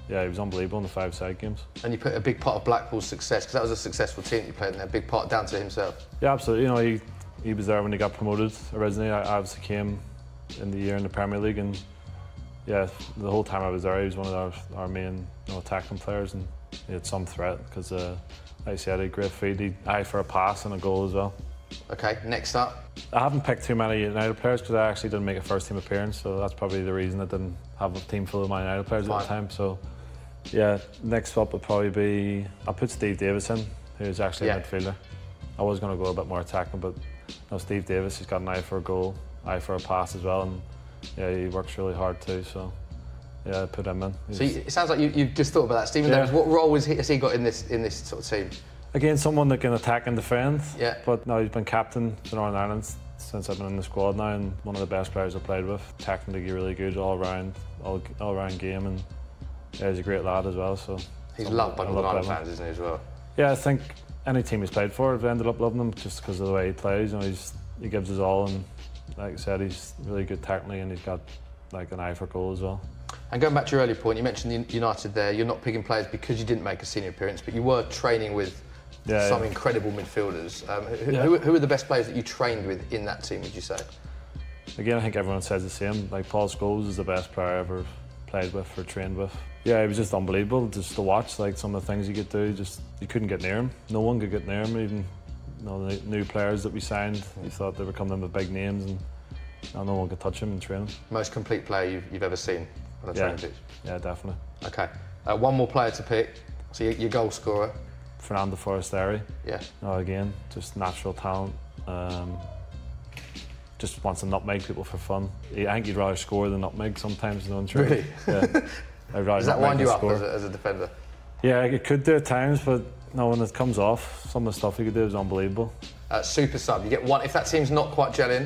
yeah, he was unbelievable in the five-side games. And you put a big part of Blackpool's success, because that was a successful team that you played in there, a big part down to himself. Yeah, absolutely. He was there when he got promoted originally. I obviously came in the year in the Premier League, and yeah, the whole time I was there, he was one of our main attacking players, and he had some threat because, like I said, he had a great feed. He eye for a pass and a goal as well. Okay, next up. I haven't picked too many United players because I actually didn't make a first-team appearance, so that's probably the reason I didn't have a team full of Man United players at the time. So, yeah, next up would probably be, I'll put Steve Davis in, who's actually a midfielder. I was going to go a bit more attacking, but Steve Davis, he's got an eye for a goal, eye for a pass as well, and yeah, he works really hard too. So, yeah, I put him in. So it sounds like you've just thought about that, Stephen Davis. What role has he got in this sort of team? Again, someone that can attack and defend. Yeah. But no, he's been captain for Northern Ireland since I've been in the squad now, and one of the best players I've played with. Technically really good, all round game, and yeah, he's a great lad as well. So he's loved by Northern Ireland fans, isn't he, as well? Yeah, I think any team he's played for, I've ended up loving him just because of the way he plays. He gives his all, and like I said, he's really good technically, and he's got like an eye for goal as well. And going back to your earlier point, you mentioned United there. You're not picking players because you didn't make a senior appearance, but you were training with some incredible midfielders. Who are the best players that you trained with in that team, would you say? Again, I think everyone says the same. Like, Paul Scholes is the best player I ever played with or trained with. Yeah, he was just unbelievable just to watch. Like, some of the things he could do, you couldn't get near him. No one could get near him. Even the new players that we signed, you thought they were coming in with big names, and no one could touch him and train him. Most complete player you've ever seen on a training pitch? Yeah, definitely. Okay. One more player to pick. So your goal scorer? Fernando Forestieri. Yeah. Again, just natural talent. Just wants to nutmeg people for fun. I think he'd rather score than nutmeg sometimes in training. Really? Yeah. Does that wind you up as a defender? Yeah, it could do at times, but no, when it comes off, some of the stuff he could do is unbelievable. Super sub. You get one. If that team's not quite gelling,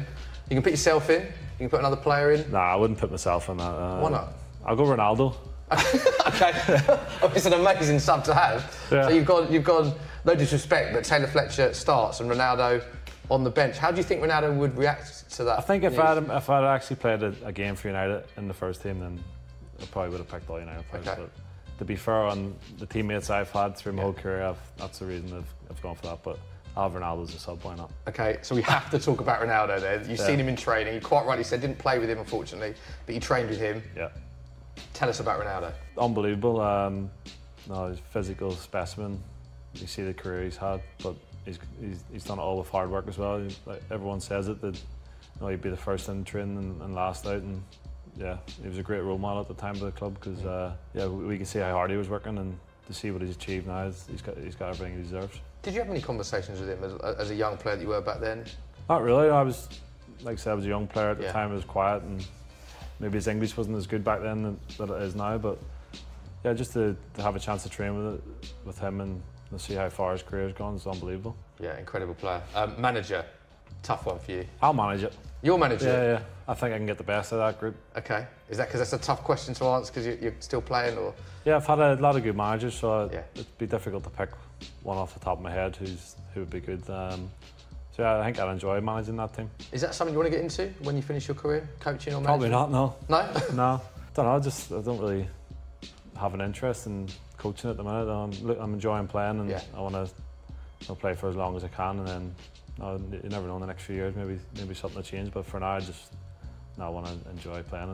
you can put yourself in. You can put another player in? Nah, I wouldn't put myself in that. Why not? I'll go Ronaldo. Okay, oh, it's an amazing sub to have. Yeah. So you've gone, no disrespect, but Taylor Fletcher starts and Ronaldo on the bench. How do you think Ronaldo would react to that? I think if I'd actually played a game for United in the first team, then I probably would have picked all United players. Okay. But to be fair on the teammates I've had through my whole career, that's the reason I've gone for that. But I'll have Ronaldo as a sub, why not? Okay, so we have to talk about Ronaldo there. You've seen him in training. You quite rightly said didn't play with him, unfortunately, but you trained with him. Yeah. Tell us about Ronaldo. Unbelievable. No, he's a physical specimen. You see the career he's had, but he's done it all with hard work as well. Like everyone says it, that he'd be the first in training and last out, and yeah, he was a great role model at the time of the club because we can see how hard he was working, and to see what he's achieved now, he's got everything he deserves. Did you have any conversations with him as a young player that you were back then? Not really. I was, like I said, I was a young player at the time. It was quiet, and maybe his English wasn't as good back then that it is now. But yeah, just to have a chance to train with him and to see how far his career's gone is unbelievable. Yeah, incredible player. Manager, tough one for you. I'll manage it. You'll manage it? Yeah. I think I can get the best of that group. Okay. Is that because that's a tough question to answer because you're still playing, or? Yeah, I've had a lot of good managers, so it'd be difficult to pick one off the top of my head who would be good. So yeah, I think I'd enjoy managing that team. Is that something you want to get into when you finish your career, coaching or Probably managing? not, no. No? No. Don't know, I don't really have an interest in coaching at the minute. I'm enjoying playing, and I want to play for as long as I can, and then you never know, in the next few years maybe something will change, but for now I want to enjoy playing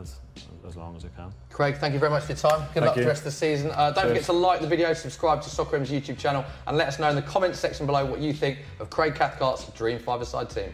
as long as I can. Craig, thank you very much for your time. Good luck for the rest of the season. Don't forget to like the video, subscribe to Soccer M's YouTube channel, and let us know in the comments section below what you think of Craig Cathcart's Dream Five-a-Side team.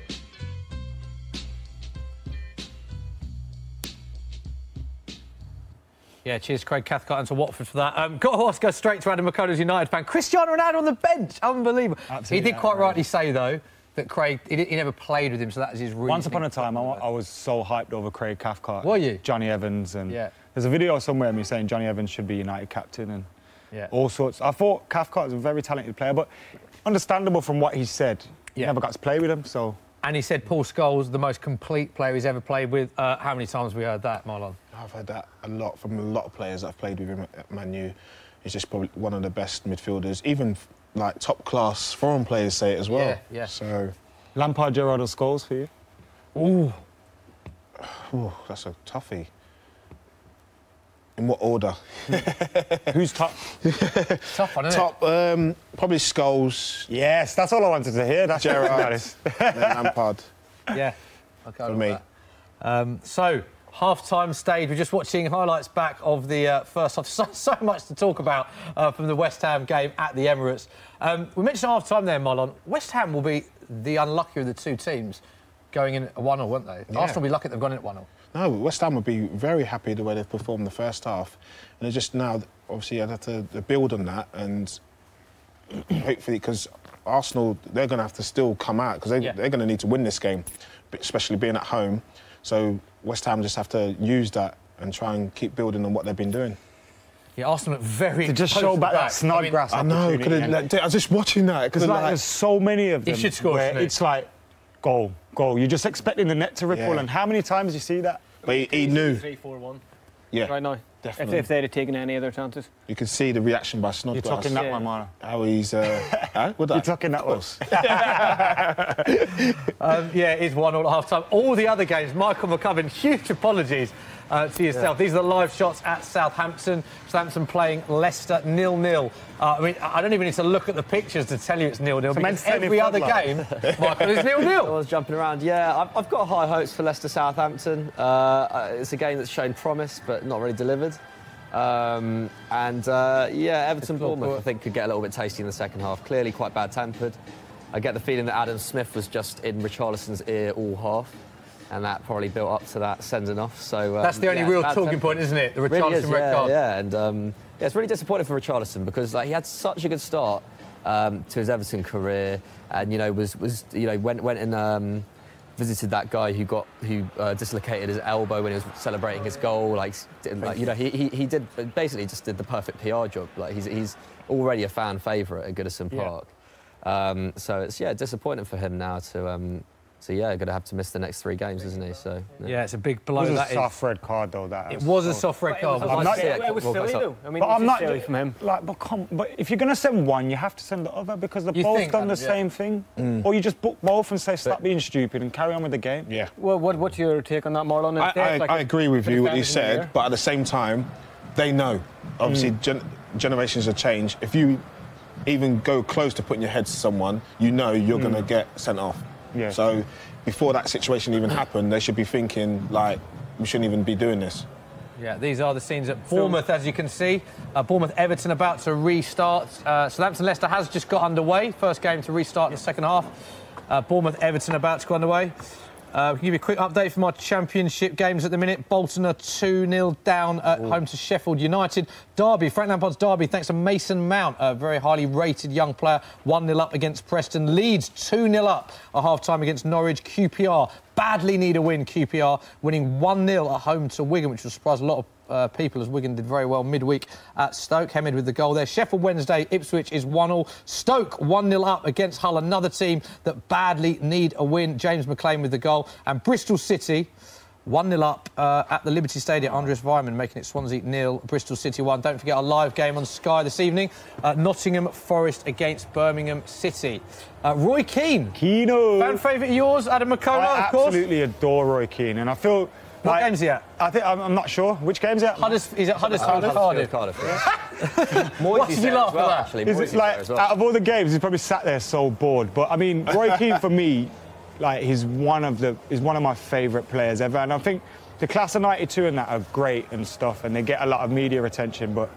Yeah, cheers, Craig Cathcart, and to Watford for that. Got to go straight to Adam McCullough's United fan. Cristiano Ronaldo on the bench, unbelievable. Absolutely, he did quite rightly say, though, that Craig, he never played with him, so that is his reason. Once upon a time, I was so hyped over Craig Cathcart. Were you? Johnny Evans, and there's a video somewhere of me saying Johnny Evans should be United captain and all sorts. I thought Cathcart was a very talented player, but understandable from what he said. He never got to play with him, so... And he said Paul Scholes, the most complete player he's ever played with. How many times have we heard that, Marlon? I've heard that a lot from a lot of players that I've played with him at Man U. He's just probably one of the best midfielders. Even like top-class foreign players say it as well. Yeah. So, Lampard, Gerrard, or Scholes for you? Ooh, that's a toughie. In what order? Who's top? Tough one, isn't it? Probably Scholes. Yes, that's all I wanted to hear. That's Gerrard, then Lampard. Yeah, okay. For me. So, half-time stage. We're just watching highlights back of the first half. So much to talk about from the West Ham game at the Emirates. We mentioned half-time there, Marlon. West Ham will be the unluckier of the two teams going in at 1-0, won't they? Yeah. Arsenal will be lucky they've gone in at 1-0. No, West Ham would be very happy the way they've performed the first half. And they're just now, obviously, I'd have to build on that and hopefully, because Arsenal, they're going to have to still come out because they're going to need to win this game, especially being at home. So West Ham just have to use that and try and keep building on what they've been doing. Yeah, Arsenal look very... To just show back that Snodgrass I know, I was just watching that. Because there's so many of them. He should score, it's like, goal. You're just expecting the net to ripple, and how many times do you see that? But he knew. 3-4-1. Yeah. Right now. Definitely. If they'd have taken any other chances. You can see the reaction by Snodgrass. You're talking that one, Mara. How he's... You're talking that one. Yeah, it is 1-0 at half-time. All the other games, Michael McCubbin, huge apologies to yourself. These are the live shots at Southampton. Southampton playing Leicester 0-0. I mean, I don't even need to look at the pictures to tell you it's 0-0 because every other game, Michael, is 0-0. I was jumping around. Yeah, I've got high hopes for Leicester Southampton. It's a game that's shown promise but not really delivered. Everton Bournemouth I think could get a little bit tasty in the second half. Clearly quite bad-tempered. I get the feeling that Adam Smith was just in Richarlison's ear all half, and that probably built up to that sending off. So that's the only real talking point, isn't it? The Richarlison red card. Yeah, and it's really disappointing for Richarlison because he had such a good start to his Everton career, and went and visited that guy who dislocated his elbow when he was celebrating his goal. He did basically just did the perfect PR job. He's already a fan favourite at Goodison Park. So it's disappointing for him now to So yeah, going to have to miss the next 3 games, isn't he? So yeah, it's a big blow. It was that a soft red card, though. It was a soft red card. It was silly, though. I mean, but I'm not silly from him. Like, but if you're going to send one, you have to send the other because they've both done the same thing. Or you just book both and say stop being stupid and carry on with the game. Yeah. Well, what's your take on that, Marlon? I agree with you what you said, but at the same time, they know. Obviously, generations have changed. If you even go close to putting your head to someone, you know you're going to get sent off. Yeah. So before that situation even happened, they should be thinking, like, we shouldn't even be doing this. Yeah, these are the scenes at Bournemouth, as you can see. Bournemouth-Everton about to restart. Southampton-Leicester has just got underway. First game to restart in the second half. Bournemouth-Everton about to go underway. We can give you a quick update from our Championship games at the minute. Bolton are 2-0 down at home to Sheffield United. Derby, Frank Lampard's Derby, thanks to Mason Mount, a very highly rated young player, 1-0 up against Preston. Leeds 2-0 up at half-time against Norwich. QPR badly need a win, QPR, winning 1-0 at home to Wigan, which will surprise a lot of people, as Wigan did very well midweek at Stoke. Hemed with the goal there. Sheffield Wednesday, Ipswich is 1-1. Stoke 1-0 up against Hull, another team that badly need a win. James McLean with the goal. And Bristol City 1-0 up at the Liberty Stadium. Andreas Weimann making it Swansea 0, Bristol City 1. Don't forget our live game on Sky this evening. Nottingham Forest against Birmingham City. Roy Keane. Keano. Fan favourite of yours, Adam McCullough, of course. I absolutely adore Roy Keane, and I feel... What game's he at? I'm not sure. Which game's he at? He's at Huddersfield Cardiff. What did you laugh at that? Is it like, out of all the games, he's probably sat there so bored. But I mean, Roy Keane for me, like, he's one of my favourite players ever. And I think the class of '92 and that are great and stuff, and they get a lot of media attention. But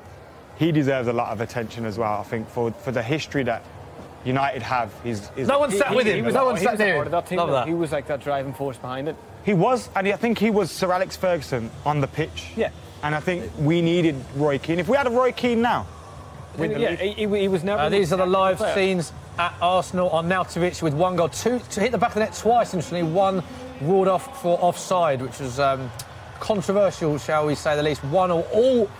he deserves a lot of attention as well. I think for the history that United have, no one sat with him. No one sat there. Love that. He was like that driving force behind it. He was, and I think he was Sir Alex Ferguson on the pitch. Yeah. And I think we needed Roy Keane. If we had a Roy Keane now, he was never... These are the live scenes at Arsenal on Nautovic with 1 goal. 2 to hit the back of the net twice, interestingly. 1 ruled off for offside, which was controversial, shall we say the least. 1-1 all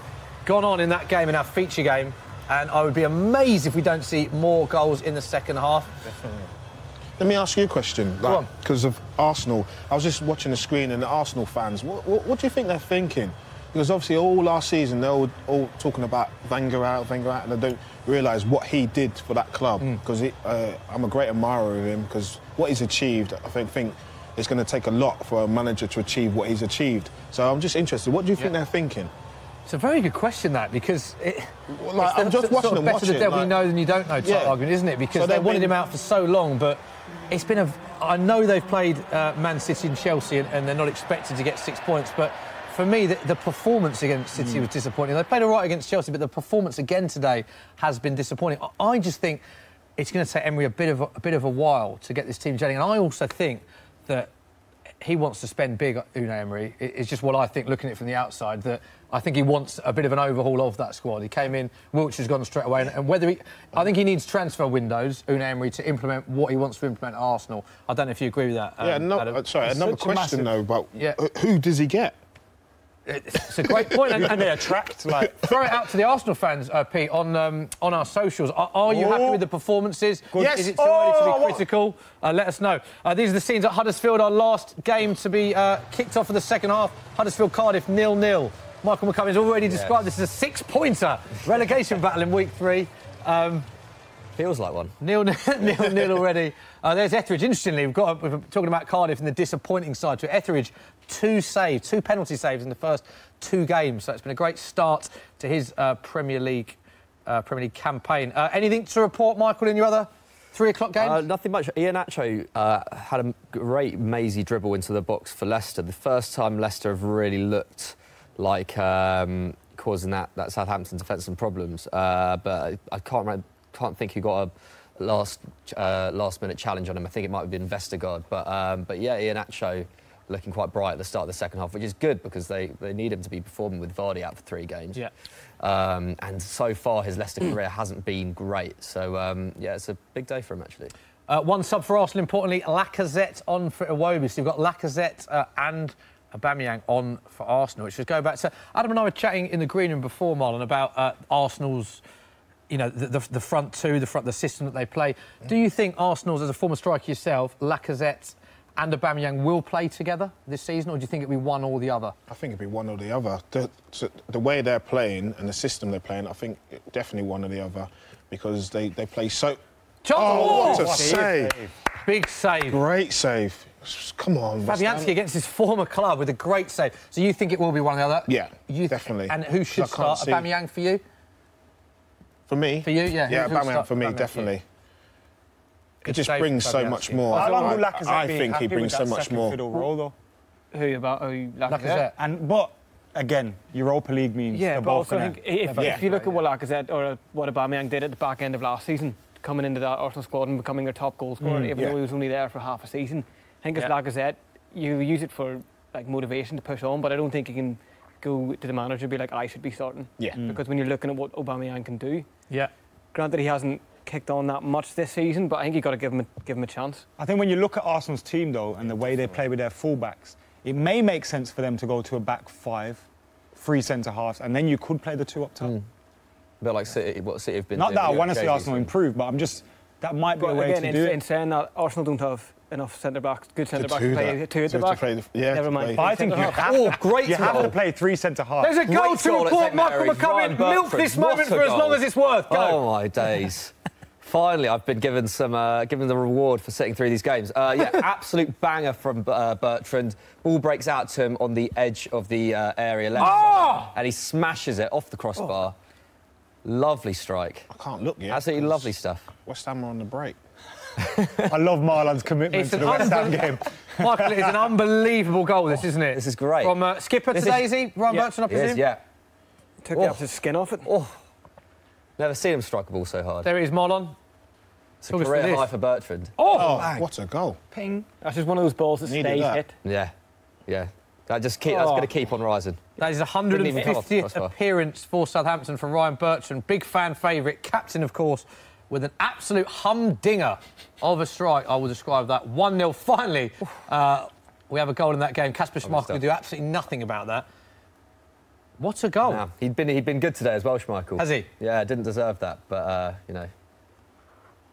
gone on in that game, in our feature game. And I would be amazed if we don't see more goals in the second half. Definitely. Let me ask you a question, because of Arsenal. I was just watching the screen, and the Arsenal fans, what do you think they're thinking? Because obviously all last season they're all talking about Wenger out, and they don't realise what he did for that club. Because I'm a great admirer of him, because what he's achieved, I think it's going to take a lot for a manager to achieve what he's achieved. So I'm just interested, what do you think they're thinking? It's a very good question, that, because I'm just watching them. Better the devil you know than you don't know type argument, isn't it? Because they wanted him out for so long, but it's been I know they've played Man City and Chelsea, and they're not expected to get 6 points, but for me, the performance against City was disappointing. They played all right against Chelsea, but the performance again today has been disappointing. I just think it's going to take Emery a bit of a while to get this team gelling, and I also think that he wants to spend big, Unai Emery. It's just what I think, looking at it from the outside, that I think he wants a bit of an overhaul of that squad. He came in, Wiltshire's gone straight away, and I think he needs transfer windows, Unai Emery, to implement what he wants to implement at Arsenal. I don't know if you agree with that. Sorry, another question though, but who does he get? It's a great point, and they attract. Throw it out to the Arsenal fans, Pete, on our socials. Are you happy with the performances? Yes. Is it too early to be critical? Let us know. These are the scenes at Huddersfield. Our last game to be kicked off for the second half. Huddersfield Cardiff 0-0. Michael McCullum has already described this as a 6-pointer relegation battle in week 3. Feels like one. 0-0 already. There's Etheridge. Interestingly, we're talking about Cardiff and the disappointing side to Etheridge. 2 penalty saves in the first 2 games. So it's been a great start to his Premier League campaign. Anything to report, Michael, in your other 3 o'clock games? Nothing much. Iheanacho had a great mazy dribble into the box for Leicester. The first time Leicester have really looked like causing that Southampton defence some problems. But I can't think who got a last-minute challenge on him. I think it might have been Vestergaard. But yeah, Iheanacho looking quite bright at the start of the second half, which is good because they need him to be performing with Vardy out for 3 games. Yeah. And so far, his Leicester career hasn't been great. So, yeah, it's a big day for him, actually. 1 sub for Arsenal, importantly, Lacazette on for Iwobi. So you've got Lacazette and Aubameyang on for Arsenal, which just go back to... Adam and I were chatting in the green room before, Marlon, about Arsenal's, the front two, the system that they play. Do you think Arsenal's, as a former striker yourself, Lacazette and Aubameyang will play together this season, or do you think it'll be one or the other? I think it'd be one or the other. The way they're playing and the system they're playing, I think definitely one or the other, because they play so... What a save! Big save. Great save. Come on. Fabianski against his former club with a great save. So you think it will be one or the other? Yeah, definitely. And who should start? Aubameyang for you? For me? For you, yeah. Yeah, Aubameyang for me, definitely. It just brings so much more. I think he brings so much more. Who about Lacazette? But again, Europa League means yeah, they're but both also I think if you look at what Lacazette or what Aubameyang did at the back end of last season, coming into that Arsenal squad and becoming their top goal scorer, even though he was only there for half a season, I think as Lacazette, you use it for like motivation to push on, but I don't think you can go to the manager and be like, I should be starting. Yeah. Because when you're looking at what Aubameyang can do, yeah. Granted, he hasn't kicked on that much this season, but I think you've got to give him a chance. I think when you look at Arsenal's team, though, and the way they play with their fullbacks, it may make sense for them to go to a back five, 3 centre-halves, and then you could play the 2 up top. A bit like City, what City have been Not doing. that I want to see Arsenal improve, but I'm just... That might be a way to do it. In saying that, Arsenal don't have enough centre-backs, good centre-backs to play 2 at the back. Never mind. I think you have to play 3 centre-halves. There's a goal to report. Michael McCubbin, milk this moment for as long as it's worth. Go. Oh, my days. Finally, I've been given the reward for sitting through these games. Absolute banger from Bertrand. Ball breaks out to him on the edge of the area left side, and he smashes it off the crossbar. Lovely strike. I can't look yet. Absolutely lovely stuff. West Ham are on the break. I love Marlon's commitment to the West Ham game. Michael, it's an unbelievable goal, this, isn't it? This is great. From skipper to Daisy, Ryan Bertrand, I presume? Yeah. Took the absolute skin off it. Never seen him strike a ball so hard. There it is, Marlon. It's a career high for Bertrand. What a goal. Ping. That's just one of those balls that stays hit. Yeah. That's going to keep on rising. That is 150th appearance for Southampton from Ryan Bertrand. Big fan favourite, captain, of course, with an absolute humdinger of a strike. I will describe that. 1-0. Finally, we have a goal in that game. Kasper Schmeichel could do absolutely nothing about that. What a goal. Yeah. He'd been good today as well, Schmeichel. Has he? Yeah, didn't deserve that, but,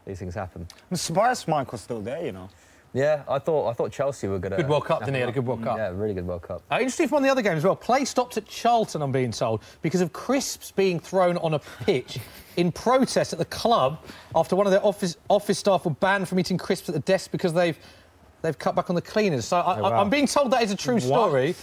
these things happen. I'm surprised Schmeichel's still there, you know. Yeah, I thought Chelsea were going to... Good World Cup, didn't he? Had a good World Cup. Yeah, really good World Cup. Interesting from one of the other games as well. Play stopped at Charlton, I'm being told, because of crisps being thrown on a pitch in protest at the club after one of their office staff were banned from eating crisps at the desk because they've cut back on the cleaners. So I'm being told that is a true story.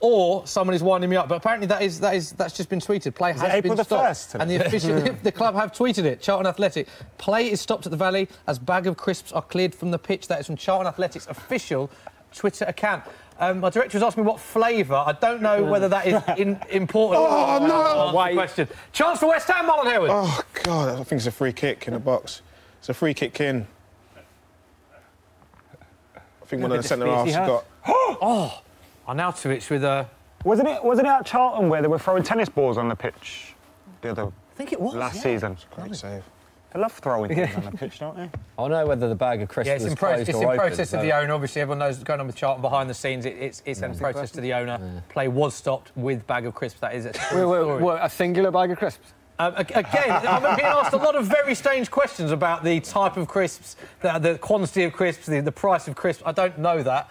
Or someone is winding me up, but apparently that's just been tweeted. Play has been stopped, and the club have tweeted it. Charlton Athletic, play is stopped at the Valley as bag of crisps are cleared from the pitch. That is from Charlton Athletic's official Twitter account. My director was asking me what flavour. I don't know whether that is important. Oh no! Question. Chance for West Ham, Marlon Harewood. Oh God, I think it's a free kick in the box. It's a free kick in. I think one of the centre halves got. Arnautovic with a... Wasn't it at Charlton where they were throwing tennis balls on the pitch I think it was, last season? Great save. They love throwing things on the pitch, don't they? I know whether the bag of crisps it's was in closed it's or in open, process to the owner. Obviously, everyone knows what's going on with Charlton behind the scenes. It's in process to the owner. Yeah. Play was stopped with bag of crisps. That is it. A singular bag of crisps? Again, I'm being asked a lot of very strange questions about the type of crisps, the quantity of crisps, the price of crisps. I don't know that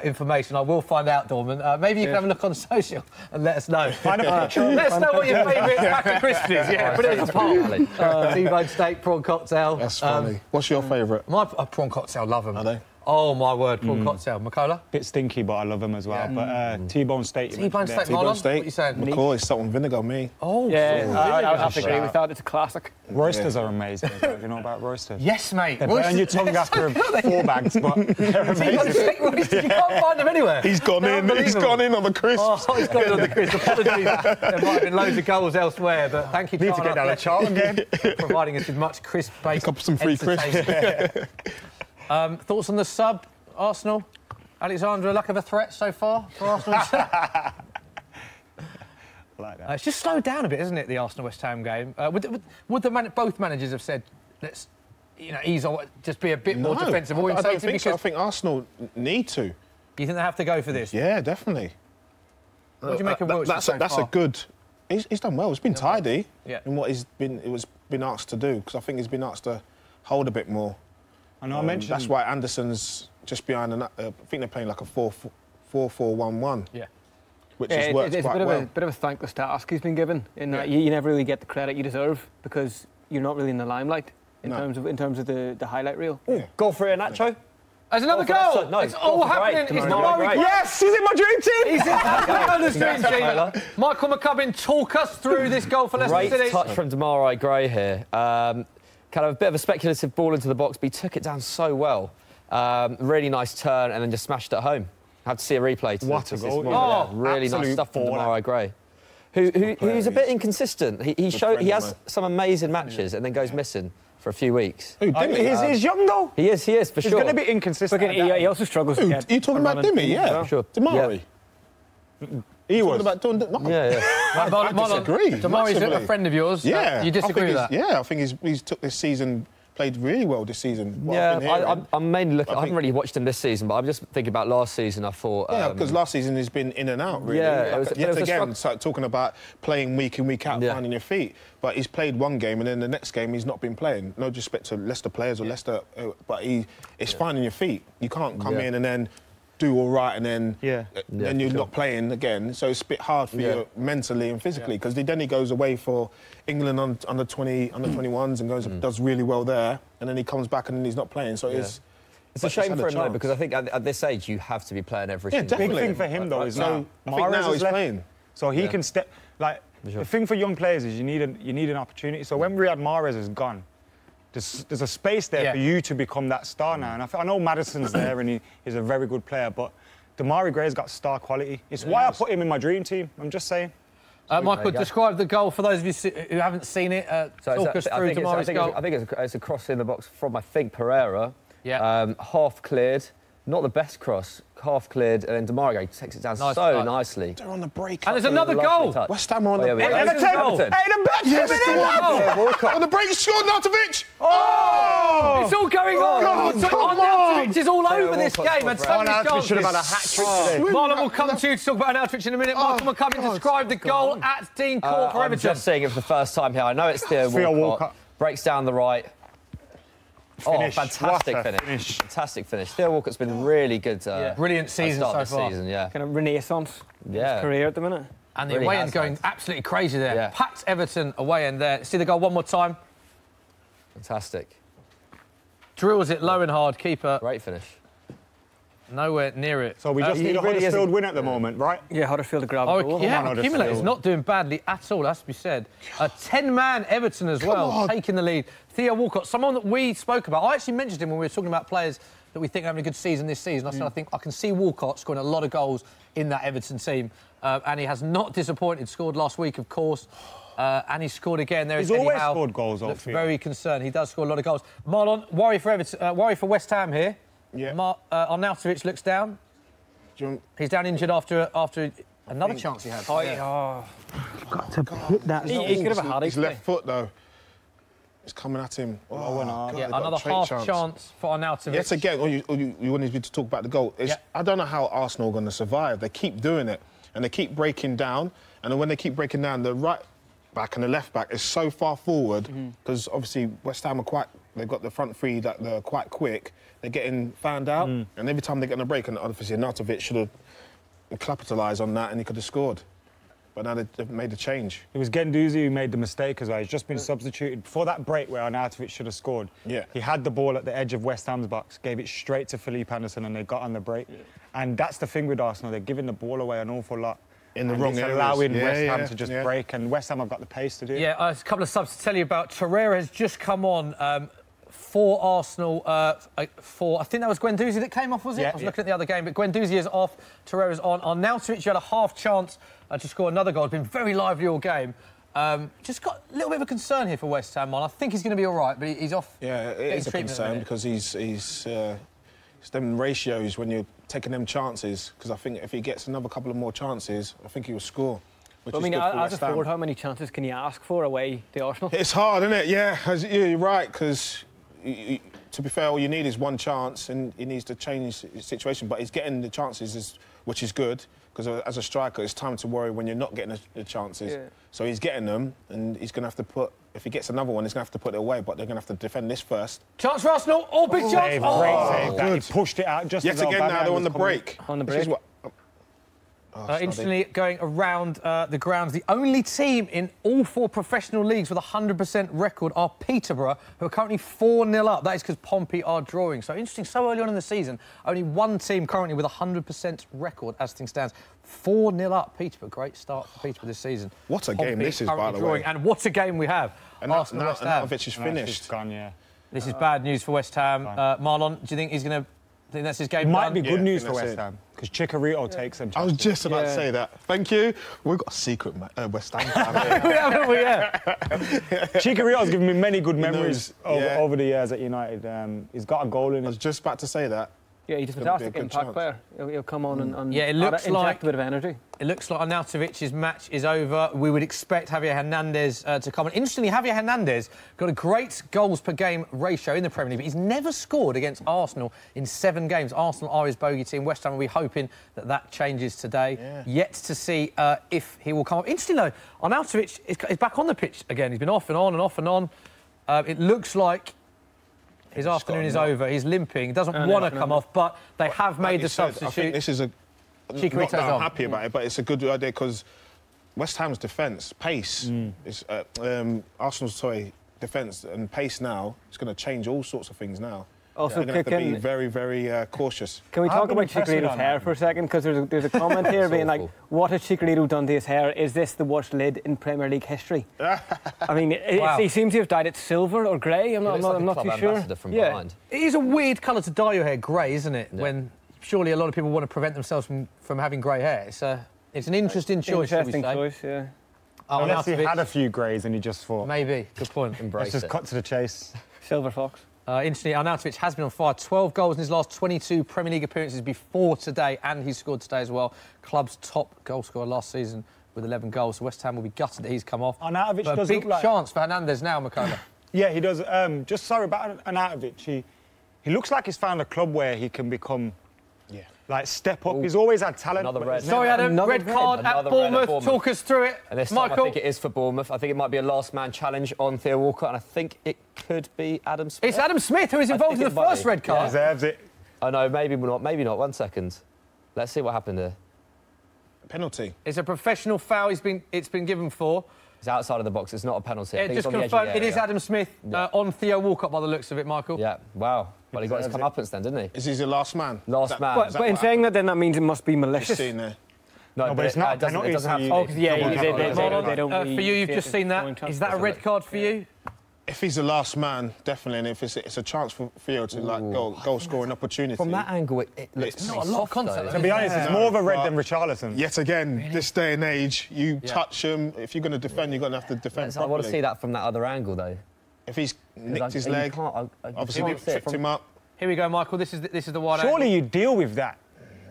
information. I will find out, Dorman. Maybe you can have a look on social and let us know. Find a picture. Let us know what your favourite pack of crisps is. Yeah, put it in the poll. T-bone steak, prawn cocktail. That's funny. What's your favourite? My prawn cocktail, love them. Are they? Oh, my word, prawn cocktail. Makola? Bit stinky, but I love them as well. But T-bone steak. T-bone steak, T-bone Marlon? steak. What are you saying? McCoy, salt and vinegar, me. Oh, yeah, I have to agree with that. It's a classic. Roysters are amazing as well. Do you know about roysters? Yes, mate. They burn your tongue after 4 bags, but they're amazing. You can't find them anywhere. He's gone in on the crisps. Oh, he's gone in on the crisps. Apologies. There might have been loads of goals elsewhere, but thank you, Need to get down a Charlton game. providing us with much crisp-based Pick up some free crisps. Thoughts on the sub, Arsenal? Alexandra, luck of a threat so far for Arsenal? Like that. It's just slowed down a bit, isn't it, the Arsenal-West Ham game? Would both managers have said, let's ease on, just be a bit more defensive? I don't think so. I think Arsenal need to. You think they have to go for this? Yeah, definitely. What do you make of Wilson so That's far? a good... He's done well. He's been tidy in what he's been asked to do, because I think he's been asked to hold a bit more. I know I mentioned... That's why Anderson's just behind, I think they're playing like a 4-4-1-1. Yeah. Which has worked it's quite a bit of a thankless task he's been given in that you never really get the credit you deserve because you're not really in the limelight in terms of the highlight reel. Goal for Iheanacho. There's another goal. No, it's all happening. It's Demarai. Yes, he's in my dream team. He's in the dream team. Michael McCubbin, talk us through this goal for Leicester City. Great touch from Demarai Gray here. Kind of a bit of a speculative ball into the box, but he took it down so well. Really nice turn and then just smashed it home. Have to see a replay. What a goal. Really nice stuff from Demarai Gray. Who's a bit inconsistent. He has some amazing matches and then goes missing for a few weeks. He's young though. He is, for sure. He's going to be inconsistent. He also struggles to get... Are you talking about Demi? Yeah. Sure. Demarai. Yeah. He was. About doing I disagree. Demari's a friend of yours. Yeah. You disagree with that? Yeah, I think he's took this season, played really well this season. I'm mainly looking... I haven't really watched him this season, but I'm just thinking about last season. I thought... Yeah, because last season he's been in and out, really. Yeah, yet again, talking about playing week in, week out, finding your feet. But he's played one game, and then the next game he's not been playing. No disrespect to Leicester players or Leicester, but it's finding your feet. You can't come in and then do all right and then you're not playing again. So it's a bit hard for you mentally and physically because then he goes away for England under 21s and does really well there, and then he comes back and then he's not playing. So it's a shame for him though, because I think at this age you have to be playing every single big thing for him though is now Mahrez is playing, so he can step. Like the thing for young players is you need an opportunity. So when Riyad Mahrez is gone, there's a space there for you to become that star now. And I know Maddison's there and he's a very good player, but Demarai Gray's got star quality. It's why I put him in my dream team. I'm just saying. Michael, describe the goal for those of you who haven't seen it. Talk us through Demarai's goal. I think it's a cross in the box from, I think, Pereira. Yeah. Half cleared. Not the best cross. Half cleared, and then Demarai takes it down nicely. They're on the break. And there's another goal. West Ham are on the break. Everton! On the break, scored Arnautovic! Oh! It's all going on. Arnautovic is all over this game. And Arnautovic should have had a hat-trick today. Marlon will come to you to talk about Arnautovic in a minute. Michael McCubbin described the goal at Dean Court for Everton. I'm just seeing it for the first time here. I know it's Theo Walcott. Breaks down the right. Finish. Fantastic finish. Fantastic finish. Theo Walcott's been really good. Brilliant season so far. Kind of renaissance career at the minute. And the away end going absolutely crazy there. Yeah. Packed Everton away end there. See the goal one more time. Fantastic. Drills it low and hard. Keeper. Great finish. Nowhere near it. So we just need a Huddersfield win at the moment, right? Yeah, Huddersfield to grab the goal. Yeah, accumulator's not doing badly at all, has to be said. A 10-man Everton as well, taking the lead. Theo Walcott, someone that we spoke about. I actually mentioned him when we were talking about players that we think are having a good season this season. I said I think I can see Walcott scoring a lot of goals in that Everton team. And he has not disappointed. Scored last week, of course. And he scored again. He's always scored goals. Looks very concerned. He does score a lot of goals. Marlon, worry for West Ham here. Yeah. Arnautovic looks down. He's down injured after another chance he had. Got to hit that. He could have had his left foot though. It's coming at him. Another half chance for Arnautovic. Yet again, you wanted me to talk about the goal. I don't know how Arsenal are going to survive. They keep doing it and they keep breaking down. And then when they keep breaking down, the right back and the left back is so far forward because obviously West Ham are they've got the front three that they're quite quick. They're getting found out, and every time they get on a break, and obviously Arnautovic should have capitalised on that and he could have scored. But now they've made a change. It was Guendouzi who made the mistake as well. He's just been substituted. Before that break where Arnautovic should have scored, he had the ball at the edge of West Ham's box, gave it straight to Felipe Anderson and they got on the break. And that's the thing with Arsenal, they're giving the ball away an awful lot. In the wrong areas. Allowing West Ham to just break, and West Ham have got the pace to do it. Yeah, a couple of subs to tell you about. Torreira has just come on for Arsenal. I think that was Guendouzi that came off, was it? I was looking at the other game, but Guendouzi is off, Torreira's on. Arnautovic had a half chance to score another goal. It's been very lively all game. Just got a little bit of a concern here for West Ham, man. I think he's going to be all right, but he's off. Yeah, it is a concern because he's them ratios when you're taking them chances. Because I think if he gets another couple of more chances, I think he will score. I mean, as a forward, how many chances can you ask for away to Arsenal? It's hard, isn't it? Yeah, you're right. Because to be fair, all you need is one chance, and he needs to change his situation. But he's getting the chances, which is good. Because as a striker, it's time to worry when you're not getting the chances. Yeah. So he's getting them, and he's going to have to put if he gets another one, he's going to have to put it away, but they're going to have to defend this first. Chance for Arsenal. Oh, big chance. Great save. That. He pushed it out just Yet as again, now they're on the break. On the break. Instantly going around the grounds. The only team in all 4 professional leagues with a 100% record are Peterborough, who are currently 4-0 up. That is because Pompey are drawing. So interesting, so early on in the season, only one team currently with a 100% record as things stands. 4-0 up, Peterborough. Great start for Peterborough this season. What a game this is, by the way. And what a game we have. And Arsenal, West Ham. Arnautovic is finished. Gone, yeah. This is bad news for West Ham. Marlon, do you think he's going to... think that's his game? It might be good news I for think West that's Ham because Chicharito takes him. I was just about to say that. Thank you. We've got a secret West Ham fan here. Yeah. Chicharito's given me many good memories over the years at United. He's got a goal in I was his... just about to say that. Yeah, he's a gonna be a fantastic good impact chance. player. He'll come on and Yeah, it looks inject like- a bit of energy. It looks like Arnautovic's match is over. We would expect Javier Hernandez to come. And interestingly, Javier Hernandez got a great goals per game ratio in the Premier League, but he's never scored against Arsenal in 7 games. Arsenal are his bogey team. West Ham will be hoping that that changes today. Yeah. Yet to see if he will come up. Interestingly, though, Arnautovic is back on the pitch again. He's been off and on and off and on. It looks like his afternoon is over. He's limping. He doesn't want to come off, but they have made the substitute. I think this is a... Chicharito's Not that I'm on. happy about it, but it's a good idea because West Ham's defence, pace, is Arsenal's defence and pace now. It's going to change all sorts of things now. Also, They're going to have to be Kick very, very cautious. Can we I've talk been about impressed with Chicharito's hair Arnautovic. for a second? Because there's a comment here being like, what has Chicharito done to his hair? Is this the worst lid in Premier League history? I mean, Wow. he seems to have dyed it silver or grey. I'm not like a too club sure. ambassador from behind. It is a weird colour to dye your hair grey, isn't it? Yeah. When surely a lot of people want to prevent themselves from having grey hair. It's an interesting choice, shall we Interesting say. choice, yeah. Unless he Arnautovic, had a few greys and he just thought, maybe. Good point. let's Embrace just it. cut to the chase. Silver fox. Interestingly, Arnautovic has been on fire. 12 goals in his last 22 Premier League appearances before today, and he scored today as well. Club's top goal scorer last season with 11 goals. So West Ham will be gutted that he's come off. Arnautovic But a does big look like... chance for Hernandez now, Makona. Yeah, he does. Just sorry about Arnautovic. He looks like he's found a club where he can become... Yeah. Like, step up. He's always had talent. Another but red. he's Sorry, never- Adam. Another Red red. card at Another red at Bournemouth. Bournemouth. Talk us through it. And this time Michael. I think it is for Bournemouth. I think it might be a last man challenge on Theo Walcott, and I think it could be Adam Smith. It's Adam Smith who is involved in think the it might first be. red card. Deserves it. Oh no, maybe not. Maybe not. 1 second. Let's see what happened there. Penalty. It's a professional foul it's been given for. It's outside of the box. It's not a penalty. I Yeah, think just it's on the edge of confirm the it is area. Adam Smith on Theo Walcott by the looks of it, Michael. Yeah. Wow. Well, he got his deserves it. comeuppance then, didn't he? Is he the last man? Last man. But in saying that, then that means it must be Just malicious. seen there. No, but it's not it doesn't, penalty, it doesn't so have to you- be. Oh, 'cause, yeah, they don't For really you, you've see just it seen as going that. chance. Is that a red card for you? If he's the last man, definitely, and if it's a chance for Theo to like goal scoring opportunity. From that angle, it looks It's pretty not a lot of soft, contact, though. To be honest, it's more of a red than Richarlison. Yet again, this day and age, you touch him. If you're going to defend, you're going to have to defend I want properly. to see that from that other angle, though. If he's nicked his You leg, can't- I obviously can't see it tripped from- him up. Here we go, Michael. This is the wide Surely you deal with that.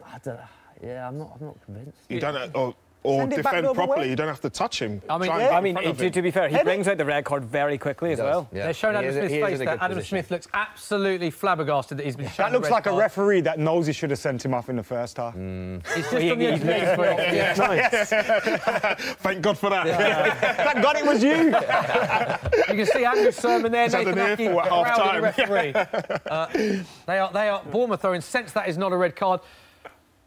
I don't, yeah, I'm not convinced. You don't, or Send it back defend the other properly. way. You don't have to touch him. I mean, Try and yeah. get I in mean, front of to him. be fair, he brings out the red card very quickly as well. Yeah. They're showing Adam He is- Smith's he is face in a there. good Adam position. Smith looks absolutely flabbergasted that he's been shown That looks the red like a card. referee that knows he should have sent him off in the first half. He's just on the edge of the yeah. Thank God for that. Thank God it was you. You can see Andrew Sermon there, had Nathan an Aki, earful at proud of the half-time. referee. They are Bournemouth are incensed that is not a red card.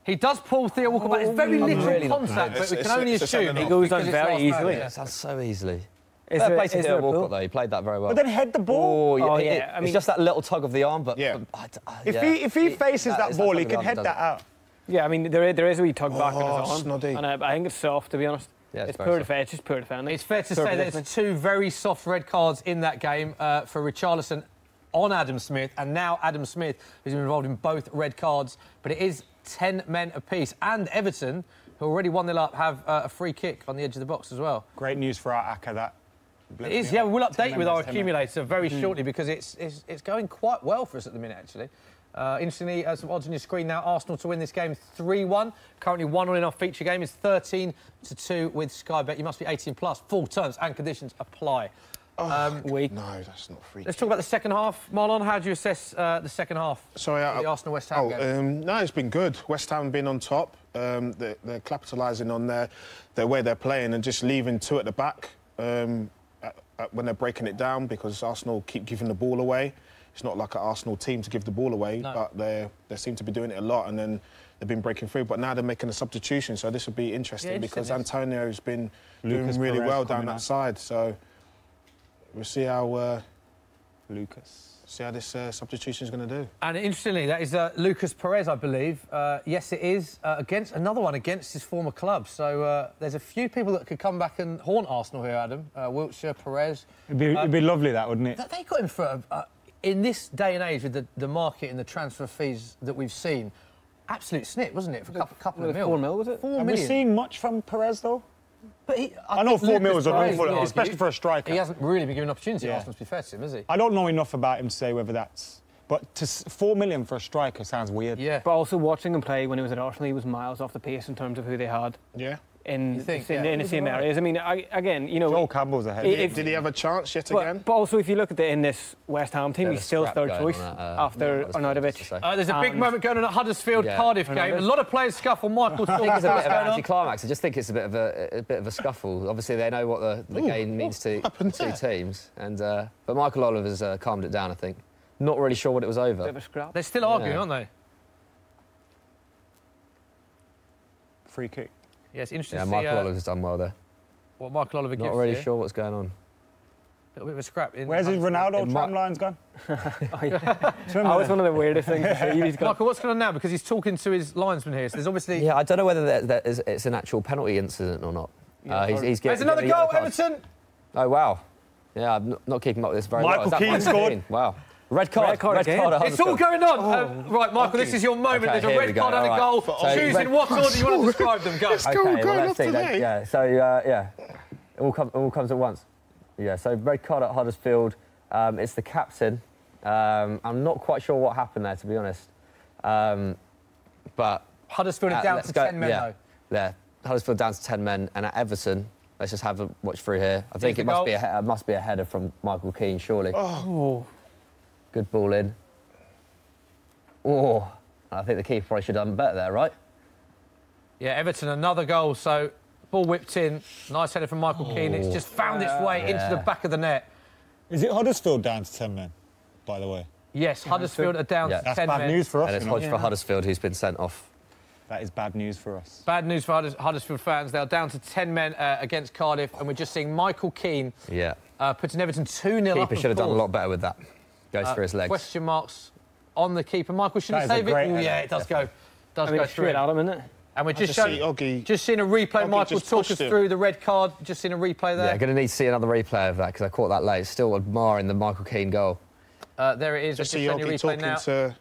He does pull Theo Walcott back. It's very little really not contact, bad. but we It's- can only it's a assume send-off. He goes because on it's very last man, easily. yeah. That's so easily. Is Fair there- play to is Theo there a Walcott, pull? though. He played that very well. But then head the ball. Oh, yeah. Oh, yeah. It's I mean- just that little tug of the arm, but... Yeah. If he faces that ball, he can head that out. Yeah, I mean, there is a wee tug back in his arm. snoddy. And I think it's soft, to be honest. Yeah, it's it's very poor soft. defence. It's just poor defending. It's fair to Poor say that positioning. it's 2 very soft red cards in that game for Richarlison on Adam Smith, and now Adam Smith, who's been involved in both red cards. But it is 10 men apiece. And Everton, who already 1-0 up, have a free kick on the edge of the box as well. Great news for our Aka, that. It is, yeah. We'll update you with our 10 accumulator very shortly because it's going quite well for us at the minute, actually. Interestingly, some odds on your screen now. Arsenal to win this game 3-1. Currently 1-0 in our feature game. It's 13-2 with Sky Bet. You must be 18 plus. Full terms and conditions apply. Weak. No, that's not free. Let's talk about the second half. Marlon, how do you assess the second half? Sorry, of the Arsenal-West Ham game? No, it's been good. West Ham been on top. They're capitalising on their way they're playing and just leaving 2 at the back. when they're breaking it down, because Arsenal keep giving the ball away. It's not like an Arsenal team to give the ball away, but they seem to be doing it a lot, and then they've been breaking through. But now they're making a substitution, so this will be interesting because Antonio's been doing really well down that side. So we'll see how this substitution is going to do. And interestingly, that is Lucas Perez, I believe. Yes, it is against another one against his former club. So there's a few people that could come back and haunt Arsenal here, Adam. Wilshere, Perez. It'd be lovely, that, wouldn't it? They got him for in this day and age with the market and the transfer fees that we've seen. Absolute snip, wasn't it? For a couple of mil. 4 mil, was it? 4 Have million. we seen much from Perez, though? But I know 4 mil is an awful lot, especially for a striker. He hasn't really been given opportunity at Arsenal, to be fair to him, has he? I don't know enough about him to say whether that's... But 4 million for a striker sounds weird. Yeah. But also watching him play when he was at Arsenal, he was miles off the pace in terms of who they had. Yeah. In the same areas. I mean, again, you know... Joel Campbell's ahead. Did he have a chance yet again? But also, if you look at in this West Ham team, he's still third choice after Arnautovic. There's a big moment going on at Huddersfield-Cardiff game. A lot of players scuffle. Michael I think it's a bit of an anti-climax. I just think it's a bit of a scuffle. Obviously, they know what the game means to two teams. And but Michael Oliver's calmed it down, I think. Not really sure what it was over. Bit of a scrap. They're still arguing, aren't they? Free kick. Yeah, it's interesting Yeah, to see Michael Oliver's done well there. what Michael Oliver gives. Not really sure what's going on. A little bit of a scrap. Where's his Ronaldo tramlines gone? That was one of the weirdest things to see. Michael, what's going on now? Because he's talking to his linesman here. So there's obviously... Yeah, I don't know whether it's an actual penalty incident or not. There's another goal, Everton! Oh, wow. Yeah, I'm not keeping up with this very well. Michael Keane scored. Wow. Red card again. It's all going on. Right, Michael, this is your moment. Okay, There's a red card and a goal. Choose in what order you want to describe them. Go. Let's see. Yeah, so, it all comes at once. Yeah, so red card at Huddersfield. It's the captain. I'm not quite sure what happened there, to be honest. But Huddersfield are down to 10 men, though. Yeah, Huddersfield down to 10 men. And at Everton, let's just have a watch through here. I think it must be a header from Michael Keane, surely. Oh. Good ball in. Oh, I think the keeper probably should have done better there, right? Yeah, Everton, another goal. So, ball whipped in. Nice header from Michael Keane. It's just found its way into the back of the net. Is it Huddersfield down to 10 men, by the way? Yes, Huddersfield are down to 10 men. That's bad news for us. And it's Hodge for Huddersfield who's been sent off. That is bad news for us. Bad news for Huddersfield fans. They're down to 10 men against Cardiff, and we're just seeing Michael Keane putting Everton 2-0 up. Keeper should have done a lot better with that. Goes for his legs. Question marks on the keeper. Michael, shouldn't save it? Yeah, it does go. Does go straight at him, isn't it? And we're just seen a replay. Michael, talk us through the red card. Just seen a replay there. Yeah, going to need to see another replay of that because I caught that late. Still admiring the Michael Keane goal. There it is. Just see Oggy talking to...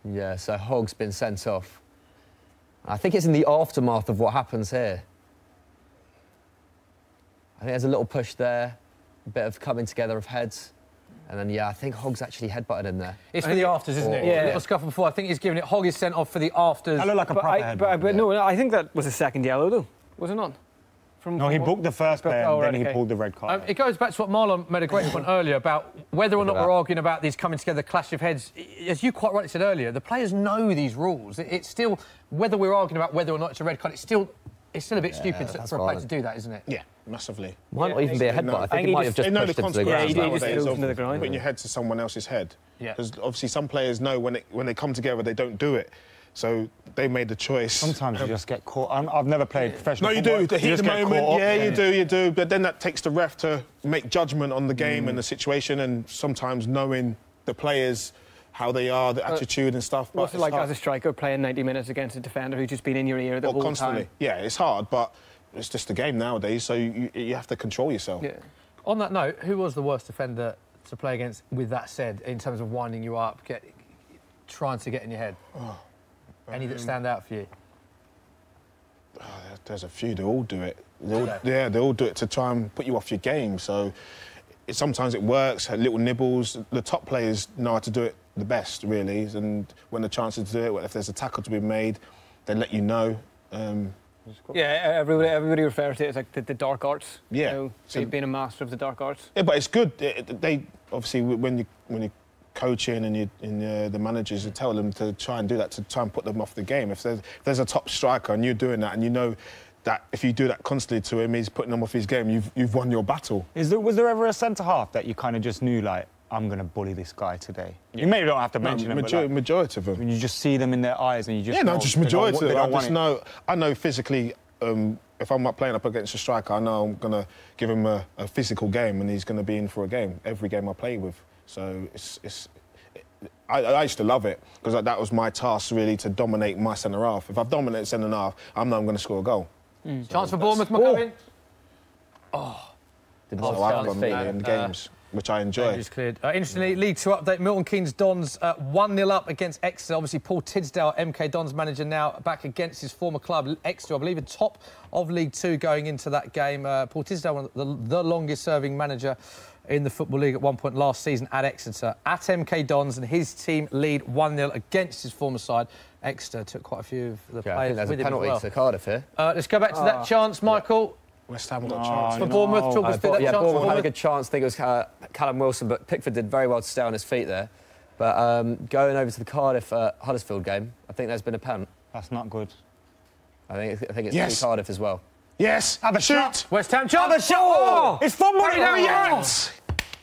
Yeah, so Hogg's been sent off. I think it's in the aftermath of what happens here. I think there's a little push there, a bit of coming together of heads. And then, I think Hogg's actually headbutted in there. It's for the afters, isn't it? Yeah. A little scuffle before. I think he's giving it. Hogg is sent off for the afters. I look like a proper headbutt. But no, I think that was a second yellow, though. Was it not? No, he booked the first player and then he pulled the red card. It goes back to what Marlon made a great point earlier about whether or not we're arguing about these coming together, clash of heads. As you quite rightly said earlier, the players know these rules. It's still, whether we're arguing about whether or not it's a red card, it's still a bit stupid for a player to do that, isn't it? Yeah, massively. Might not even be a headbutt. I think he might have just pushed him to the ground. Yeah, he just threw him to the ground. Putting your head to someone else's head. Yeah. Because obviously some players know when they come together, they don't do it. So they made the choice. Sometimes you just get caught. I've never played professional football. No, you do. The heat of the moment. Yeah, you do. But then that takes the ref to make judgment on the game and the situation, and sometimes knowing the players, how they are, the attitude and stuff. What's it like as a striker playing 90 minutes against a defender who's just been in your ear the whole constantly. time? Yeah, it's hard, but it's just the game nowadays, so you have to control yourself. Yeah. On that note, who was the worst defender to play against, with that said, in terms of winding you up, trying to get in your head? Any that stand out for you? There's a few. They all do it. They all do it to try and put you off your game. So sometimes it works. Little nibbles. The top players know how to do it the best, really. And when the chance to do it, if there's a tackle to be made, they let you know. Yeah, everybody refers to it as like the dark arts. Yeah. You know, so being a master of the dark arts. Yeah, but it's good. They obviously when you coaching and the managers, you tell them to try and do that to try and put them off the game. If there's a top striker and you're doing that and you know that if you do that constantly to him, he's putting him off his game. You've won your battle. Was there ever a centre half that you kind of just knew, like, I'm going to bully this guy today? You maybe don't have to mention him, but like, majority of them. when you just see them in their eyes and you just just majority of them. I know physically. If I'm not playing up against a striker, I know I'm going to give him a physical game, and he's going to be in for a game every game I play with. So I used to love it because that was my task, really, to dominate my centre half. If I've dominated centre half, I know I'm going to score a goal. Chance for Bournemouth, McCubbin. Didn't So I've gone really in the games, which I enjoy. Cleared. Interestingly, League Two update, Milton Keynes Dons 1-0 up against Exeter. Obviously, Paul Tidsdale, MK Dons manager, now back against his former club, Exeter, I believe, in top of League Two going into that game. Paul Tidsdale, one of the longest-serving manager in the Football League at one point last season at Exeter. At MK Dons, and his team lead 1-0 against his former side. Exeter took quite a few of the players I think there's with a him penalty as well. to Cardiff here. Let's go back to that chance, Michael. West Ham got a chance. For Bournemouth, talk us through that chance. Bournemouth had a good chance. I think it was Callum Wilson, but Pickford did very well to stay on his feet there. But going over to the Cardiff Huddersfield game, I think there's been a pen. That's not good. I think it's to Cardiff as well. Yes, have a shoot. West Ham chance. Have a shot! Oh! It's football! Yes.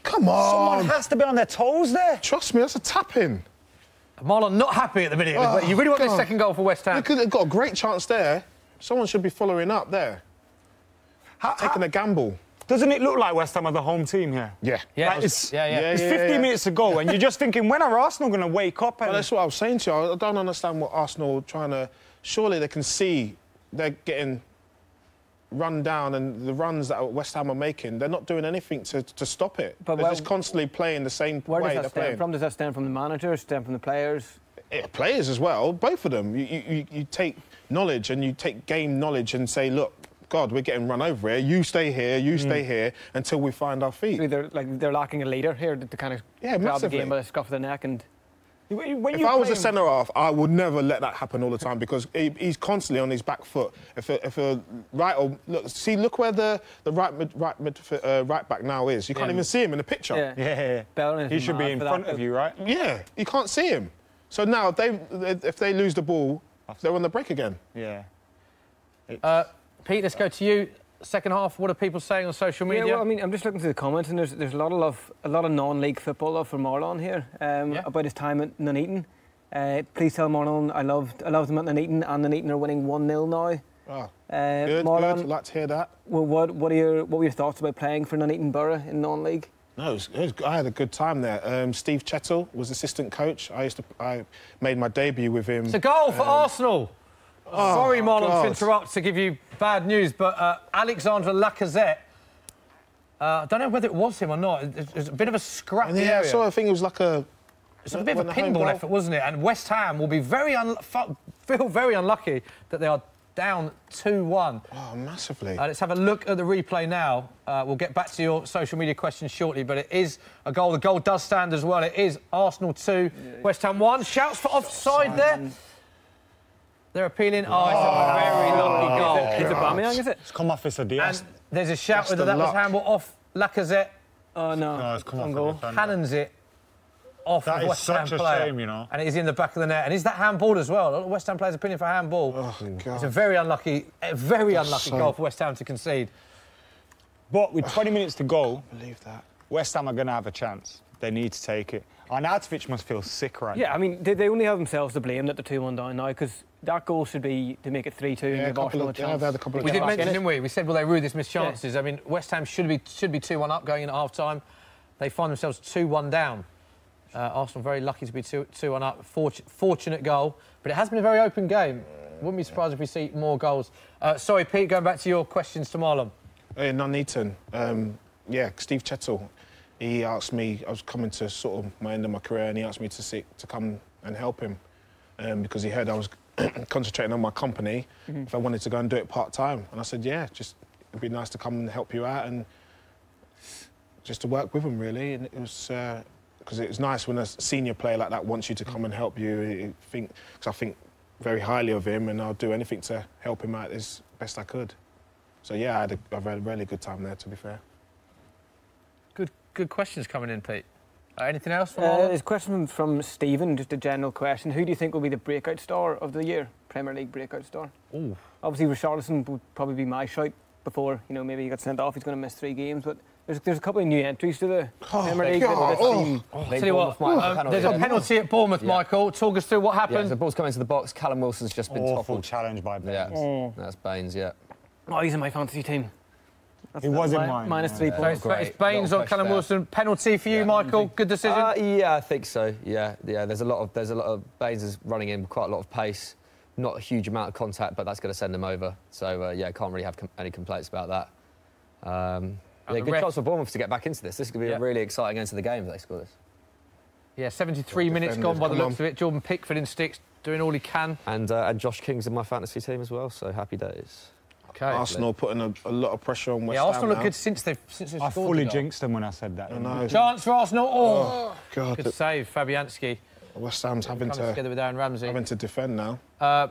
Come on. Someone has to be on their toes there. Trust me, that's a tap-in. Marlon not happy at the minute. Oh, you really want this God. second goal for West Ham? They've got a great chance there. Someone should be following up there. Taking a gamble. Doesn't it look like West Ham are the home team here? Yeah. Yeah, Like, it's 15 15 minutes to go, and you're just thinking, when are Arsenal going to wake up? Well, that's what I was saying to you. I don't understand what Arsenal are trying to... Surely they can see they're getting run down, and the runs that West Ham are making, they're not doing anything to stop it. But they're just constantly playing the same Where way does they're that stem playing. from? Does that stem from the manager, stem from the players? Players as well, both of them. You take knowledge and you take game knowledge and say, look, God, we're getting run over here. You stay here, you stay here until we find our feet. So they're lacking a leader here to kind of grab massively. the game by the scruff of the neck and... If I was a centre-half, I would never let that happen all the time because he's constantly on his back foot. If a right or look where the right back now is. You can't even see him in the picture. Yeah. He should be in front of you, right? Yeah, you can't see him. So now if they lose the ball, they're on the break again. Yeah. Pete, let's go to you. Second half, what are people saying on social media? Yeah, well, I mean, I'm just looking through the comments, and there's a lot of non-league football love for Marlon here about his time at Nuneaton. Please tell Marlon I loved him at Nuneaton, and Nuneaton are winning 1-0 now. Oh, Marlon, good. I'd like to hear that. Well, what were your thoughts about playing for Nuneaton Borough in non-league? No, I had a good time there. Steve Chettle was assistant coach. I made my debut with him. It's a goal for Arsenal. Sorry, Marlon, to interrupt, to give you bad news, but Alexandre Lacazette, I don't know whether it was him or not. It was a bit of a scrappy area. I saw. I think it was like a... It's a bit of a pinball effort, wasn't it? And West Ham will be feel very unlucky that they are down 2-1. Oh, massively. Let's have a look at the replay now. We'll get back to your social media questions shortly, but it is a goal. The goal does stand as well. It is Arsenal 2, West Ham 1. Shouts for offside there. They're appealing. Oh, it's a very lucky goal. It's Aubameyang, is it? It's come off Issa Diaz. And there's a shout whether that was handball off Lacazette. Oh, no. No, it's come off goal. Cannons it off That the is West Ham such a player. shame, you know. And it is in the back of the net. And is that handball as well? A lot of West Ham players are pinning for handball. Oh, God. It's a very unlucky goal for West Ham to concede. But with 20 minutes to go, I believe that. West Ham are going to have a chance. They need to take it. Arnautovic must feel sick right now. Yeah, I mean, they only have themselves to blame that they're 2-1 down now, because that goal should be to make it 3-2 and give Arsenal a chance. I've had a couple of We did chances. mention, didn't we? We said, will they rue this missed chances? I mean, West Ham should be 2-1 up going in at half-time. They find themselves 2-1 down. Arsenal very lucky to be 2-1 up. Fortunate goal. But it has been a very open game. Wouldn't be surprised if we see more goals. Sorry, Pete, going back to your questions to Marlon. In Nuneaton, Steve Chettle, he asked me, I was coming to sort of my end of my career, and he asked me to come and help him because he heard I was concentrating on my company, if I wanted to go and do it part-time. And I said, yeah, it'd be nice to come and help you out and just to work with him, really. And it was... because it was nice when a senior player like that wants you to come and help you. Because I think very highly of him, and I'll do anything to help him out as best I could. So yeah, I had a really good time there, to be fair. Good questions coming in, Pete. Anything else from There's a question from Stephen, just a general question. Who do you think will be the breakout star of the year? Premier League breakout star? Ooh. Obviously, Richarlison would probably be my shout before, maybe he got sent off. He's going to miss 3 games, but there's a couple of new entries to the Premier League. Tell you what, there's a penalty at Bournemouth, Michael. Talk us through what happened. Yeah, the ball's coming into the box. Callum Wilson's just been Awful toppled. challenge by Baines. Yeah, that's Baines, yeah. Oh, he's in my fantasy team. He was in mine. Minus 3 points. It's Baines on Callum Wilson. Penalty for you, Michael. Good decision. Yeah, I think so. Yeah. There's a lot of Baines is running in with quite a lot of pace. Not a huge amount of contact, but that's going to send him over. So can't really have any complaints about that. Good chance for Bournemouth to get back into this. This is going to be a really exciting end to the game if they score this. Yeah, 73 minutes gone by the looks of it. Jordan Pickford in sticks, doing all he can. And Josh King's in my fantasy team as well, so happy days. Okay. Arsenal putting a lot of pressure on West Ham. Yeah, Arsenal look now. good since they've scored. I fully jinxed them when I said that. I know. Chance for Arsenal. Oh God! Good save, Fabianski. West Ham's having together with Aaron Ramsey. to defend now.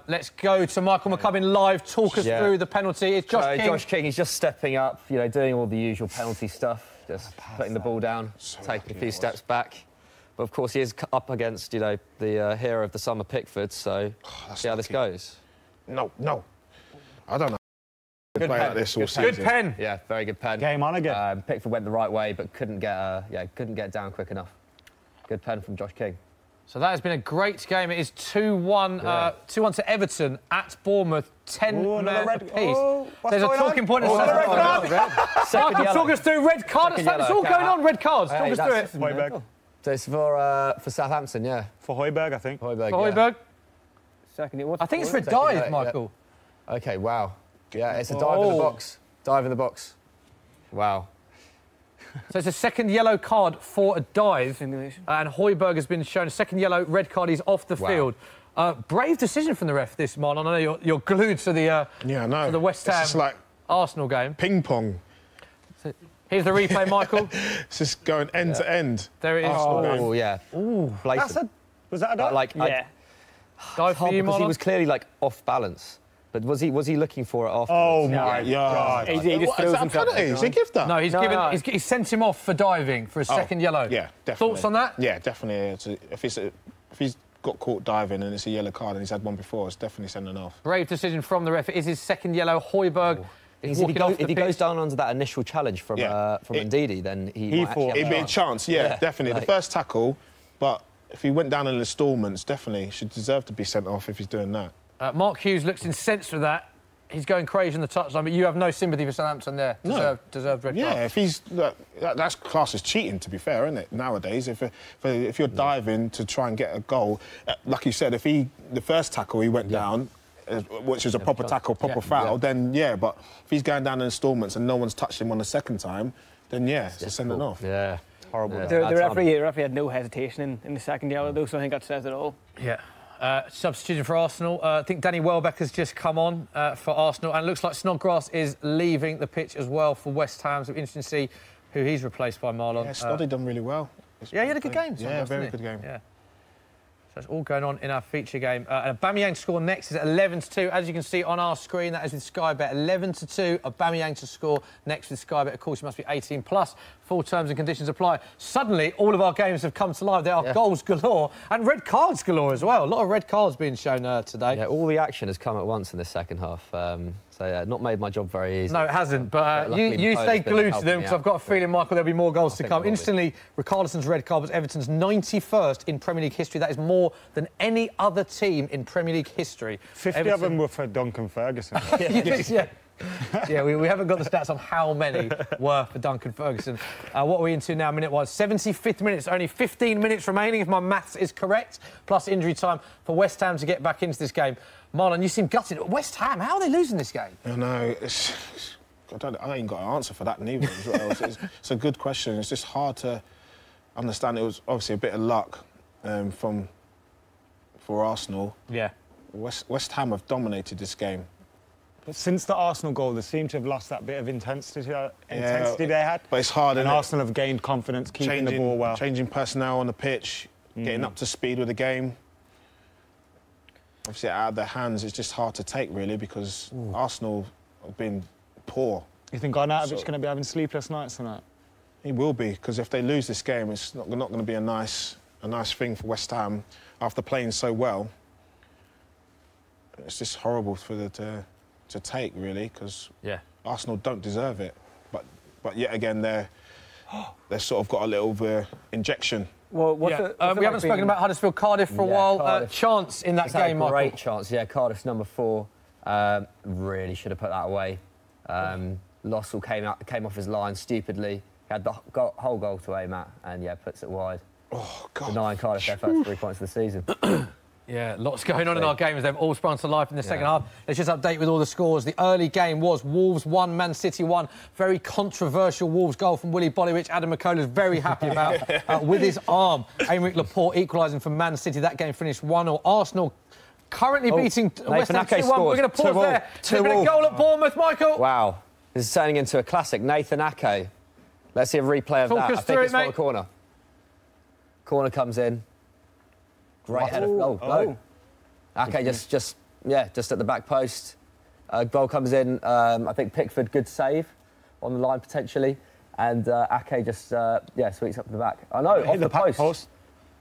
Let's go to Michael McCubbin live. Talk us through the penalty. It's Josh King. Josh King, he's just stepping up, doing all the usual penalty stuff, just putting the ball down, taking a few steps back. But of course, he is up against, the hero of the summer, Pickford. So see how this goes. No, I don't know. Good play pen. like this all season. Good pen. Yeah, very good pen. Game on again. Pickford went the right way, but couldn't get down quick enough. Good pen from Josh King. So that has been a great game. It is 2-1 to Everton at Bournemouth. 10 men apiece. There's a talking point. Michael, talk us through red card. It's all going on. Red cards. Talk us through it. Højbjerg. So it's for Southampton, yeah. For Højbjerg, I think. Højbjerg. Højbjerg. Second. I think it's for a dive, Michael. Okay, wow. Yeah, it's a dive in the box. Dive in the box. Wow. So it's a second yellow card for a dive. And Højbjerg has been shown a second yellow, red card. He's off the field. Brave decision from the ref this, Marlon. I know you're glued to the to the West Ham like Arsenal game. Ping pong. So here's the replay, Michael. It's just going end to end. There it is. Oh, yeah. Ooh. Was that a dive? Dive for you, because Marlon. he was clearly off balance. But was he looking for it afterwards? Oh my God! He just throws himself. Does he give that? No, he's sent him off for diving for a second yellow. Yeah, definitely. Thoughts on that? Yeah, definitely. If he's got caught diving and it's a yellow card and he's had one before, it's definitely sending off. Brave decision from the ref. It is his second yellow. Højbjerg. If he goes down under that initial challenge from Ndidi, then he might actually it'd be a chance. Yeah, definitely. The first tackle, but if he went down in instalments, definitely he should deserve to be sent off if he's doing that. Mark Hughes looks incensed with that. He's going crazy on the touchline, but you have no sympathy for Southampton there. Deserved red card. Yeah, if he's that's class as cheating, to be fair, isn't it? Nowadays, if you're diving to try and get a goal, like you said, the first tackle he went down, which is a proper tackle, proper foul, then but if he's going down in instalments and no one's touched him on the second time, then it's a sending off. Yeah, horrible. The referee had no hesitation in the second yellow, though, so I think that says it all. Yeah. Substitution for Arsenal. I think Danny Welbeck has just come on for Arsenal, and it looks like Snodgrass is leaving the pitch as well for West Ham. So interesting to see who he's replaced by, Marlon. Yeah, Snoddy done really well. Yeah, he had a good game. Yeah, very good game. Yeah. So it's all going on in our feature game. Aubameyang score next is at 11-2. As you can see on our screen, that is with Sky Bet. 11-2. Aubameyang to score next with Sky Bet. Of course, you must be 18 plus. Full terms and conditions apply. Suddenly, all of our games have come to life. There are goals galore and red cards galore as well. A lot of red cards being shown today. Yeah, all the action has come at once in this second half. Not made my job very easy. No, it hasn't. But you stay glued to them because I've got a feeling, Michael, there'll be more goals to come. Instantly, Richarlison's red card was Everton's 91st in Premier League history. That is more than any other team in Premier League history. 50 of them were for Duncan Ferguson. Yeah, we haven't got the stats on how many were for Duncan Ferguson. What are we into now, minute-wise? 75th minute. It's only 15 minutes remaining, if my maths is correct, plus injury time for West Ham to get back into this game. Marlon, you seem gutted. West Ham, how are they losing this game? I know. I ain't got an answer for that neither. It's a good question. It's just hard to understand. It was obviously a bit of luck for Arsenal. Yeah. West Ham have dominated this game. But since the Arsenal goal, they seem to have lost that bit of intensity they had. But it's hard, and isn't Arsenal have gained confidence, keeping the ball well. Changing personnel on the pitch, getting up to speed with the game. Obviously, out of their hands, it's just hard to take, really, because Arsenal have been poor. You think Arnautovic is going to be having sleepless nights tonight? He will be, because if they lose this game, it's not going to be a nice thing for West Ham after playing so well. It's just horrible for the to take, really, because Arsenal don't deserve it. But yet again, they're sort of got a little injection. Well, we haven't spoken about Huddersfield Cardiff for a while. Chance in that game, Michael. Great chance, yeah. Cardiff's number 4. Really should have put that away. Lossell came off his line stupidly. He had the whole goal to aim at, and puts it wide. Oh God! Denying Cardiff their first 3 points of the season. Yeah, lots going on in our games. They've all sprung to life in the second half. Let's just update with all the scores. The early game was Wolves 1, Man City 1. Very controversial Wolves goal from Willy Bolly, which Adam McCullough's very happy about with his arm. Aymeric Laporte equalising for Man City. That game finished 1-0. Arsenal currently beating West Ham 2-1. We're going to pause there. There's been a goal at Bournemouth, Michael. Wow. This is turning into a classic. Nathan Ake. Let's see a replay of that. I think it's from the corner. Corner comes in. Great header. Oh. Ake just at the back post. Goal comes in. I think Pickford, good save on the line potentially. And Ake just, sweeps up the back. I know, off the post.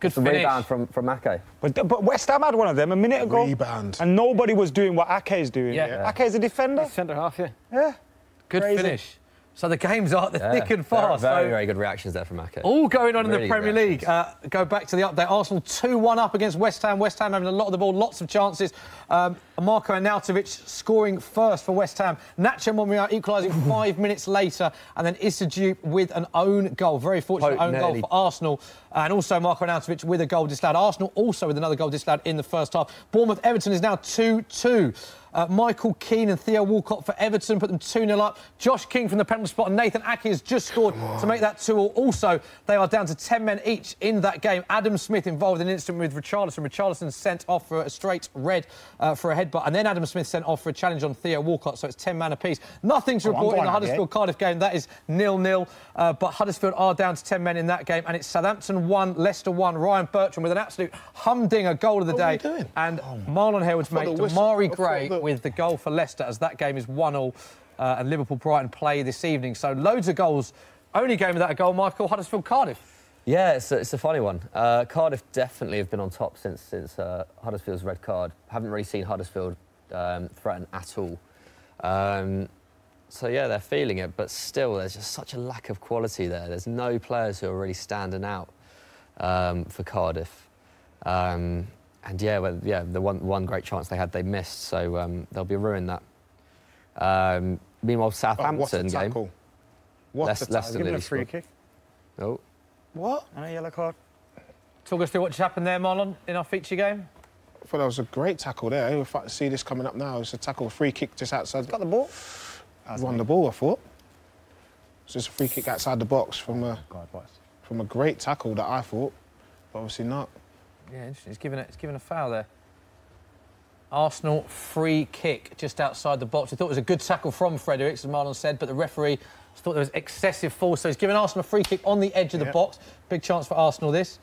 Good finish. Rebound from Ake. But West Ham had one of them a minute ago. Rebound. And nobody was doing what Ake's doing. Yeah. Ake's a defender. Centre half, Yeah. Good finish. So the games are thick and fast. Very good reactions there from Ake. All going on in the Premier League. Go back to the update. Arsenal 2-1 up against West Ham. West Ham having a lot of the ball, lots of chances. Marko Arnautovic scoring first for West Ham. Nacho Monreal equalising 5 minutes later. And then Issa Diop with an own goal. Very fortunate own goal for Arsenal. And also Marko Arnautovic with a goal disallowed. Arsenal also with another goal disallowed in the first half. Bournemouth-Everton is now 2-2. Michael Keane and Theo Walcott for Everton put them 2-0 up. Josh King from the penalty spot and Nathan Ake has just scored to make that 2-2. Also, they are down to 10 men each in that game. Adam Smith involved in an incident with Richarlison. Richarlison sent off for a straight red for a headbutt, and then Adam Smith sent off for a challenge on Theo Walcott, so it's 10 man apiece. Nothing to report in the Huddersfield-Cardiff game. That is 0-0, but Huddersfield are down to 10 men in that game, and it's Southampton 1, Leicester 1. Ryan Bertrand with an absolute humdinger goal of the day. And Marlon Harewood's mate, Damari Gray, with the goal for Leicester, as that game is 1-0, and Liverpool-Brighton play this evening. So loads of goals. Only game without a goal, Michael, Huddersfield-Cardiff. Yeah, it's a funny one. Cardiff definitely have been on top since Huddersfield's red card. Haven't really seen Huddersfield threaten at all. So, yeah, they're feeling it, but still, there's just such a lack of quality there. There's no players who are really standing out for Cardiff. And, the one great chance they had, they missed, so they'll be ruining that. Meanwhile, Southampton game. Leicester Give a free kick. Oh. What? And a yellow card. Talk us through what just happened there, Marlon, in our feature game. I thought that was a great tackle there. If I see this coming up now, it's a tackle, free kick just outside. Got the ball. Won the ball, I thought. It's just a free kick outside the box from a great tackle that I thought, but obviously not. Yeah, interesting. It's given a foul there. Arsenal free kick just outside the box. I thought it was a good tackle from Fredericks, as Marlon said, but the referee thought there was excessive force, so he's given Arsenal a free kick on the edge of the box. Big chance for Arsenal, this.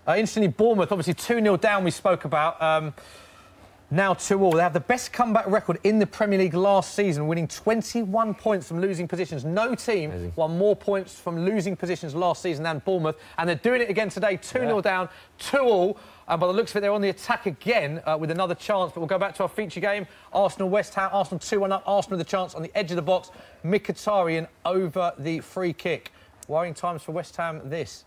Instantly, Bournemouth, obviously 2-0 down, we spoke about. Now 2-2. They have the best comeback record in the Premier League last season, winning 21 points from losing positions. No team won more points from losing positions last season than Bournemouth, and they're doing it again today. 2-0 down, 2-2. By the looks of it, they're on the attack again with another chance. But we'll go back to our feature game. Arsenal-West Ham. Arsenal 2-1 up. Arsenal with the chance on the edge of the box. Mkhitaryan over the free kick. Worrying times for West Ham, this.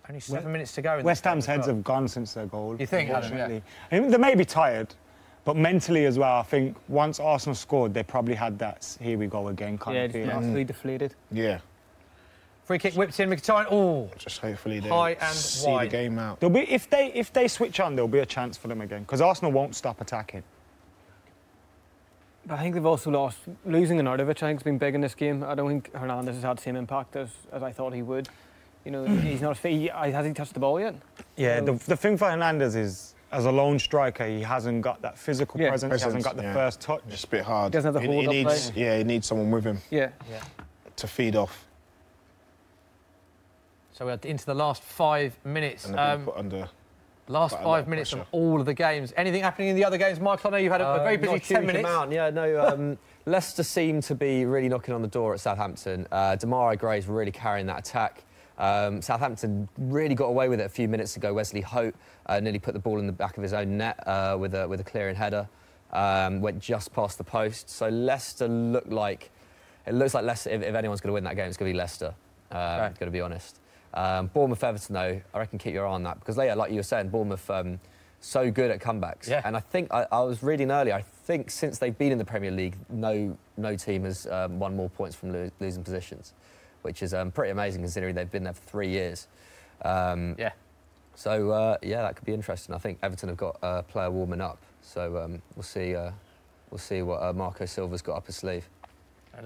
Only 7 minutes to go. West Ham's heads have gone since their goal. You think, Adam? Yeah. I mean, they may be tired, but mentally as well, I think once Arsenal scored, they probably had that here we go again kind of feeling. Massively deflated. Yeah. Free kick whipped in, Mkhitaryan. Oh, just hopefully they high and see wide. the game out. There'll be if they switch on, there'll be a chance for them again because Arsenal won't stop attacking. But I think they've also lost. Losing Arnautovic, I think, has been big in this game. I don't think Hernandez has had the same impact as I thought he would. You know, he's not fit. Has he touched the ball yet? Yeah, the thing for Hernandez is, as a lone striker, he hasn't got that physical presence. He hasn't got the first touch. It's a bit hard. He doesn't have the hold-up play. Yeah, he needs someone with him. Yeah. To feed off. So we're into the last 5 minutes. And put under last 5 minutes of all of the games. Anything happening in the other games, Michael? I know you've had a very busy 10 minutes. Yeah, no. Leicester seem to be really knocking on the door at Southampton. Demarai Gray's really carrying that attack. Southampton really got away with it a few minutes ago. Wesley Hoedt nearly put the ball in the back of his own net with a clearing header. Went just past the post. So Leicester looks like Leicester, if anyone's going to win that game, it's going to be Leicester. Got to be honest. Bournemouth Everton, though, I reckon keep your eye on that because, like you were saying, Bournemouth so good at comebacks. Yeah. And I think I was reading earlier. I think since they've been in the Premier League, no team has won more points from losing positions, which is pretty amazing considering they've been there for 3 years. Yeah. So that could be interesting. I think Everton have got a player warming up, so we'll see what Marco Silva's got up his sleeve.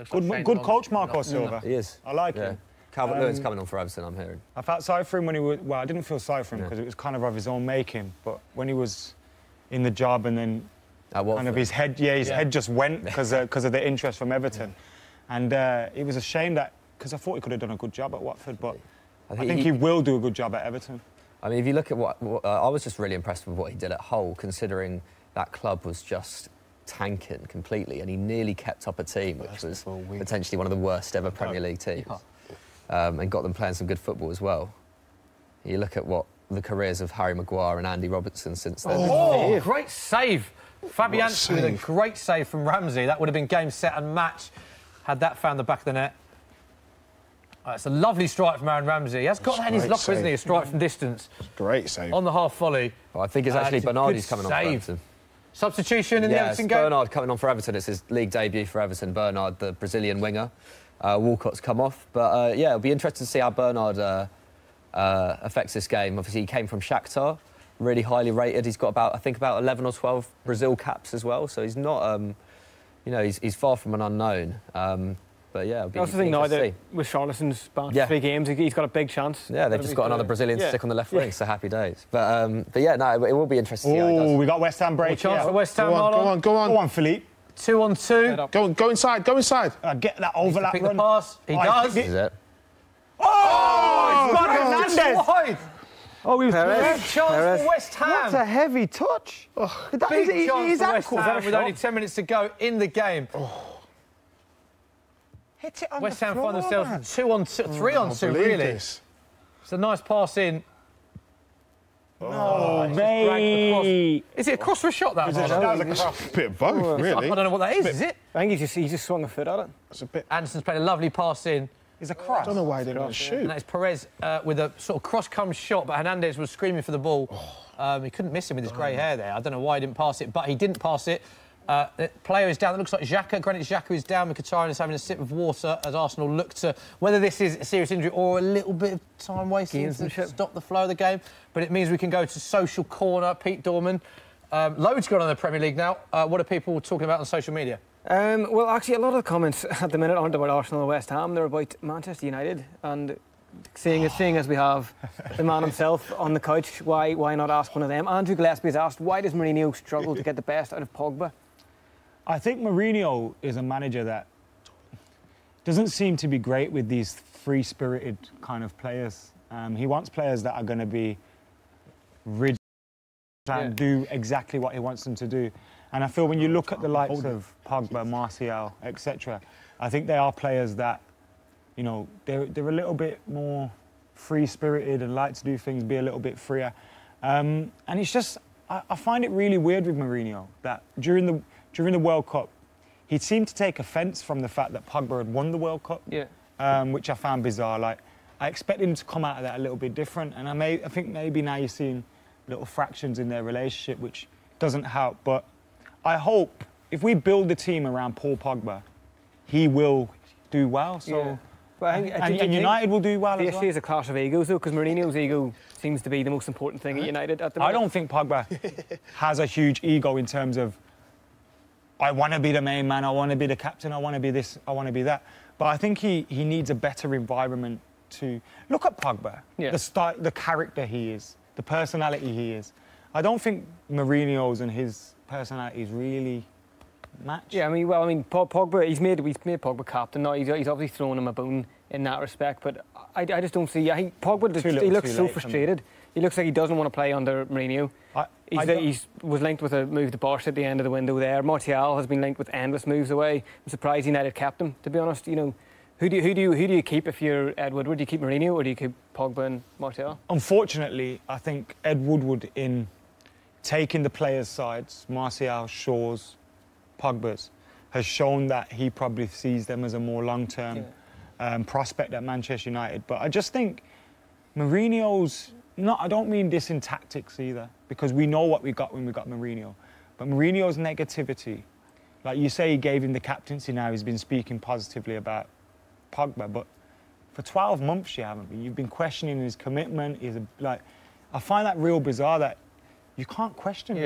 Good coach, Marco Silva. He is. I like him. Calvert-Lewin's coming on for Everton, I'm hearing. I felt sorry for him when he was... Well, I didn't feel sorry for him because it was kind of his own making. But when he was in the job and then kind of his head just went because of the interest from Everton. And it was a shame that... Because I thought he could have done a good job at Watford, but I think he will do a good job at Everton. I mean, if you look at what I was just really impressed with what he did at Hull, considering that club was just tanking completely, and he nearly kept up a team which was potentially one of the worst ever Premier League teams, and got them playing some good football as well. You look at what the careers of Harry Maguire and Andy Robertson since then. Oh, great save! Fabianski with a great save from Ramsey. That would have been game, set and match had that found the back of the net. It's a lovely strike from Aaron Ramsey. He has got that in his locker, isn't he? A strike from distance. Great save. On the half volley. Well, I think it's actually Bernard who's coming on for Everton. Substitution in the Everton game? Bernard coming on for Everton. It's his league debut for Everton. Bernard, the Brazilian winger. Walcott's come off. But, it'll be interesting to see how Bernard affects this game. Obviously, he came from Shakhtar, really highly rated. He's got about 11 or 12 Brazil caps as well. So he's not, he's far from an unknown. But yeah, I also think now that with Charlotteson's banned 3 games, he's got a big chance. Yeah, they've just got another Brazilian to stick on the left wing, so happy days. But yeah, no, it will be interesting to see how he does. Oh, we got West Ham break. Chance for West Ham. Go on, Philippe. 2 on 2. Go inside. Get that overlap Pick run. the pass. He does. Is it? Oh, it's got Hernandez. Wide. Oh, he was Big chance for West Ham. That's a heavy touch. Big chance for West Ham with only 10 minutes to go in the game. Hit it on West the Ham floor, find themselves man. 2 on 2, 3 on 2, really. It's a nice pass in. Oh, mate. Is it a cross for a shot, that? That was a cross. A bit of both, really. I don't know what that is it? I think he just swung a foot at it. It's a bit... Anderson's played a lovely pass in. It's a cross. I don't know why he didn't shoot. And that is Perez with a sort of cross-come shot, but Hernandez was screaming for the ball. He couldn't miss him with his grey hair there. I don't know why he didn't pass it, but he didn't pass it. The player is down. It looks like Xhaka. Granit Xhaka is down. Mkhitaryan is having a sip of water as Arsenal look to whether this is a serious injury or a little bit of time wasting to stop the flow of the game. But it means we can go to social corner. Pete Dorman. Loads going on in the Premier League now. What are people talking about on social media? Well, actually, a lot of the comments at the minute aren't about Arsenal or West Ham. They're about Manchester United. And seeing as we have the man himself on the couch, why not ask one of them? Andrew Gillespie has asked, why does Mourinho struggle to get the best out of Pogba? I think Mourinho is a manager that doesn't seem to be great with these free-spirited kind of players. He wants players that are going to be rigid and do exactly what he wants them to do. And I feel when you look at the likes of Pogba, Martial, etc., I think they are players that, they're a little bit more free-spirited and like to do things, be a little bit freer. And it's just, I find it really weird with Mourinho that during the World Cup, he seemed to take offence from the fact that Pogba had won the World Cup, which I found bizarre. Like, I expected him to come out of that a little bit different, and I think maybe now you're seeing little fractions in their relationship, which doesn't help. But I hope if we build the team around Paul Pogba, he will do well. So, and United will do well as well. The issue is a clash of egos, though, because Mourinho's ego seems to be the most important thing at United at the moment. I don't think Pogba has a huge ego in terms of, I want to be the main man, I want to be the captain, I want to be this, I want to be that. But I think he needs a better environment to... Look at Pogba, the character he is, the personality he is. I don't think Mourinho's and his personalities really match. Yeah, Pogba, he's made Pogba captain now. He's obviously thrown him a bone in that respect, but I just don't see... I think Pogba, he looks so frustrated. He looks like he doesn't want to play under Mourinho. He was linked with a move to Barca at the end of the window there. Martial has been linked with endless moves away. I'm surprised United kept him, to be honest. You know, who do you keep if you're Ed Woodward? Do you keep Mourinho or do you keep Pogba and Martial? Unfortunately, I think Ed Woodward, in taking the players' sides, Martial, Shaw's, Pogba's, has shown that he probably sees them as a more long-term prospect at Manchester United. But I just think Mourinho's... I don't mean this in tactics either, because we know what we got when we got Mourinho. But Mourinho's negativity, like you say, he gave him the captaincy now. He's been speaking positively about Pogba, but for 12 months you haven't been. You've been questioning his commitment. I find that real bizarre that you can't question.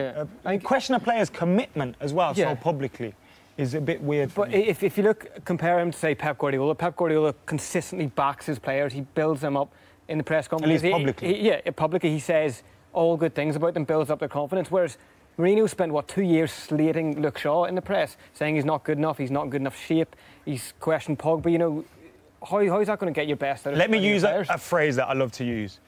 Question a player's commitment as well so publicly is a bit weird. But if you compare him to say Pep Guardiola consistently backs his players. He builds them up. In the press conference, publicly he says all good things about them, builds up their confidence. Whereas Mourinho spent 2 years slating Luke Shaw in the press, saying he's not good enough, he's not in good enough shape. He's questioned Pogba. You know, how is that going to get your best out of? Let me use a phrase that I love to use.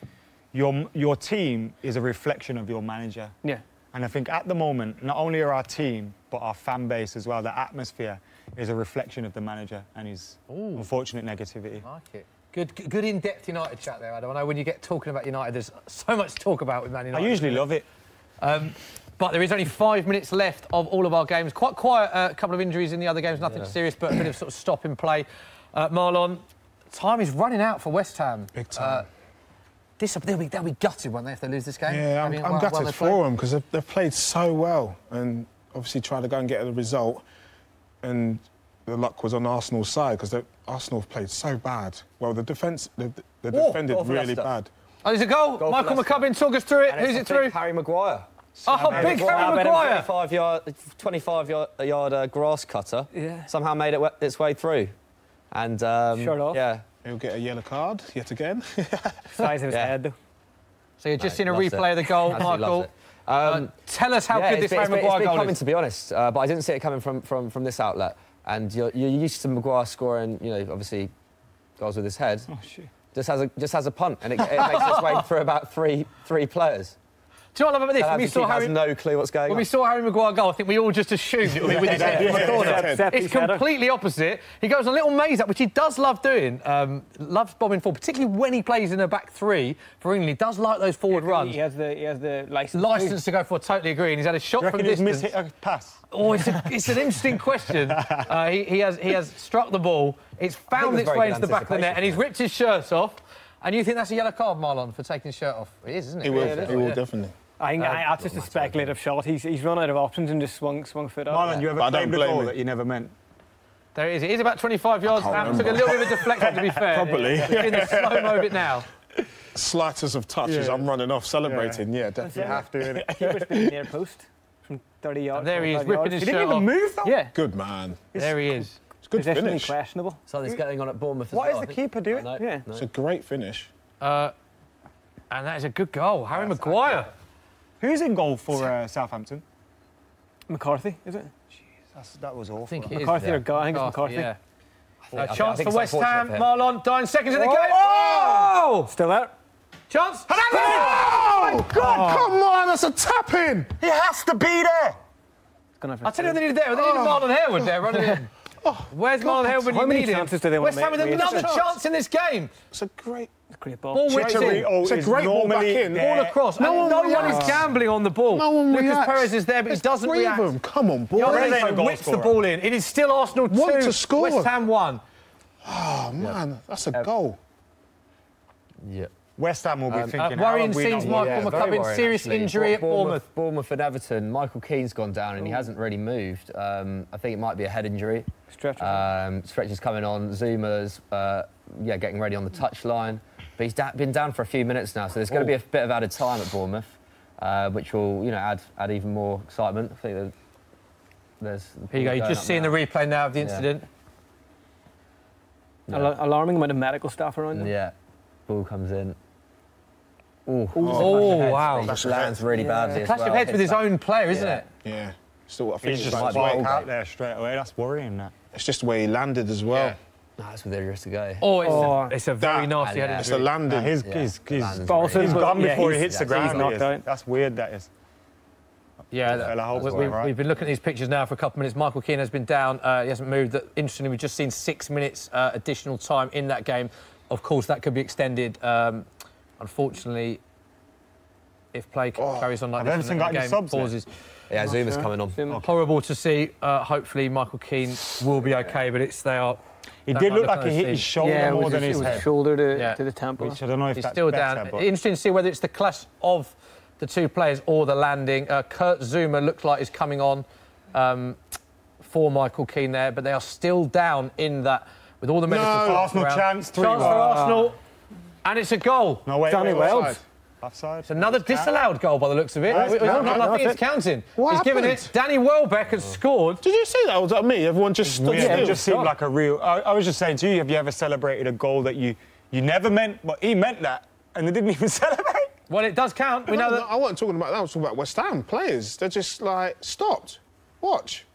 Your team is a reflection of your manager. Yeah. And I think at the moment, not only are our team, but our fan base as well, the atmosphere is a reflection of the manager and his unfortunate negativity. I like it. Good in-depth United chat there, Adam. I know when you get talking about United, there's so much to talk about with Man United. I usually love it. But there is only 5 minutes left of all of our games. Quite quiet, a couple of injuries in the other games, nothing serious, but a bit of sort of stop in play. Marlon, time is running out for West Ham. Big time. They'll be gutted, won't they, if they lose this game? Yeah, I'm gutted for them because they've played so well and obviously tried to go and get the result. And the luck was on Arsenal's side because Arsenal have played so bad. Well, the defence, they defended really bad. Oh, there's a goal. Michael McCubbin, talk us through it. Who's it through? Harry Maguire. Big Harry Maguire. 25-yard grass cutter. Yeah. Somehow made its way through. And short off. Yeah. He'll get a yellow card yet again. Size of his head, though. So you've just seen a replay of the goal, Michael. Tell us how good this Harry Maguire goal is. To be honest, but I didn't see it coming from this outlet. And you're used to Maguire scoring, you know, obviously goals with his head. Oh shit! Just has a punt, and it makes its way through about three players. Do you know what I love about this? When we saw Harry, has no clue what's going on. When we saw Harry Maguire goal, I think we all just assumed it would be with his head from the corner. It's completely opposite. He goes on a little maze up, which he does love doing. Loves bombing forward, particularly when he plays in a back three for England. He does like those forward runs. He has the license to go for. Totally agree. And he's had a shot from distance. Hit a pass? Oh, it's an interesting question. He has struck the ball. It's found its way into the back of the net, and he's ripped his shirt off. And you think that's a yellow card, Marlon, for taking his shirt off? It is, isn't it? He will definitely. I think that's just a speculative shot. He's run out of options and just swung foot up. Marlon, you ever played the goal that you never meant? There it is. It is about 25 yards. Took a little bit of a deflection, to be fair. Probably. In the slow-mo of it now. Slightest of touches, I'm running off, celebrating. Yeah, definitely. You have to, innit? Keeper's been near post from 30 yards. And there he is, ripping his shirt off. He didn't even move, though? Yeah. Good man. There he is. It's a good finish. Questionable. Something's going on at Bournemouth as well. What is the keeper doing? Yeah. It's a great finish. And that is a good goal. Harry Maguire. Who's in goal for Southampton? McCarthy, is it? Jeez, that was awful. I think it is. McCarthy or Guy? I think it's McCarthy. Yeah. I Chance think for West Ham. for him. Marlon, 9 seconds in the game. Oh! Still out. Chance. Oh, God, come on, that's a tap-in. He has to be there. I'll tell you what they needed there. They needed Marlon Harewood there running in. Where's Marlon Harewood when you need him? Chances do they want West Ham with another chance in this game. It's a great ball. Ball whipped in. It's a great ball back in. All across. No one is gambling on the ball. No one Lucas reacts. Perez is there, but he doesn't Three of react. them. Come on, boy. Llorente whips the ball in. It is still Arsenal 2, Want to score. West Ham 1. Oh, man, that's a goal. Yeah. West Ham will be thinking, worrying scenes, Michael McCubbin, serious injury at Bournemouth. Bournemouth and Everton. Michael Keane's gone down and he hasn't really moved. I think it might be a head injury. Stretcher's coming on. Zuma's getting ready on the touchline. But he's been down for a few minutes now, so there's going to be a bit of added time at Bournemouth, which will add even more excitement. I think there's. Here you go. You're just seeing the replay now of the incident. Alarming amount of medical staff around them. Yeah. Ball comes in. Oh, wow. That lands really badly. Clash of heads with his own player, isn't it? Yeah. Still, I think He's just out there straight away. That's worrying, that. It's just the way he landed as well. That's with Idris to go. It's a very nasty head It's a landing. He's gone before he hits the ground. That's weird, that is. Yeah, we've been looking at these pictures now for a couple of minutes. Michael Keane has been down. He hasn't moved. Interestingly, we've just seen 6 minutes additional time in that game. Of course, that could be extended. Unfortunately, if play carries on like this, and the game pauses. Yeah, Zuma's coming on. Horrible to see. Hopefully, Michael Keane will be okay, but He did look like he hit his shoulder more than his head. Shoulder to the temple. Which I don't know if he's that's still better, down. but... Interesting to see whether it's the clash of the two players or the landing. Kurt Zouma looks like he's coming on for Michael Keane there, but they are still down in that with all the medical... Arsenal chance, 3-1. Chance for Arsenal, and it's a goal. No, wait, Danny Wells. Offside. It's another disallowed goal by the looks of it. I think it's counting. He's given it. Danny Welbeck has scored. Did you see that? Was that me? Everyone just stood still. It just seemed like a real... I was just saying to you, have you ever celebrated a goal that you never meant, but he meant that, and they didn't even celebrate? Well, it does count. We know that. I wasn't talking about that. I was talking about West Ham players. They're just like stopped. Watch.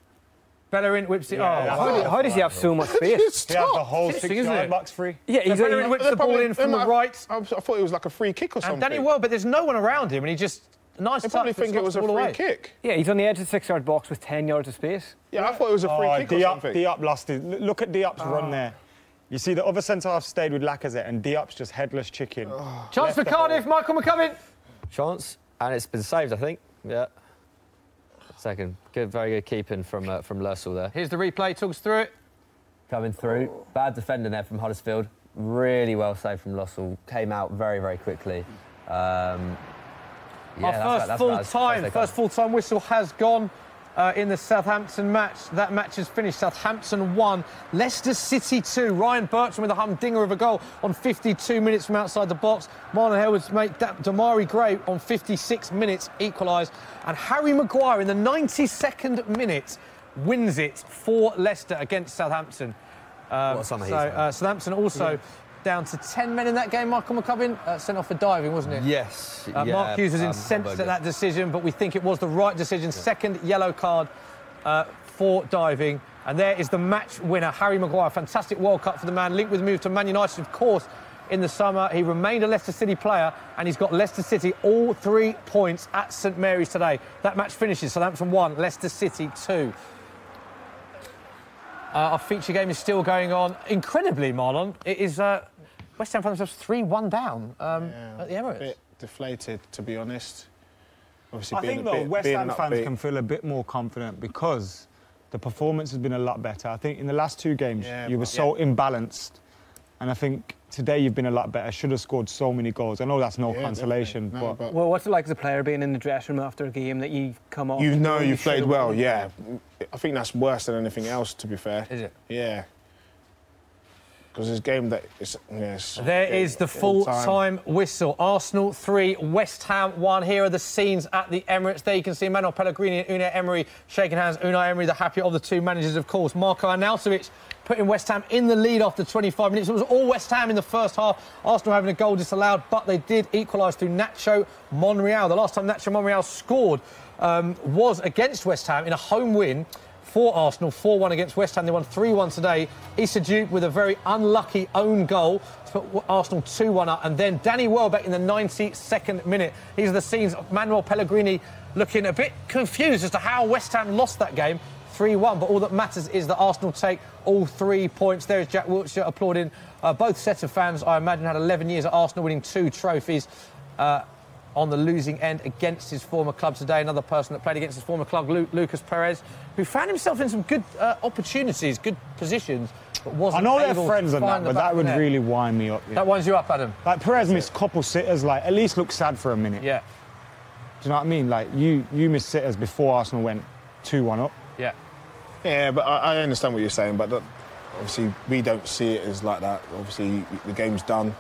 Bellerin whips it. How does he have so much space? He has the whole 6-yard box free. Yeah, Bellerin whips the ball in from the right. I thought it was like a free kick or something. And Danny Welbeck, there's no one around him, and he just nice They touch. probably think it was a free kick. Yeah, he's on the edge of the 6-yard box with 10 yards of space. Yeah, I thought it was a free kick or something. Diop lost it. Look at Diop's run there. You see the other centre-half stayed with Lacazette, and Diop's just headless chicken. Chance for Cardiff, Michael McCubbin. Chance, and it's been saved, I think. Yeah. Second. Good, very good keeping from Lursell there. Here's the replay, talk us through it. Coming through. Bad defending there from Huddersfield. Really well saved from Lursell. Came out very, very quickly. Our first full-time whistle has gone in the Southampton match. That match is finished. Southampton 1, Leicester City 2. Ryan Bertrand with a humdinger of a goal on 52 minutes from outside the box. Marlon Harewood's mate Damari Gray on 56 minutes equalised. And Harry Maguire in the 92nd minute wins it for Leicester against Southampton. Southampton also down to 10 men in that game. Michael McCubbin sent off for diving, wasn't it? Yes. Mark Hughes was incensed at that decision, but we think it was the right decision. Second yellow card for diving. And there is the match winner, Harry Maguire. Fantastic World Cup for the man, linked with a move to Man United, of course, in the summer. He remained a Leicester City player, and he's got Leicester City all 3 points at St Mary's today. That match finishes Southampton 1, Leicester City 2. Our feature game is still going on. Incredibly, Marlon, it is... West Ham found themselves 3-1 down at the Emirates. A bit deflated, to be honest. Obviously, I think, though, West Ham fans can feel a bit more confident because the performance has been a lot better. I think in the last 2 games, you were so imbalanced. And I think today you've been a lot better. Should have scored so many goals. I know that's no consolation, but... Well, what's it like as a player being in the dressing room after a game that you come off... You know you played well, yeah. I think that's worse than anything else, to be fair. Is it? Yeah. Because this game that is... There is the full-time whistle. Arsenal 3, West Ham 1. Here are the scenes at the Emirates. There you can see Manuel Pellegrini and Unai Emery shaking hands. Unai Emery, the happier of the 2 managers, of course. Marco Arnautovic putting West Ham in the lead after 25 minutes. It was all West Ham in the first half. Arsenal having a goal disallowed, but they did equalise through Nacho Monreal. The last time Nacho Monreal scored was against West Ham in a home win for Arsenal, 4-1 against West Ham. They won 3-1 today. Issa Diop with a very unlucky own goal to put Arsenal 2-1 up. And then Danny Welbeck in the 92nd minute. These are the scenes of Manuel Pellegrini looking a bit confused as to how West Ham lost that game, 3-1. But all that matters is that Arsenal take all 3 points. There is Jack Wilshere applauding both sets of fans. I imagine had 11 years at Arsenal, winning 2 trophies. On the losing end against his former club today. Another person that played against his former club, Lucas Perez, who found himself in some good opportunities, good positions, but wasn't able to I know they're friends on that, but that would really wind me up. Yeah. That winds you up, Adam? Like, Perez missed a couple sitters, like, at least look sad for a minute. Yeah. Do you know what I mean? Like, you missed sitters before Arsenal went 2-1 up. Yeah. Yeah, but I understand what you're saying, but obviously we don't see it as like that. Obviously, the game's done.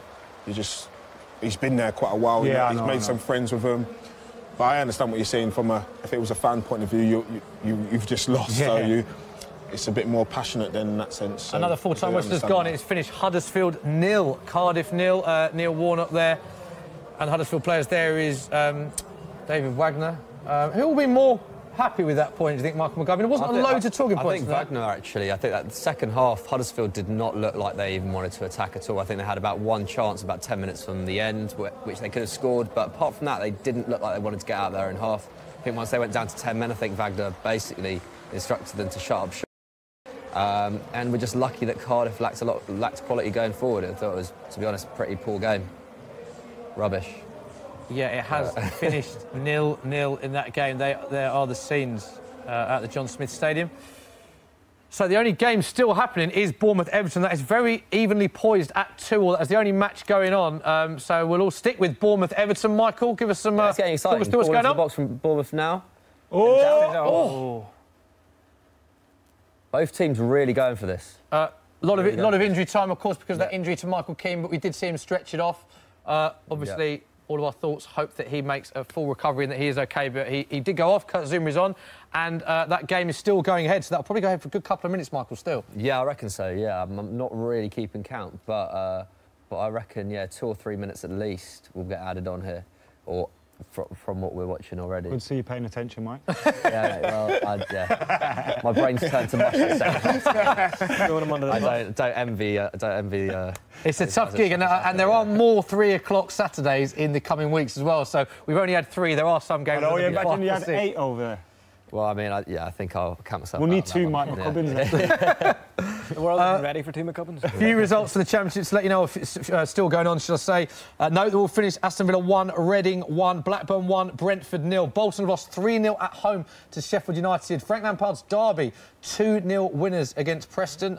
He's been there quite a while. Yeah, he's made some friends with him. But I understand what you're saying from if it was a fan point of view, you've just lost. Yeah. So it's a bit more passionate than in that sense. So another full-time whistle's gone. It's finished Huddersfield 0, Cardiff 0. Neil Warnock there. And Huddersfield players there is David Wagner. Who will be more happy with that point, do you think, Michael McGovern? There wasn't loads of talking points. I think Wagner, actually, I think that the second half, Huddersfield did not look like they even wanted to attack at all. I think they had about one chance about 10 minutes from the end, which they could have scored, but apart from that, they didn't look like they wanted to get out there in half. I think once they went down to 10 men, I think Wagner basically instructed them to shut up shop. And we're just lucky that Cardiff lacked quality going forward. I thought it was, to be honest, a pretty poor game. Rubbish. Yeah, it has finished 0-0 in that game. There are the scenes at the John Smith Stadium. So the only game still happening is Bournemouth-Everton. That is very evenly poised at 2-2. That's the only match going on. So we'll all stick with Bournemouth-Everton. Michael, give us some... it's getting exciting. What's going on? The box from Bournemouth now. Oh! Both teams really going for this. A lot of injury time, of course, because of that injury to Michael Keane, but we did see him stretch it off. Obviously, all of our thoughts hope that he makes a full recovery and that he is OK, but he did go off, Kurt Zouma is on, and that game is still going ahead, so that'll probably go ahead for a good couple of minutes, Michael, still. Yeah, I reckon so, yeah. I'm not really keeping count, but I reckon, 2 or 3 minutes at least will get added on here, or from what we're watching already. Good to see you paying attention, Mike. Yeah, my brain's turned to mush. I don't envy. It's a tough gig, and there are more 3 o'clock Saturdays in the coming weeks as well. So we've only had 3. There are some games. Oh, yeah, imagine you had 8 over there. Well, I mean, I think I'll count myself. We'll need 2 Mike McCubbins. The world isn't ready for 2 McCubbins. A few results for the Championships to let you know if it's still going on, should I say. No, they will finish Aston Villa 1, Reading 1, Blackburn 1, Brentford 0. Bolton lost 3-0 at home to Sheffield United. Frank Lampard's Derby, 2-0 winners against Preston.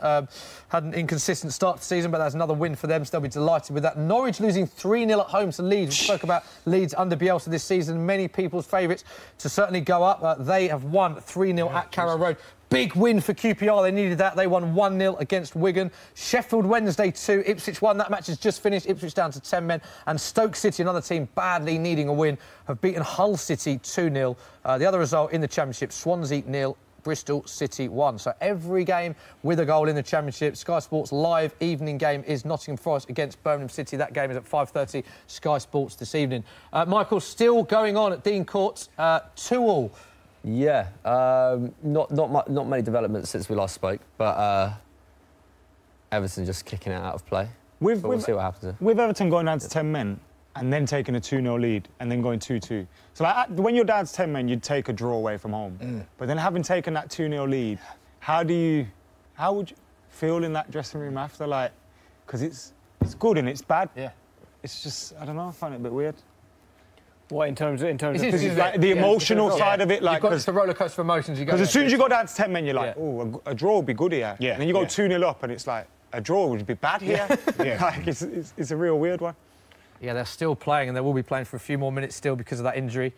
Had an inconsistent start to the season, but that's another win for them, so they'll be delighted with that. Norwich losing 3-0 at home to Leeds. We spoke about Leeds under Bielsa this season. Many people's favourites to certainly go up. They have won 3-0 at Carrow Road. Big win for QPR. They needed that. They won 1-0 against Wigan. Sheffield Wednesday 2, Ipswich 1. That match has just finished. Ipswich down to 10 men. And Stoke City, another team badly needing a win, have beaten Hull City 2-0. The other result in the Championship, Swansea 0, Bristol City 1. So every game with a goal in the Championship. Sky Sports live evening game is Nottingham Forest against Birmingham City. That game is at 5:30, Sky Sports this evening. Michael, still going on at Dean Court, 2-2. Yeah, not many developments since we last spoke, but Everton just kicking it out of play. We'll see what happens. With Everton going down to 10 men and then taking a 2-0 lead and then going 2-2. So like, when you're down to 10 men, you'd take a draw away from home. But then having taken that 2-0 lead, how would you feel in that dressing room after? Like, because it's good and it's bad. Yeah. It's just, I don't know, I find it a bit weird. What, in terms of like the emotional side of it, like it's the roller coaster of emotions. Because as soon as you go down to 10 men, you're like, oh, a draw would be good here. Yeah. And then you go 2-0 up, and it's like a draw would be bad here. Like it's a real weird one. Yeah, they're still playing, and they will be playing for a few more minutes still because of that injury.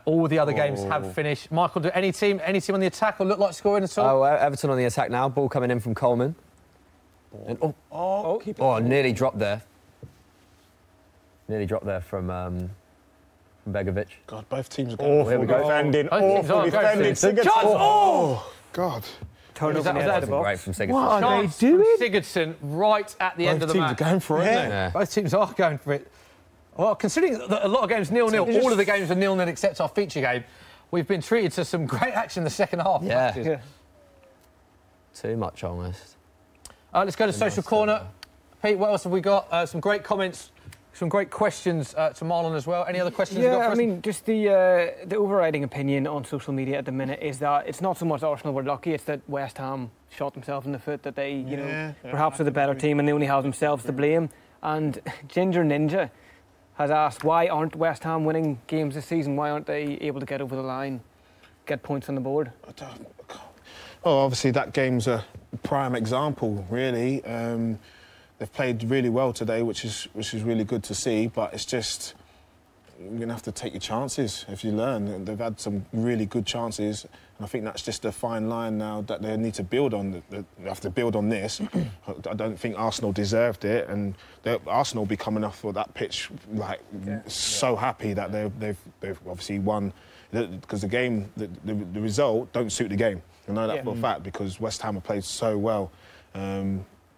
All the other games have finished. Michael, do any team on the attack or look like scoring at all? Oh, Everton on the attack now. Ball coming in from Coleman. And, nearly dropped there. Nearly dropped there from Begovic. God, both teams are awful here we go. Defending, awful defending. Sigurdsson. Oh, God. Turnover in the box. Great from Sigurdsson. What are they doing? Sigurdsson right at the end of the match. Both teams are going for it, yeah. Both teams are going for it. Well, considering that a lot of games 0-0, all of the games are 0-0 except our feature game, we've been treated to some great action in the second half. Yeah. Too much, almost. Let's go to Social Corner. Pete, what else have we got? Some great comments. Some great questions to Marlon as well. Any other questions you've got for us? I mean, just the overriding opinion on social media at the minute is that it's not so much Arsenal were lucky, it's that West Ham shot themselves in the foot, that they, you know, perhaps are the better team and they only have themselves to blame. And Ginger Ninja has asked, why aren't West Ham winning games this season? Why aren't they able to get over the line, get points on the board? Well, obviously that game's a prime example, really. They've played really well today, which is really good to see. But it's just you're gonna have to take your chances if you learn. They've had some really good chances, and I think that's just a fine line now that they need to build on. They have to build on this. I don't think Arsenal deserved it, and Arsenal will be coming off for that pitch like so happy that they've obviously won, because the game, the result don't suit the game. I know that for a fact because West Ham have played so well.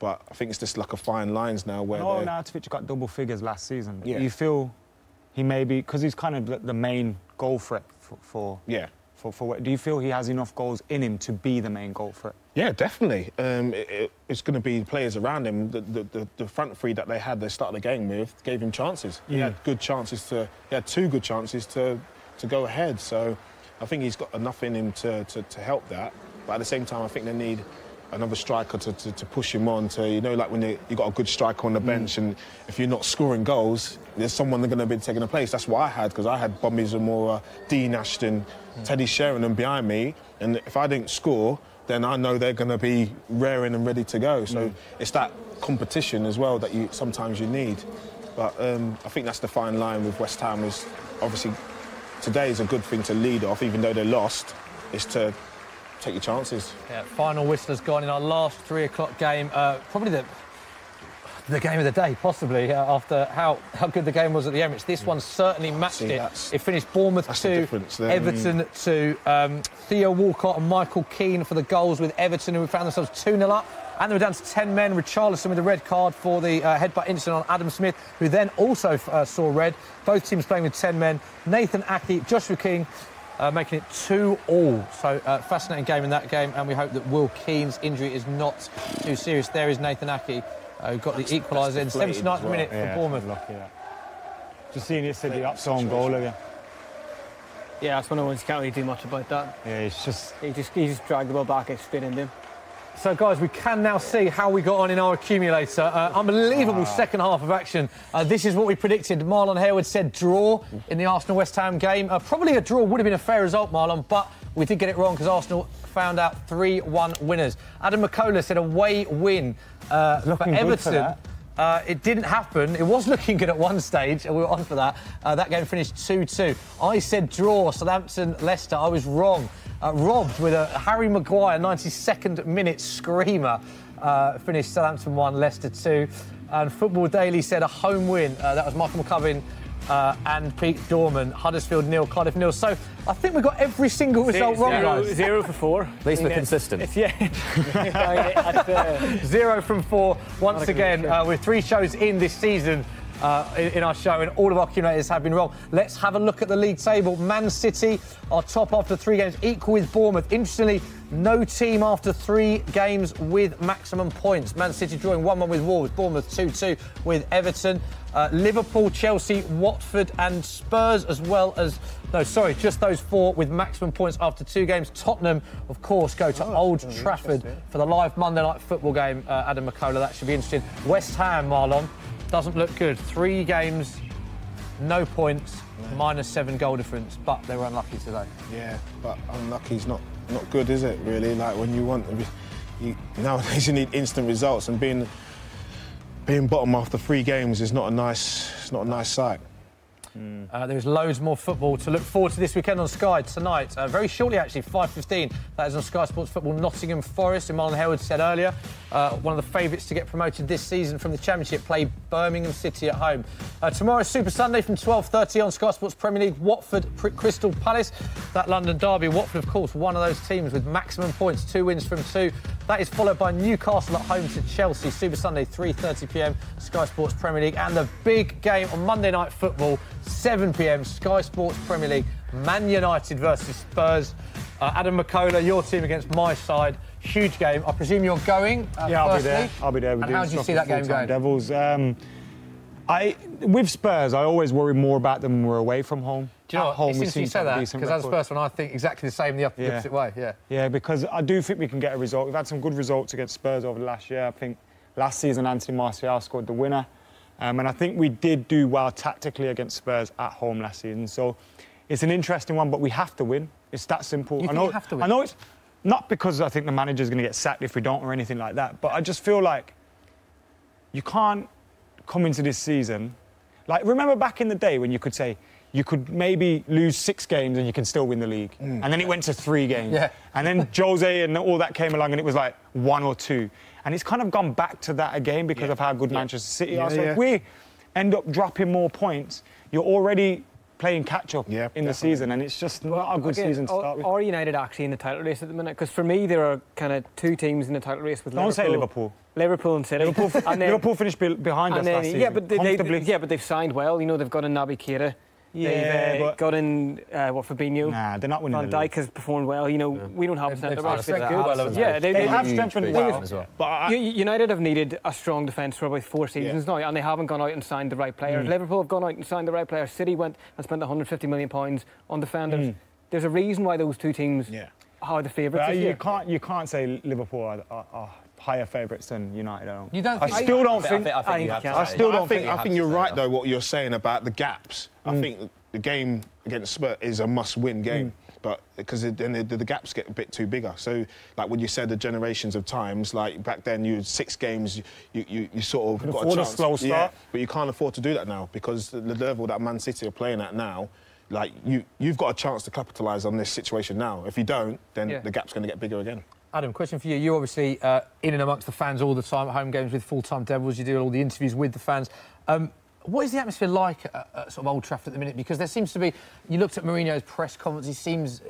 But I think it's just like a fine lines now where... No, Arnautovic got double figures last season. Yeah. You feel he may be... Because he's kind of the main goal threat for Do you feel he has enough goals in him to be the main goal threat? Yeah, definitely. It's going to be players around him. The front three that they had, they started the game with, gave him chances. He had good chances he had 2 good chances to go ahead. So I think he's got enough in him to help that. But at the same time, I think they need another striker to push him on. Like when you got a good striker on the bench, and if you're not scoring goals, there's someone that's going to be taking a place. That's what I had, because I had Bobby Zamora, Dean Ashton, Teddy Sheringham behind me, and if I didn't score, then I know they're going to be raring and ready to go. So it's that competition as well that sometimes you need. But I think that's the fine line with West Ham. Is obviously today is a good thing to lead off, even though they lost, is to take your chances. Yeah, final whistle has gone in our last 3 o'clock game. Probably the game of the day, possibly, after how good the game was at the Emirates. This one certainly matched it. It finished Bournemouth 2, Everton 2. Theo Walcott and Michael Keane for the goals with Everton, who found themselves 2-0 up. And they were down to 10 men. Richarlison with a red card for the headbutt incident on Adam Smith, who then also saw red. Both teams playing with 10 men. Nathan Aké, Joshua King, making it 2-2. So fascinating game in that game, and we hope that Will Keane's injury is not too serious. There is Nathan Aké, who got the equaliser in 79th minute for Bournemouth. Lucky, just seeing it said the up-zone goal again. Yeah, that's one of the ones you can't really do much about that. Yeah, he just dragged the ball back and spin into him. So, guys, we can now see how we got on in our accumulator. Unbelievable second half of action. This is what we predicted. Marlon Harewood said draw in the Arsenal-West Ham game. Probably a draw would have been a fair result, Marlon, but we did get it wrong because Arsenal found out 3-1 winners. Adam McCullough said away win for Everton. It didn't happen. It was looking good at one stage, and we were on for that. That game finished 2-2. I said draw, Southampton-Leicester. I was wrong. Robbed with a Harry Maguire 92nd minute screamer. Finished Southampton 1, Leicester 2. And Football Daily said a home win. That was Michael McCubbin and Pete Dorman. Huddersfield 0, Cardiff 0. So I think we've got every single result wrong, guys. 0 for 4. At least we're consistent. 0 from 4 once again. With 3 shows in this season. In our show, and all of our accumulators have been wrong. Let's have a look at the league table. Man City are top after 3 games, equal with Bournemouth. Interestingly, no team after 3 games with maximum points. Man City drawing 1-1 with Wolves, Bournemouth 2-2 with Everton. Liverpool, Chelsea, Watford and Spurs, as well as... No, sorry, just those 4 with maximum points after 2 games. Tottenham, of course, go to Old Trafford for the live Monday night football game. Adam McCullough, that should be interesting. West Ham, Marlon, doesn't look good. 3 games, no points, -7 goal difference, but they were unlucky today. Yeah, but unlucky's not good, is it, really? Like, when you want... nowadays you need instant results, and being bottom after 3 games is not a nice sight. There's loads more football to look forward to this weekend on Sky tonight. Very shortly, actually, 5:15. That is on Sky Sports Football, Nottingham Forest. Marlon Harewood said earlier, one of the favourites to get promoted this season from the Championship, play Birmingham City at home. Tomorrow, Super Sunday from 12:30 on Sky Sports Premier League, Watford, Crystal Palace. That London derby. Watford, of course, one of those teams with maximum points, 2 wins from 2. That is followed by Newcastle at home to Chelsea. Super Sunday, 3:30 p.m, Sky Sports Premier League. And the big game on Monday Night Football, 7 p.m, Sky Sports Premier League, Man United versus Spurs. Adam McCullough, your team against my side. Huge game. I presume you're going. Yeah, I'll be there. I'll be there. And how do you see that game going? Devils. With Spurs, I always worry more about them when we're away from home. Do you know what? Home, It's you say that, because as a Spurs fan, I think exactly the same the opposite way. Yeah, because I do think we can get a result. We've had some good results against Spurs over the last year. I think last season Anthony Martial scored the winner. And I think we did do well tactically against Spurs at home last season. So it's an interesting one, but we have to win. It's that simple. You have to win? I know it's not because I think the manager's going to get sacked if we don't or anything like that, but I just feel like you can't come into this season... Like, remember back in the day when you could say you could maybe lose 6 games and you can still win the league? And then it went to 3 games. Yeah. And then Jose and all that came along and it was like 1 or 2. And it's kind of gone back to that again because of how good Manchester City are. So if we end up dropping more points, you're already playing catch-up in the season, and it's just not a good season to start with. Are United actually in the title race at the minute? Because for me, there are kind of 2 teams in the title race with Liverpool. Don't say Liverpool. Liverpool and City. Liverpool finished behind us last season, but they've signed well. You know, they've got a Naby Keita. They've got in Fabinho. Nah, they're not winning. Van Dijk has performed well. You know, we don't have a centre back. They have strengthened well as well. But United have needed a strong defence for about 4 seasons now, and they haven't gone out and signed the right players. Liverpool have gone out and signed the right players. City went and spent £150 million on defenders. There's a reason why those two teams are the favourites. You can't say Liverpool are higher favourites than United. You don't think? I still don't think. I think you're right though. What you're saying about the gaps. I think the game against Spurs is a must-win game, but because then the gaps get a bit too bigger. So, like when you said the generations of times, like back then you had 6 games, you sort of got a chance. A slow start, but you can't afford to do that now because the level that Man City are playing at now. Like you've got a chance to capitalise on this situation now. If you don't, then the gap's going to get bigger again. Adam, question for you. You're obviously in and amongst the fans all the time at home games with full-time Devils. You do all the interviews with the fans. What is the atmosphere like at sort of Old Trafford at the minute? Because there seems to be... You looked at Mourinho's press conference. He seems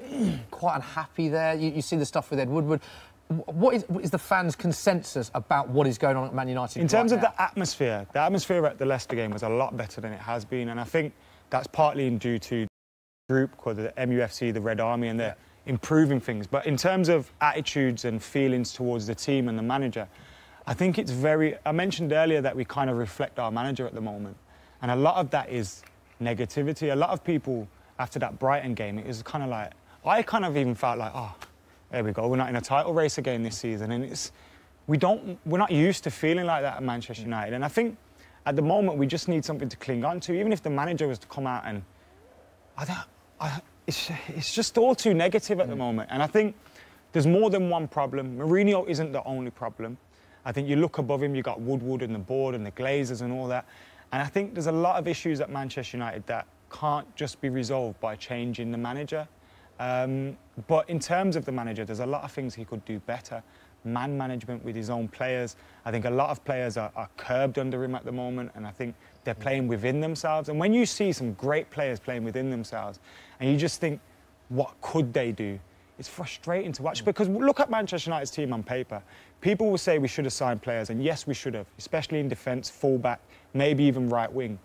quite unhappy there. You see the stuff with Ed Woodward. What is the fans' consensus about what is going on at Man United? In terms of the atmosphere at the Leicester game was a lot better than it has been, and I think that's partly due to the group called the MUFC, the Red Army, and they're improving things. But in terms of attitudes and feelings towards the team and the manager, I think it's very... I mentioned earlier that we kind of reflect our manager at the moment, and a lot of that is negativity. A lot of people, after that Brighton game, it was kind of like... I kind of even felt like, oh, there we go, we're not in a title race again this season, and it's... We're not used to feeling like that at Manchester United, and I think at the moment we just need something to cling on to. Even if the manager was to come out and... It's just all too negative at the moment, and I think there's more than one problem. Mourinho isn't the only problem. I think you look above him, you've got Woodward and the board and the Glazers and all that, and I think there's a lot of issues at Manchester United that can't just be resolved by changing the manager. But in terms of the manager, there's a lot of things he could do better. Man management with his own players. I think a lot of players are curbed under him at the moment, and I think they're playing within themselves. And when you see some great players playing within themselves, and you just think, what could they do? It's frustrating to watch, because look at Manchester United's team on paper. People will say we should have signed players, and yes, we should have, especially in defence, full-back, maybe even right wing.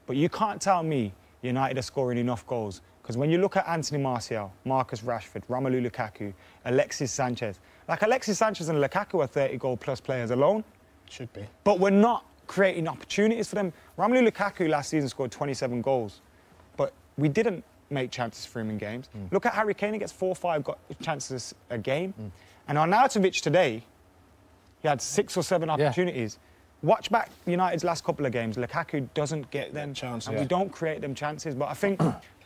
But you can't tell me United are scoring enough goals, because when you look at Anthony Martial, Marcus Rashford, Romelu Lukaku, Alexis Sanchez, like Alexis Sanchez and Lukaku are 30-goal-plus players alone. Should be. But we're not creating opportunities for them. Romelu Lukaku last season scored 27 goals, but we didn't make chances for him in games. Look at Harry Kane, he gets 4 or 5 chances a game. And Arnautovic today, he had 6 or 7 opportunities. Watch back United's last couple of games, Lukaku doesn't get them chances, and we don't create them chances. But I think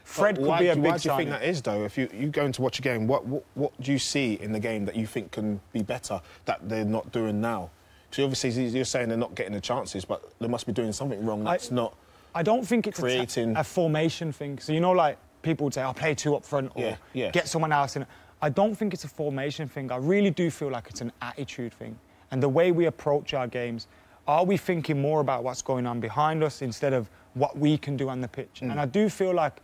Fred could be a big sign. Why do you think that is, though? If you go in to watch a game, what do you see in the game that you think can be better that they're not doing now? So obviously you're saying they're not getting the chances, but they must be doing something wrong that's not. I don't think it's a formation thing. So, you know, like people would say, I'll play 2 up front or get someone else in. I don't think it's a formation thing. I really do feel like it's an attitude thing. And the way we approach our games, are we thinking more about what's going on behind us instead of what we can do on the pitch? And I do feel like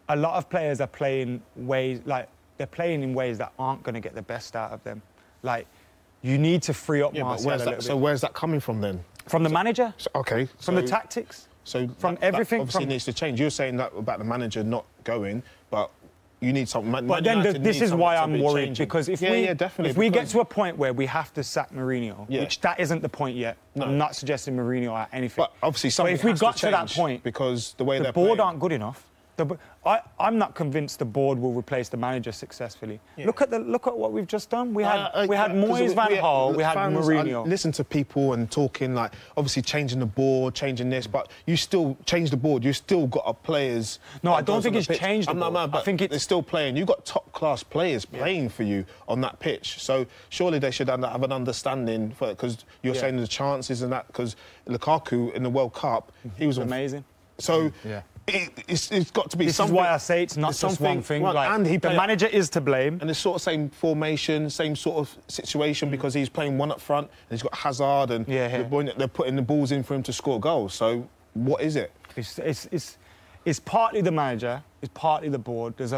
a lot of players are playing in ways that aren't going to get the best out of them. Like, you need to free up Martial a little bit. So where's that coming from then? From the manager. From the tactics. So from everything. That obviously needs to change. You're saying that about the manager not going, but you need something. But then this is why I'm worried, because if we get to a point where we have to sack Mourinho, which that isn't the point yet. No. I'm not suggesting Mourinho at anything. But obviously something if we got to that point, because the way the board aren't good enough. I'm not convinced the board will replace the manager successfully. Yeah. Look at what we've just done. We had Moyes, Van Gaal, we had Mourinho. Listen to people and talking, like, obviously changing the board, changing this, but you still change the board. You still got players. No, I don't think it's changed the board. I think they're still playing. You've got top-class players playing for you on that pitch. So surely they should have an understanding, because you're saying the chances and that, because Lukaku in the World Cup, he was amazing. So... It's got to be something. This is why I say it's not just one thing. Well, and the manager is to blame. And it's sort of same formation, same sort of situation, because he's playing one up front and he's got Hazard and they're putting the balls in for him to score goals. So what is it? It's partly the manager, it's partly the board. There's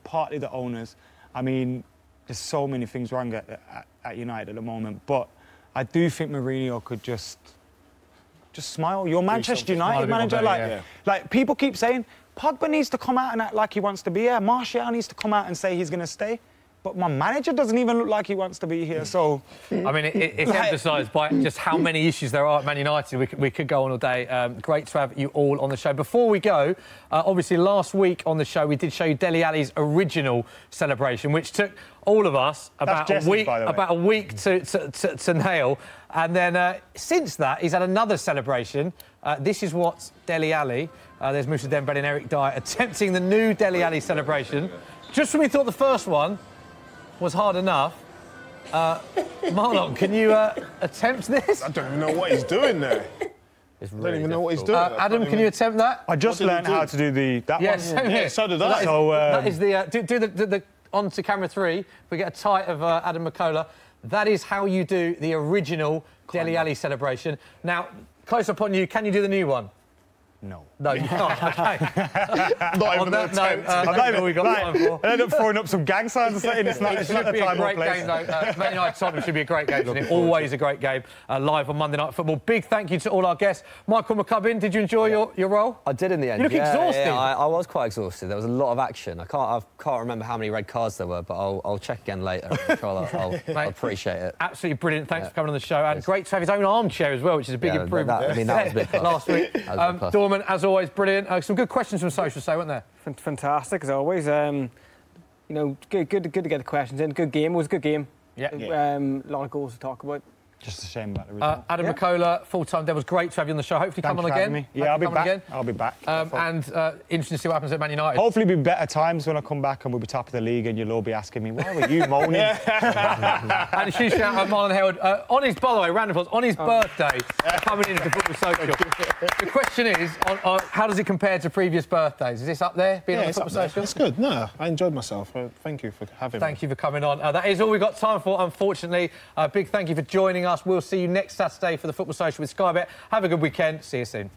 partly the owners. I mean, there's so many things wrong at United at the moment. But I do think Mourinho could just smile. You're Manchester United manager. Like people keep saying, Pogba needs to come out and act like he wants to be here. Martial needs to come out and say he's going to stay. But my manager doesn't even look like he wants to be here, so... I mean, it's emphasised by just how many issues there are at Man United. We could go on all day. Great to have you all on the show. Before we go, obviously last week on the show we did show you Dele Alli's original celebration, which took all of us about a week to nail. And then since that, he's had another celebration. This is what Dele Alli, there's Moussa Dembele and Eric Dyer, attempting the new Dele Alli celebration. Just when we thought the first one was hard enough. Marlon, can you attempt this? I don't even know what he's doing there. I don't even know what he's doing. Adam, can you attempt that? I just learned how to do that one. Yeah, so did I. That is the... do the on to camera 3. We get a tight of Adam McCullough. That is how you do the original Dele Alli celebration. Now, close up on you, can you do the new one? No. No, you can't. OK. Not even an attempt. I ended up throwing up some gang signs or something. It's not the time or place. Game, though. Man United Tottenham should be a great game, isn't it? Always a great game. Live on Monday Night Football. Big thank you to all our guests. Michael McCubbin, did you enjoy your role? I did in the end. You look exhausted. Yeah, I was quite exhausted. There was a lot of action. I can't remember how many red cards there were, but I'll check again later. I'm sure I'll appreciate it. Absolutely brilliant. Thanks for coming on the show. And great to have his own armchair as well, which is a big improvement. That was a bit last week. Dorman, as always, brilliant. Some good questions from social, so weren't there? Fantastic as always. You know, good to get the questions in. Good game. It was a good game. Yeah. A lot of goals to talk about. Just a shame about the result. Adam McCullough, full-time. That was great to have you on the show. Hopefully come on again. Yeah, I'll be back. I'll be back. And interesting to see what happens at Man United. Hopefully be better times when I come back and we'll be top of the league and you'll all be asking me, why were you moaning? And a huge shout out Marlon Harewood. On his, by the way, round of applause, on his birthday, coming into Football Social. The question is, how does it compare to previous birthdays? Is this up there, being on the Football Social? It's good. No, I enjoyed myself. Thank you for having me. Thank you for coming on. That is all we've got time for, unfortunately. Big thank you for joining us. We'll see you next Saturday for the Football Social with Sky Bet. Have a good weekend. See you soon.